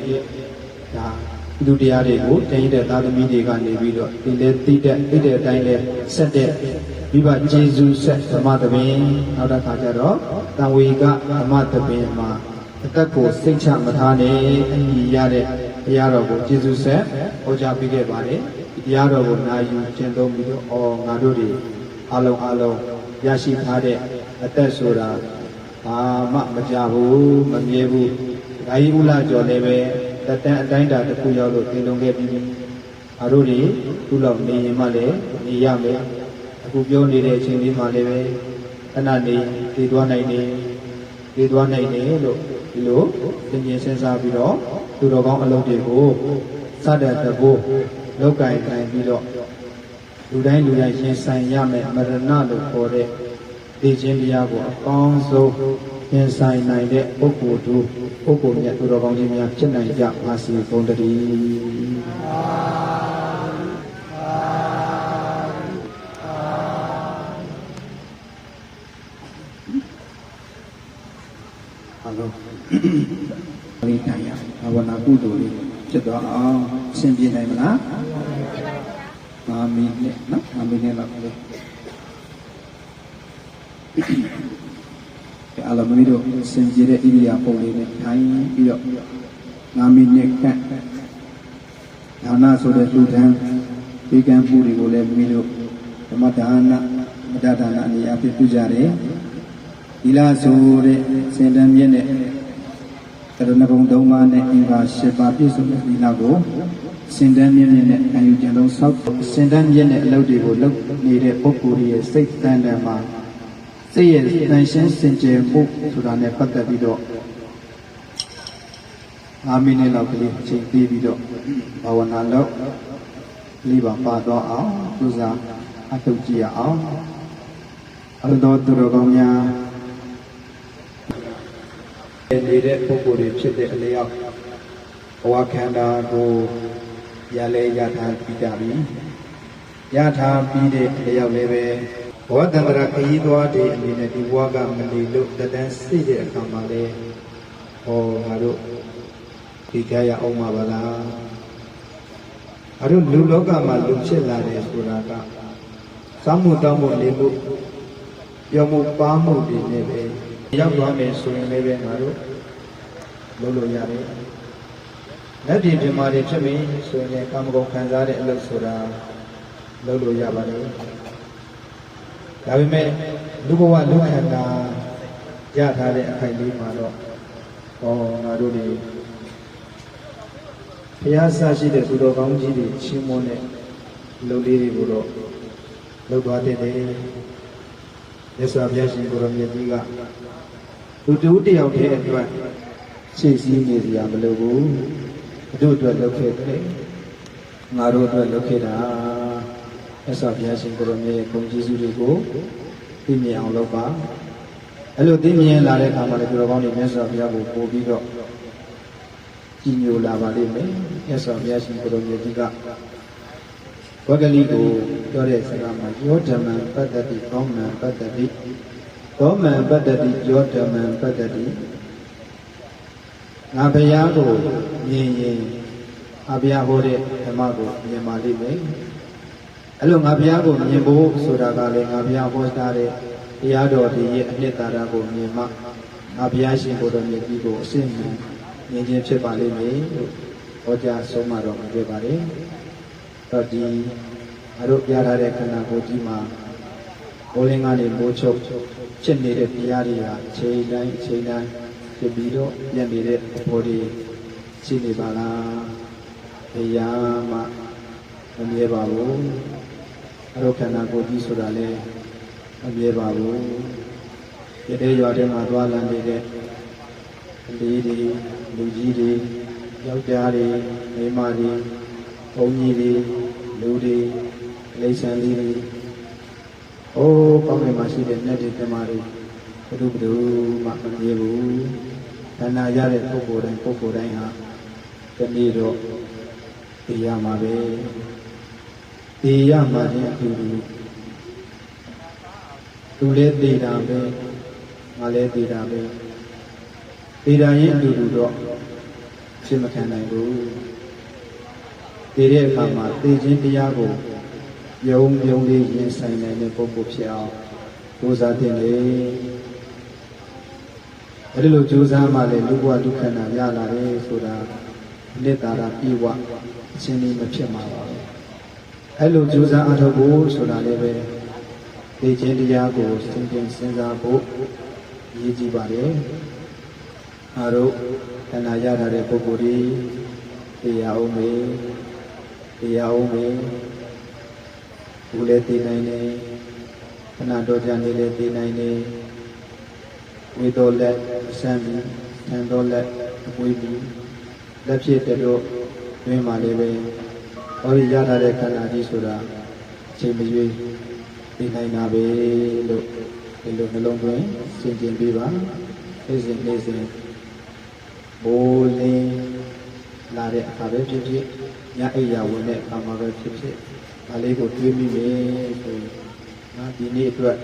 ဒါသူတရားတွေကိုတင်ရတဲ့သာသမီတွေကနေပြီးတော့ဒီလည်းသိတဲ့အတိုင်းလဲဆက်တဲ့မိဘကျေးဇူးဆက်ဓမ္မသဘင်နောက်တစ်ခါကျတော့တံဝေကဓမ္မသဘင်မှာအသက်ကိုစိတ်ချမထားနဲ့အညီရတဲ့တရားတော်ကိုကျေးဇူးဆက်ဟောကြားပေးခဲ့ပါတယ်ဒီတရားတော်ကိုနာယူကျင့်သုံးပြီးတော့ငါတို့တွေအလုံးရရှိထားတဲ့အသက်ဆိုတာဘာမှမကြဘူးမမြဲဘူးဒါကြီးဥလာကျော်လည်းပဲတတန်အတိုင်းတာတစ်ခုရောက်လို့ပြင်လုံခဲ့ပြီးငါတို့တွေခုလောက်နေရင်မှလည်းနေရမယ်အခုပြောနေတဲ့အချိန်လေးမှလည်းပဲခဏနေပြေးသွားနိုင်တယ်လို့ဒီလိုသင်ခြင်းစဉ်းစားပြီးတော့သူတော်ကောင်းအလုပ်တွေကိုစတဲ့သဘောလောက်ကင်ပြီးတော့လူတိုင်းရင်ဆိုင်ရမယ်မရဏလို့ခေါ်တဲ့သိခြင်းတရားကိုအကောင်းဆုံးရင်ဆိုင်နိုင်တဲ့ပုဂ္ဂိုလ်တို့ပုဂ္ဂိုလ်မြတ်သူတော်ကောင်းကြီးများဖြစ်နိုင်ကြပါစေကုန်သတည်းဟယ်လို ကုသိုလ်လေးဖြစ်သွားအောင်အဆင်ပြေနိုင်မလား5မိနစ်နော်5မိနစ်လောက်လေးအားလုံးမိတို့အဆင်ပြေတဲ့ဣရိယာပုတ်လေးနဲ့ထိုင်ပြီးတော့5မိနစ်ခန့်ဒါနဆိုတဲ့လူတန်းဒီကံပူတွေကိုလည်းမိတို့ဓမ္မဒါနမတ္တဒါနအနေအဖြစ်ပြုကြတယ်ဒီလားဆိုတဲ့စင်တန်းမြင့်တဲ့ကရုဏဂုံ3ပါးနဲ့အင်္ဂါ10ပါးပြည့်စုံတဲ့ဒီလားကိုစင်တန်းမြင့်နဲ့ခံယူကြံလုံးဆောက်စင်တန်းမြင့်တဲ့အလုပ်တွေကိုလုပ်နေတဲ့ပုဂ္ဂိုလ်ရဲ့စိတ်တန်တန်မှာစိတ်ရဲ့တန်ရှင်းစင်ကြယ်ဖို့ဆိုတာနဲ့ပတ်သက်ပြီးတော့5မိနစ်လောက်ကလေးအချိန်ပေးပြီးတော့ဘာဝနာလုပ်လေးပါတော့အောင်သူစားအထုတ်ကြည့်ရအောင်အလိုတော်သူတော်ကောင်းများနေတဲ့ပုဂ္ဂိုလ်တွေဖြစ်တဲ့အလျောက်ဘဝခန္ဓာကိုရလဲရထားပြီးကြပြီရထားပြီးတဲ့အလျောက်လည်းပဲဘောတန္တရာခရီးသွားတဲ့အနေနဲ့ဒီဘဝကမနေလို့တတန်းစိတ်တဲ့အခါမှာလေဟောငါတို့ဒီကြရအောင်ပါလားငါတို့လူလောကမှာလူဖြစ်လာတယ်ဆိုတာကစောင့်မှုတောင်းမှုနေမှုပြောမှုပါမှုတွေနဲ့ပဲရောက်သွားမယ်ဆိုရင်လည်းပဲငါတို့လုပ်လို့ရတယ်လက်ပြင်ပြမာတွေဖြစ်ပြီဆိုရင်ကာမဂုဏ်ခံစားတဲ့အလုပ်ဆိုတာလုပ်လို့ရပါလေဒါပေမဲ့လူဘဝလူခန္ဓာရထားတဲ့အခိုင်လေးမှာတော့ဟောငါတို့တွေဘုရားဆရှိတဲ့သူတော်ကောင်းကြီးတွေချင်းမွန်းတဲ့လူလေးတွေကိုတော့လုပ်သွားတဲ့တယ်မြတ်စွာဘုရားရှင်ကိုရောမြတ်ကြီးကလူတူတယောက်တည်းအတွက်ရှေ့စည်းနေစရာမလိုဘူးတို့အတွက်လုပ်ခဲ့တယ်ငါတို့အတွက်လုပ်ခဲ့တာမြတ်စွာဘုရားရှင်ကိုရောမြတ်ရဲ့ဂုဏ်ကျေးဇူးတွေကိုသိမြင်အောင်လုပ်ပါအဲ့လိုသိမြင်လာတဲ့အခါမှာလည်းသူတော်ကောင်းတွေမြတ်စွာဘုရားကိုပို့ပြီးတော့ကြည်ညိုလာပါလိမ့်မယ်မြတ်စွာဘုရားရှင်ကိုရောမြတ်ကြီးကဝဂ္ဂလိကိုပြောတဲ့စကားမှာယောဓမ္မံပတ္တတိသောမံပတ္တတိသောမံပတ္တတိယောဓမ္မံပတ္တတိငါဘုရားကိုမြင်ရင်အဘုရားဟောတဲ့ဓမ္မကိုမြင်ပါလိမ့်မယ်အဲ့လိုငါဘုရားကိုမြင်ဖို့ဆိုတာကလည်းငါဘုရားဟောထားတဲ့တရားတော်ဒီရဲ့အနှစ်သာရကိုမြင်မှငါဘုရားရှင်ကိုယ်တော်မြတ်ကြီးကိုအစဉ်မြင်ခြင်းဖြစ်ပါလိမ့်မယ်လို့ဟောကြားဆုံးမတော်မူခဲ့ပါတယ်တော့ဒီအရုပ်ပြထားတဲ့ခန္ဓာကိုယ်ကြီးမှာဘိုးလင်းကနေမိုးချုပ်ဖြစ်နေတဲ့တရားတွေဟာချိန်တိုင်းဖြစ်ပြီးတော့ပြည့်နေတဲ့ဘော်ဒီရှိနေပါလားဘုရားမှမမြဲပါဘူးအရုပ်ခန္ဓာကိုယ်ကြီးဆိုတာလည်းမမြဲပါဘူးဒီတဲ့ရွာထဲမှာသွားလာနေတဲ့လေးတွေလူကြီးတွေယောက်ျားတွေမိန်းမတွေဘုန်းကြီးတွေလူတွေလိမ္ဆန်လေးတွေအိုးကောင်းကင်မှာရှိတဲ့မြတ်တွေဓမ္မတွေဘုဒ္ဓဘုရားမှမမြဲဘူးခန္ဓာရတဲ့ပုဂ္ဂိုလ်တိုင်းဟာဒီနေ့တော့သိရမှာပဲသိရမှာချင်းအတူတူသူလည်းသိတာပဲငါလည်းသိတာပဲသိတာရင်အတူတူတော့ဖြစ်မခံနိုင်ဘူးသိတဲ့အခါမှာသိခြင်းတရားကိုယုံလေးရင်ဆိုင်နိုင်တဲ့ပုဂ္ဂိုလ်ဖြစ်အောင်ကြိုးစားတင်လေအဲဒီလိုကြိုးစားမှလည်းလူဘဝဒုက္ခနာရလာတယ်ဆိုတာနိတ္တာရပြေဝအချင်းလေးမဖြစ်မှာပါဘူးအဲလိုကြိုးစားအထောက်ဖို့ဆိုတာလည်းပဲသိခြင်းတရားကိုစဉ်းကျင်စဉ်းစားဖို့ရည်ကြည်ပါတယ်အားတို့ခန္ဓာရထားတဲ့ပုဂ္ဂိုလ်တွေတရားအောင်မေဘူးလည်းသိနိုင်တယ်ခဏတော့ကြနေလည်းသိနိုင်တယ်ဝေတော်လက်အစမ်းပြီးဉာဏ်တော်လက်အဝေးပြီးလက်ဖြစ်တဲ့တော့တွင်မှလည်းပဲဟောဒီရထားတဲ့ခန္ဓာကြီးဆိုတာအချိန်မရွေးသိနိုင်တာပဲလို့ဒီလိုနှလုံးသွင်းရှင်းပြပေးပါနေ့စဉ်ဘိုးလင်းလာတဲ့အခါပဲဖြစ်ဖြစ်ညအိယာဝင်တဲ့အခါမှာပဲဖြစ်ဖြစ်ဒါလေးကိုတွေးမိမယ်ဆိုရင်ဒီနေ့အတွက်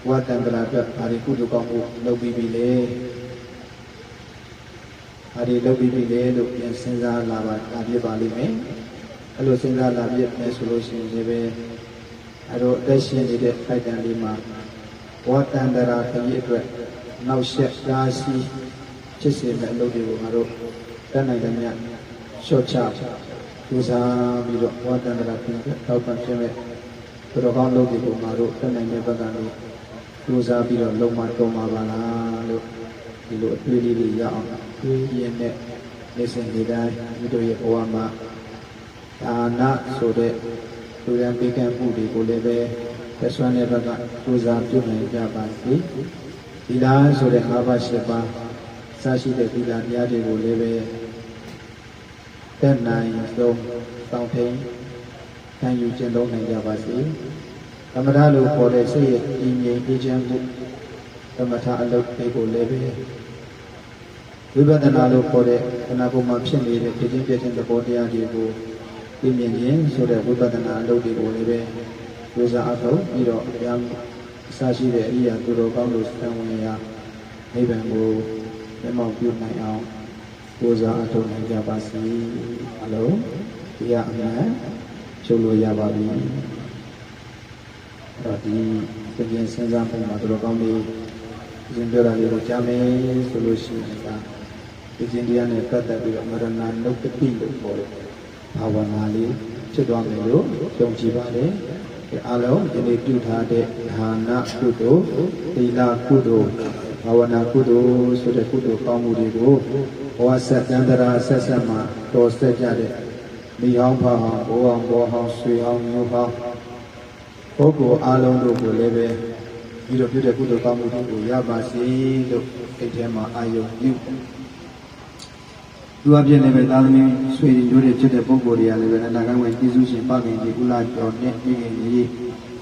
ဝါတန်တရာအတွက်ဒါတွေကုသိုလ်ကောင်းမှုလုပ်ပြီးပြီလေ ဒါတွေလုပ်ပြီးပြီလေလို့ပြန်စဉ်းစားလာပြပါလိမ့်မယ်အဲ့လိုစဉ်းစားလာပြမယ်ဆိုလို့ရှိရင်လည်းပဲအဲ့တော့အသက်ရှင်နေတဲ့ဖိုက်တန်လေးမှာဝါတန္တရာခရီးအတွက်နောက်ဆက်တားဆီးဖြစ်စေမယ့်အလုပ်တွေကိုငါတို့တတ်နိုင်တယ်များရှော့ချကြိုးစားပြီးတော့ဝါတန္တရာခရီးအတွက်ထောက်ပံ့ဖြစ်မဲ့ဘယ်တော့ကောင်းလုပ်တွေကိုငါတို့တတ်နိုင်တဲ့ဘက်ကနေကြိုးစားပြီးတော့လုံမတော်မှာပါလားလို့ဒီလိုအတွေ့အကြုံတွေရအောင်တွေးရတဲ့နေစဉ်ဒီတိုင်းဒီတို့ရဲ့ဘဝမှာဒါနဆိုတဲ့လူရန်ပေးကမ်းမှုတွေကိုလည်းပဲသက်ဆွမ်းတဲ့ဘက်ကကြိုးစားပြုနိုင်ကြပါစေဒီလားဆိုတဲ့၅ပါး၈ပါးစရှိတဲ့ဒီလားတရားတွေကိုလည်းပဲတက်နိုင်ဆုံးတောင်းထိန်ခံယူကျင့်သုံးနိုင်ကြပါစေသမထလို့ခေါ်တဲ့စိတ်ရဲ့အင်းငြိမ်အေးချမ်းမှုသမထအလုပ်တွေကိုလည်းပဲဝိပဿနာလို့ခေါ်တဲ့ခန္ဓာကိုယ်မှာဖြစ်နေတဲ့ဖြစ်ခြင်းပြခြင်းသဘောတရားတွေကိုသိမြင်ခြင်းဆိုတဲ့ဝိပဿနာအလုပ်တွေကိုလည်းပဲဝိဇ္ဇာအထုပြီးတော့အများအစရှိတဲ့အရိယာသူတော်ကောင်းတို့သံဝင်ရာနိဗ္ဗာန်ကိုလက်မောက်ပြုနိုင်အောင်ဝိဇ္ဇာအထုနိုင်ကြပါစေအလုံးဒီအမှန်ချုပ်လို့ရပါပြီအဲ့ဒီပြင်စဉ်းစားမှုမှာသူတော်ကောင်းတွေရှင်ပြောတာလေးကိုကြားမယ်ဆိုလို့ရှိရင်ဒီကျင့်တရားနဲ့ပတ်သက်ပြီးတော့မရဏနုပ္ပတိလို့ခေါ်တယ်ဘာဝနာလေးဖြစ်သွားမယ်လို့ယုံကြည်ပါတယ်အားလုံးဒီနေ့ပြုထားတဲ့ဒါနကုသိုလ်သီလကုသိုလ်ဘာဝနာကုသိုလ်ဆိုတဲ့ကုသိုလ်ကောင်းမှုတွေကိုဘဝဆက်တန္တရာဆက်ဆက်မှာတော်ဆက်ကြတဲ့မိဟောင်းဖဟောင်းဘိုးဟောင်းဘောဟောင်းဆွေဟောင်းမျိုးဟောင်းပုဂ္ဂိုလ်အားလုံးတို့ကိုလည်းပဲဒီလိုပြုတဲ့ကုသိုလ်ကောင်းမှုတွေကိုရပါစေလို့အိတ်ထဲမှာအာယုံပြုသူအပြည့်လည်းပဲသာသမီဆွေတို့တွေဖြစ်တဲ့ပုဂ္ဂိုလ်တွေကလည်းပဲအနာဂတ်ဝင်ကျေးဇူးရှင်ပခင်ကြီးကုလကျော်နဲ့ပြည်ခင်ကြီး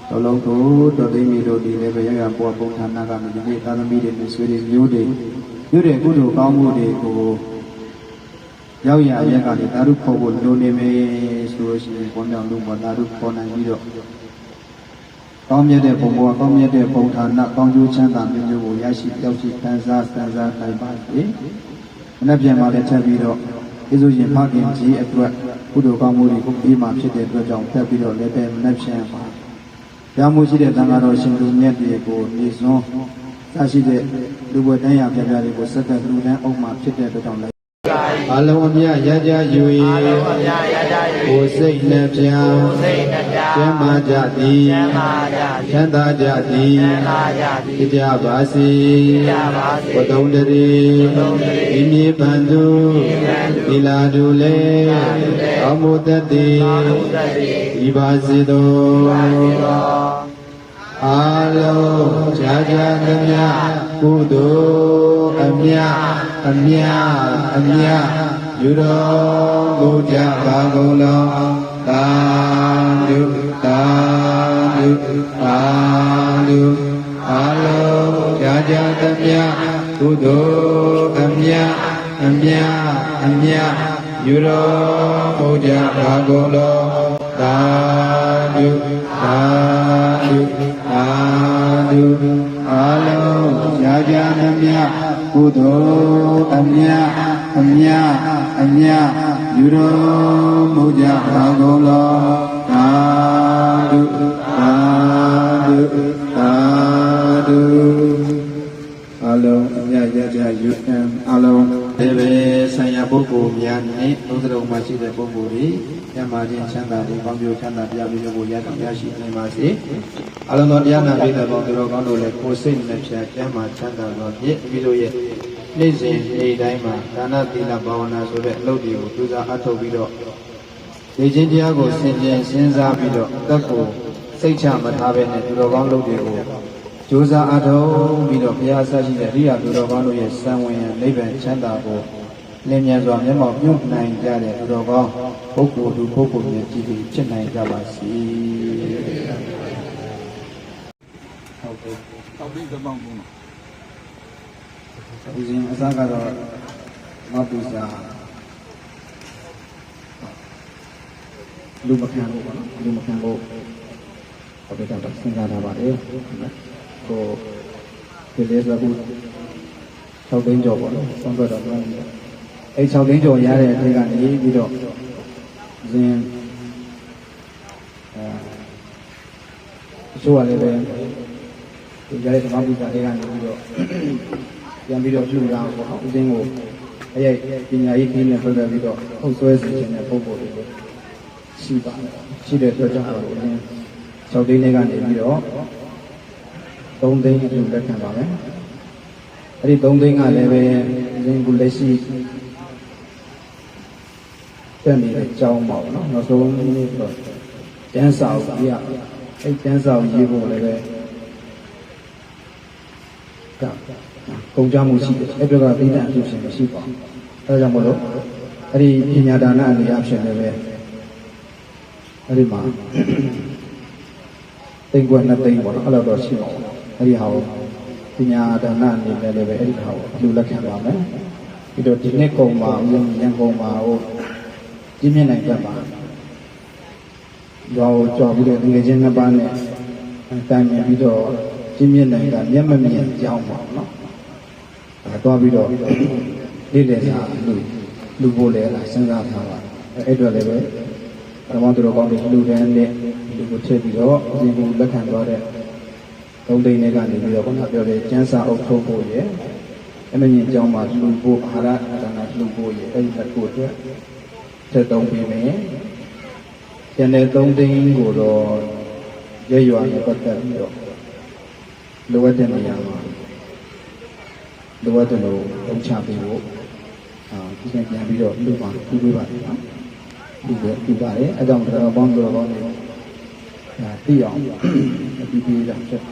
တော်လုံးတို့တော်သိမီတို့ဒီလည်းပဲရရပေါ်ပုံဌာနကမြည်တဲ့သာသမီတွေနဲ့ဆွေတွေမျိုးတွေပြုတဲ့ကုသိုလ်ကောင်းမှုတွေကိုရောက်ရရက်ကနေသာဓုခေါ်ဖို့လိုနေမယ်ဆိုလို့ရှိရင်ဘုန်းတော်လူမသာဓုခေါ်နိုင်ပြီးတော့ကောင်းမြတ်တဲ့ဘုံဘဝကောင်းမြတ်တဲ့ဘုံဌာနကောင်းကျိုးချမ်းသာမျိုးမျိုးကိုရရှိကြောက်ရှိတန်းစားနိုင်ပါစေ။မနေ့ပြန်มาလည်းထပ်ပြီးတော့ကျေးဇူးရှင်ဖခင်ကြီးအတွက်ကုသိုလ်ကောင်းမှုတွေကိုပြီးမှဖြစ်တဲ့အတွက်ကြောင့်တက်ပြီးတော့လည်းပဲမနေ့ပြန်ပါ။ရမှုရှိတဲ့သံဃာတော်ရှင်လူမြတ်တွေကိုနေစွန်းစရှိတဲ့လူဘဝတန်းရပြပြတွေကိုစက္ကန့်လူတန်းအုပ်မှဖြစ်တဲ့အတွက်ကြောင့်အလုံးအမြရကြယူ၏ကိုယ်စိတ်နှပြကျမ်းမာကြသည်ချမ်းသာကြသည်ဖြစ်ကြပါစေဘုဒ္ဓံတရေဤမြေပန်သူသီလာတုလေအမှုတတ်သည်ဤပါစေသောအာလုံးကြာကြာသမျှကုသိုလ်အမြယူတော်မူကြပါကုန်လောသာဓုသာဓုသာဓုအာလုံးကြာကြာသမျှကုသိုလ်အမြယူတော်မူကြပါကုန်လောသာဓုသာဓုသာဓုအာလုံးကြာကြာသမျှကုသိုလ်အမြယူတော်မူကြပါကုန်လောသာဓုသာဓုသာဓုအလုံးအမြရကြယူအလုံးဒီပဲဆိုင်ရာပုဂ္ဂိုလ်များနဲ့ဘုရားတော်မှာရှိတဲ့ပုဂ္ဂိုလ်တွေညမာခြင်းချမ်းသာတွေကောင်းကျိုးချမ်းသာတရားမျိုးကိုရရှိနိုင်ပါစေအလုံးတော်တရားနာပိဋကပေါင်းသူတော်ကောင်းတို့လည်းကိုယ်စိတ်နဲ့ဖြတ်ကျမ်းမာချမ်းသာတော်ဖြင့်ပြီးလို့ရဲ့နေ့စဉ်နေ့တိုင်းမှာဒါနသီလဘာဝနာဆိုတဲ့အလုပ်တွေကိုသူစားအထောက်ပြီးတော့ဒီချင်းတရားကိုဆင်ခြင်စဉ်းစားပြီးတော့တက်ကိုစိတ်ချမထားဘဲနဲ့သူတော်ကောင်းလုပ်တွေကိုကြိုးစားအထောက်ပြီးတော့ဘုရားဆရှိတဲ့ရိယာသူတော်ကောင်းတို့ရဲ့စံဝင်ရနိဗ္ဗာန်ချမ်းသာကိုလင်းမြန်စွာမျက်မှောက်ပြုနိုင်ကြတဲ့သူတော်ကောင်းပုဂ္ဂိုလ်သူပုဂ္ဂိုလ်များကြည်ပြီးဖြစ်နိုင်ကြပါစေဟုတ်ကဲ့တောက်ပြီးတော့ပေါင်းဘူးဒီစဉ်အစားကတော့မပူစာလူမခံလို့ပေါ့နော်လူမခံလို့ဘယ်တော့စဉ်းစားတာပါလဲဟိုဒီလေးဆိုအခု6သိန်းကျော်ပေါ့နော်ဆုံးတော့တော့ 6သိန်းကျော်ရတဲ့အထက်ကနေပြီးတော့ဇင်အချို့ကလည်းပဲဒီကြတဲ့ဓမ္မပူဇာတွေကနေပြီးတော့ပြန်ပြီးတော့ပြုရအောင်ပေါ့နော်ဦးဇင်းကိုအဲ့ပညာရေးခင်းနဲ့ပတ်သက်ပြီးတော့ဟုတ်ဆွဲစီခြင်းတဲ့ပုံပေါ်တွေရှိပါတယ်ရှိတဲ့အတွက်ကြောင့်ဦးဇင်း6သိန်းနဲ့ကနေပြီးတော့3သိန်းအပြုလက်ခံပါမယ်အဲ့ဒီ3သိန်းကလည်းပဲဦးဇင်းကလက်ရှိတက်နေတဲ့အကြောင်းပါပေါ့နော်နောက်ဆုံးတော့ကျန်းစာကိုပြရအဲ့ကျန်းစာကိုရေးဖို့လည်းပဲကုန်ကြမှုရှိတယ်အဲ့ဘက်ကသိတဲ့အဖြစ်ရှင်မရှိပါဘူးအဲဒါကြောင့်မလို့အဲ့ဒီပညာဒါနအနေအဖြစ်လည်းပဲအဲ့ဒီမှာသိန်းကွယ်2သိန်းပေါ့နော်အဲ့လိုတော့ရှိပါဘူးအဲ့ဒီဟာကိုပညာဒါနအနေနဲ့လည်းပဲအဲ့ဒီဟာကိုလူလက်ခံပါမယ်ပြီးတော့ဒီနေ့ကုန်မှာရန်ကုန်မှာဟိုပြင်းပြနိုင်တတ်ပါတော့ကြော်ပြီးတော့ငွေချင်း2ပါးနဲ့တိုင်မြင်ပြီးတော့ပြင်းပြနိုင်တာမျက်မမြင်ကြောင်းပါနော်သွားပြီးတော့လေးလေစာလူဖို့လဲလားစဉ်းစားထားပါအဲ့အတွက်လည်းပဲဓမ္မသူတော်ကောင်းတွေလူတန်းနဲ့လူကိုထည့်ပြီးတော့အရင်ကလက်ခံသွားတဲ့3သိန်းနဲ့ကနေပြီးတော့ခုနပြောတဲ့ကျန်းစာအုပ်ထုတ်ဖို့ရယ်အမမြင်ကြောင်းမှာလူဖို့အာဟာရဒါနလူဖို့ရယ်အဲ့ဒီတစ်ခုအတွက်သက်သုံးပြီးမယ်ကျန်တဲ့3သိန်းကိုတော့ရရွာနဲ့ပတ်သက်ပြီးတော့လိုအပ်တဲ့နေရာမှာလိုအပ်တယ်လို့သုံးချပေးဖို့ဒီကပြန်ပြီးတော့လူပါပြုပေးပါတယ်နော်ပြုပါတယ်အဲကြောင့်တော့ပေါင်းတော်ကောင်းနေသိအောင်ပြီးပြီးတာဖြစ်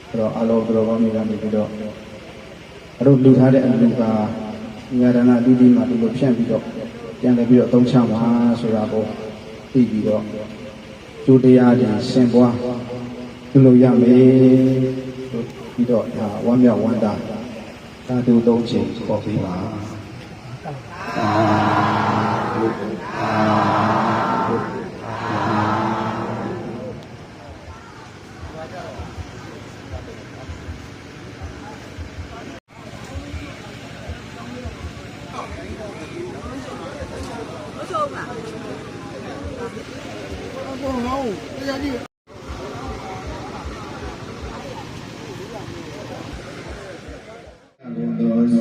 အဲ့တော့အလောတော်ကောင်းနေကနေပြီးတော့အဲ့တို့လူထားတဲ့အလူကညာဒါနအပြီးမှာဒီလိုဖြန့်ပြီးတော့ပြန်လည်းပြီးတော့သုံးချပါဆိုတာကိုသိပြီးတော့ကျိုးတရားတွေရှင်ပွားပြုလို့ရမယ်ပြီးတော့ဒါဝမ်းမြောက်ဝမ်းသာသာဓုသုံးချိန်ပေါ်ပြီးပါ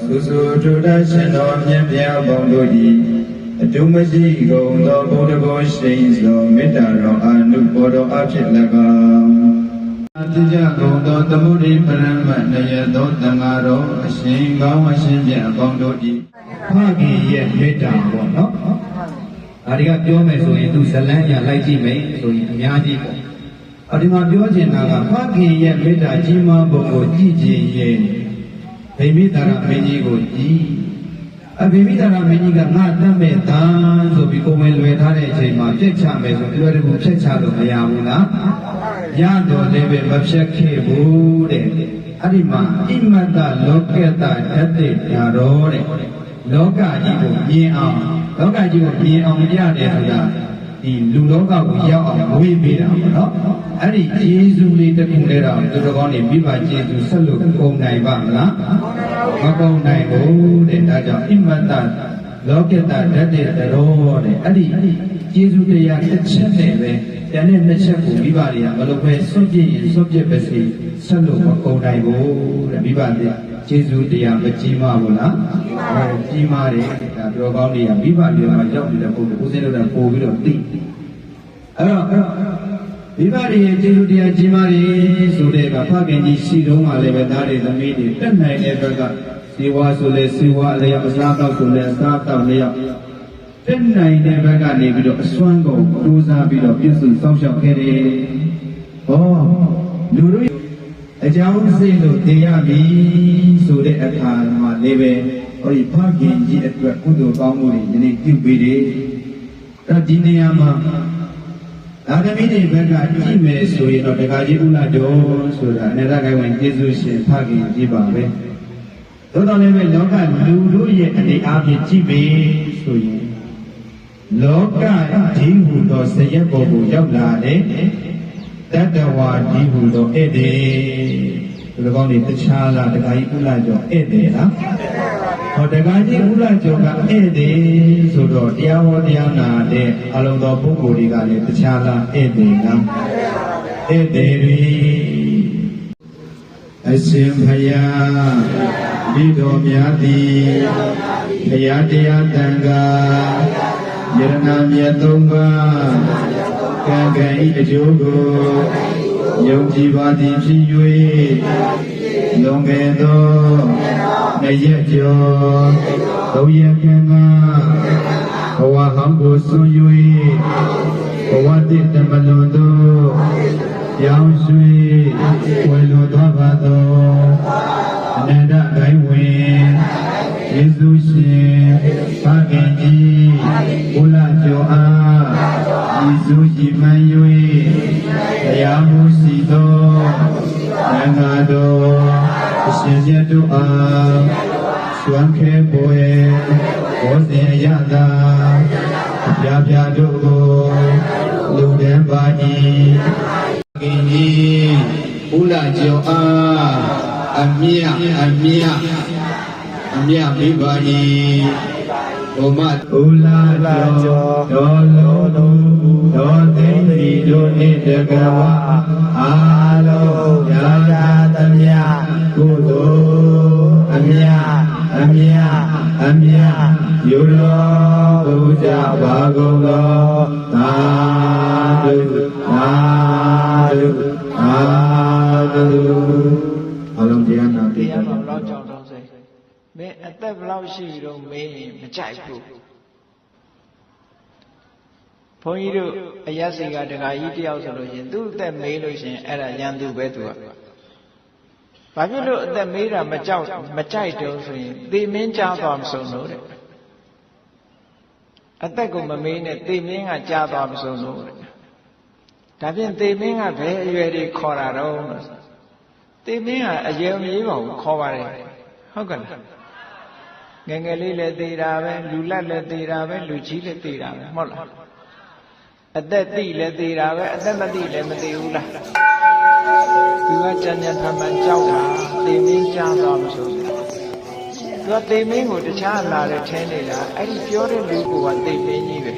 သုစုထုဒရှင်တော်မြတ်ဗျာပေါင်းတို့၏အတုမရှိကုန်သောဘုဒ္ဓဘောရှိန်သောမေတ္တာတော်အာနုဘောတော်အဖြစ်၎င်းအတိကြကုန်သောသမုဒိပရမတ်နယသောသံဃာတော်အရှင်ကောင်းအရှင်မြတ်ပေါင်းတို့၏ဖခင်ရဲ့မေတ္တာပေါ့နော်။ဒါတွေကပြောမယ်ဆိုရင်သူဇလန်းရလိုက်ကြည့်မယ်ဆိုရင်အများကြီးပေါ့။ဒီမှာပြောချင်တာကဖခင်ရဲ့မေတ္တာကြီးမားပုံကိုကြည့်ခြင်းရဲ့ဗိမိတာရမင်းကြီးကိုကြည်အဗိမိတာရမင်းကြီးကငါတတ်မဲ့သားဆိုပြီးကိုယ်ဝင်လွယ်ထားတဲ့အချိန်မှာပြက်ချမယ်ဆိုလွယ်တကူဖြတ်ချလို့မရဘူးလားရတော့လည်းပဲမဖြတ်ခဲ့ဘူးတဲ့အဲ့ဒီမှာဣမတ္တလောကတ္တဓာတိဓာရောတဲ့လောကကြီးကိုမြင်အောင်လောကကြီးကိုမြင်အောင်ရတယ်ဆိုတာဒီလူလောကကိုရောက်အောင်ဝေးပေးတာပေါ့နော်အဲ့ဒီယေရှုလေးတခုတည်းတော့သူတော်ကောင်းတွေမိဘယေရှုဆက်လို့ကုန်နိုင်ပါမလားမကုန်နိုင်ဘူးတဲ့ဒါကြောင့်ဣမတ္တလောကတ္တဓာတ်တဲ့တော်တဲ့အဲ့ဒီယေရှုတရားတစ်ချက်နဲ့ပဲတန်တဲ့နှစ်ချက်ကိုမိဘတွေကမလုပ်ပဲစွန့်ပြစ်ရင်စွန့်ပြစ်ပဲစီဆက်လို့မကုန်နိုင်ဘူးတဲ့မိဘတွေယေရှုတရားမကြီးမားဘူးလားကြီးမားတယ်ဒါတော်ကောင်းတွေကမိဘတွေမှာရောက်နေတဲ့ပုဂ္ဂိုလ်ဦးစင်းတို့ကပို့ပြီးတော့သိအဲ့တော့မိဘတွေရဲ့ကျေးဇူးတရားကြီးမားတယ်ဆိုတဲ့ကဖခင်ကြီးရှိတုန်းကလည်းပဲသားတွေသမီးတွေတက်နိုင်တဲ့ဘက်ကဇေဝဆိုလဲဇေဝအလျောက်အစားတောက်ဆိုလဲအစားတောက်လျောက်တက်နိုင်တဲ့ဘက်ကနေပြီးတော့အစွမ်းကုန်ကြိုးစားပြီးတော့ပြည့်စုံစောင့်ရှောက်ခဲ့တယ်။ဟောလူတို့အကြောင်းစိတ်လို့သိရပြီဆိုတဲ့အခါမှာလည်းပဲဟောဒီဖခင်ကြီးအတွက်ကုသိုလ်ကောင်းမှုတွေဒီနေ့ပြုပေးတယ်။အဲ့ဒီနေရာမှာဒါသမီးတွေဘက်ကကြည့်မယ်ဆိုရင်တော့တခါကြီးဥလာတော်ဆိုတာအနတ္တကိုင်ဝင်ကျေးဇူးရှင်ဖခင်ကြီးပါပဲ။သို့တော်လည်းပဲလောကလူတို့ရဲ့အနေအားဖြင့်ကြည့်ပြီဆိုရင်လောကဒီဟုသောစရက်ပေါ်ကိုရောက်လာတဲ့တတ္တဝါဒီဟုသောဧည့်သည်ဒီလိုကောင်းနေတခြားလားတခါကြီးဥလာကျော်ဧည့်သည်လား ဟောတက္ကကြီးဦးလာကျော်ကဧည့်သည်ဆိုတော့တရားဟောတရားနာတဲ့အလုံးသောပုဂ္ဂိုလ်တွေကလည်းတခြားလားဧည့်သည်လားဧည့်သည်တွေအရှင်ဘုရားမိတော်များသည်ဘုရားတရားတန်ခါယရဏမြတ်သုံးပါးကံကံဤအကျိုးကိုယုံကြည်ပါသည်ဖြစ်၍လွန်ခဲ့သောနှစ်ရက်ကျော်သုံးရက်ကံကဘဝဟောင်းကိုဆွ၍ဘဝတည်တမလွန်သောရောင်ရွှေဝေလိုသွားပါသောအနန္တဂိုင်းဝင်ယေရှုရှင်ဖခင်ကြီးဘုလားကျော်အားယေရှုကြီးမှန်၍တရားမှုရှိသောသံဃာတော်အရှင်မြတ်တို့အားကျွမ်းခဲပွဲဘောဇင်ရတာပြပြတို့ကိုလူတန်းပါ၏ခင်ကြီးဘုလားကျော်အားအမြမိပါ၏ဘုမဥလာကျော်တော်လုံးတော်သိမ့်ဒီတို့နှင့်တကဝအာလုံးရာသာသမြကုသိုလ်အမြယူတော်ဘုရားဘာကုန်သောသာဓုအလုံးတရားနာတိ တရားတော်လောက်ကြောင်တော့စိမင်းအသက်ဘယ်လောက်ရှိပြီတော့မင်းမကြိုက်ဘူးဘုန်းကြီးတို့အရက်စီကတခါကြီးတယောက်ဆိုလို့ရှင်သူ့အသက်မေးလို့ရှင်အဲ့ဒါရန်သူပဲသူကဘာဖြစ်လို့အသက်မေးတာမကြိုက်တော့ဆိုရင်သေမင်းကြားသွားမဆုံးလို့တဲ့အသက်ကိုမမေးနဲ့သေမင်းကကြားသွားမဆုံးလို့တဲ့ဒါဖြင့်သေမင်းကဘယ်အရွယ်တွေခေါ်တာတော့သေမင်းကအရွယ်မကြီးပါဘူးခေါ်ပါတယ်ဟုတ်ကဲ့လားငယ်ငယ်လေးလည်းသေတာပဲလူလတ်လည်းသေတာပဲလူကြီးလည်းသေတာပဲဟုတ်လားအသက်သိလည်းသေတာပဲအသက်မသိလည်းမသေဘူးလားသူကကြံ့ကြံ့ဖန်ဖန်ကြောက်တာသေမင်းကြားသွားမဆိုဘူးသူကသေမင်းကိုတခြားလာတဲ့ထဲနေတာအဲ့ဒီပြောတဲ့လူကသေမင်းကြီးပဲ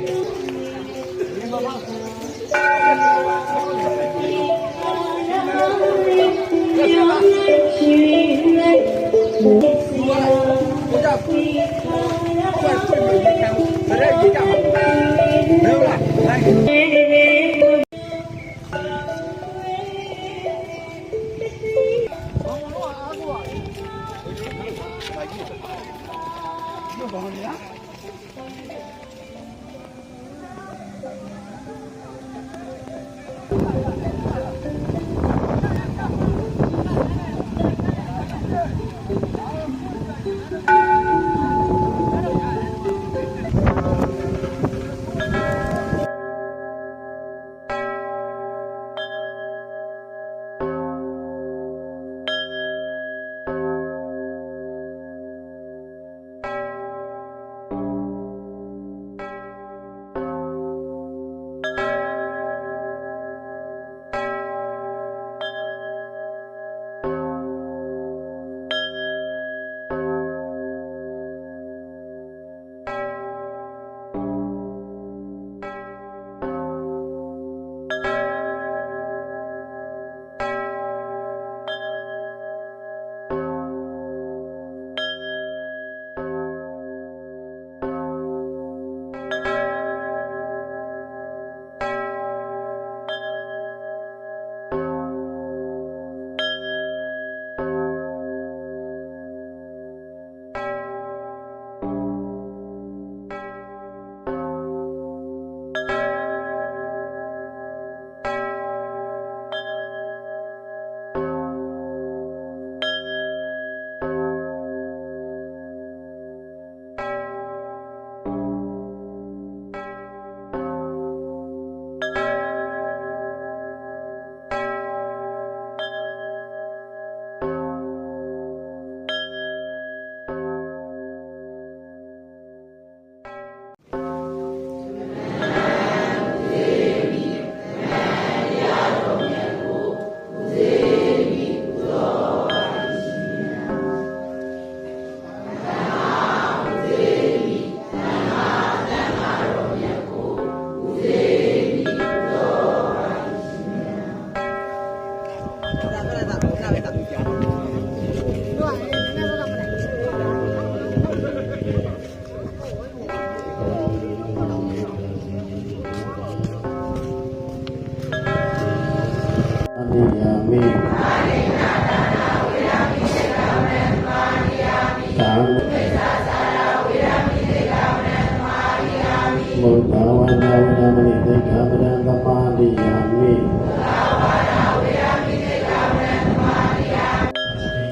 မဏိသိက္ခာပဒံသမာဓိယာမိတ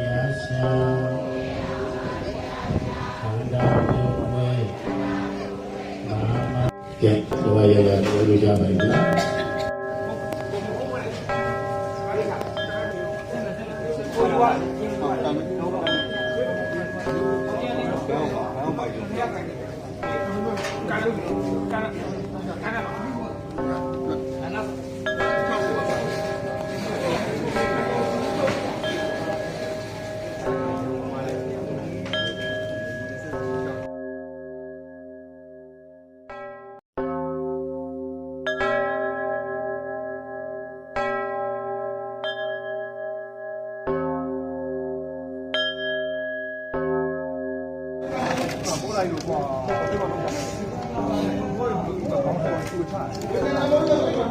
ရားရှာခန္ဓာကိုယ်ဝေဘာမကဲတော့ရပြောလို့ကြပါလိမ့်မယ်ဘ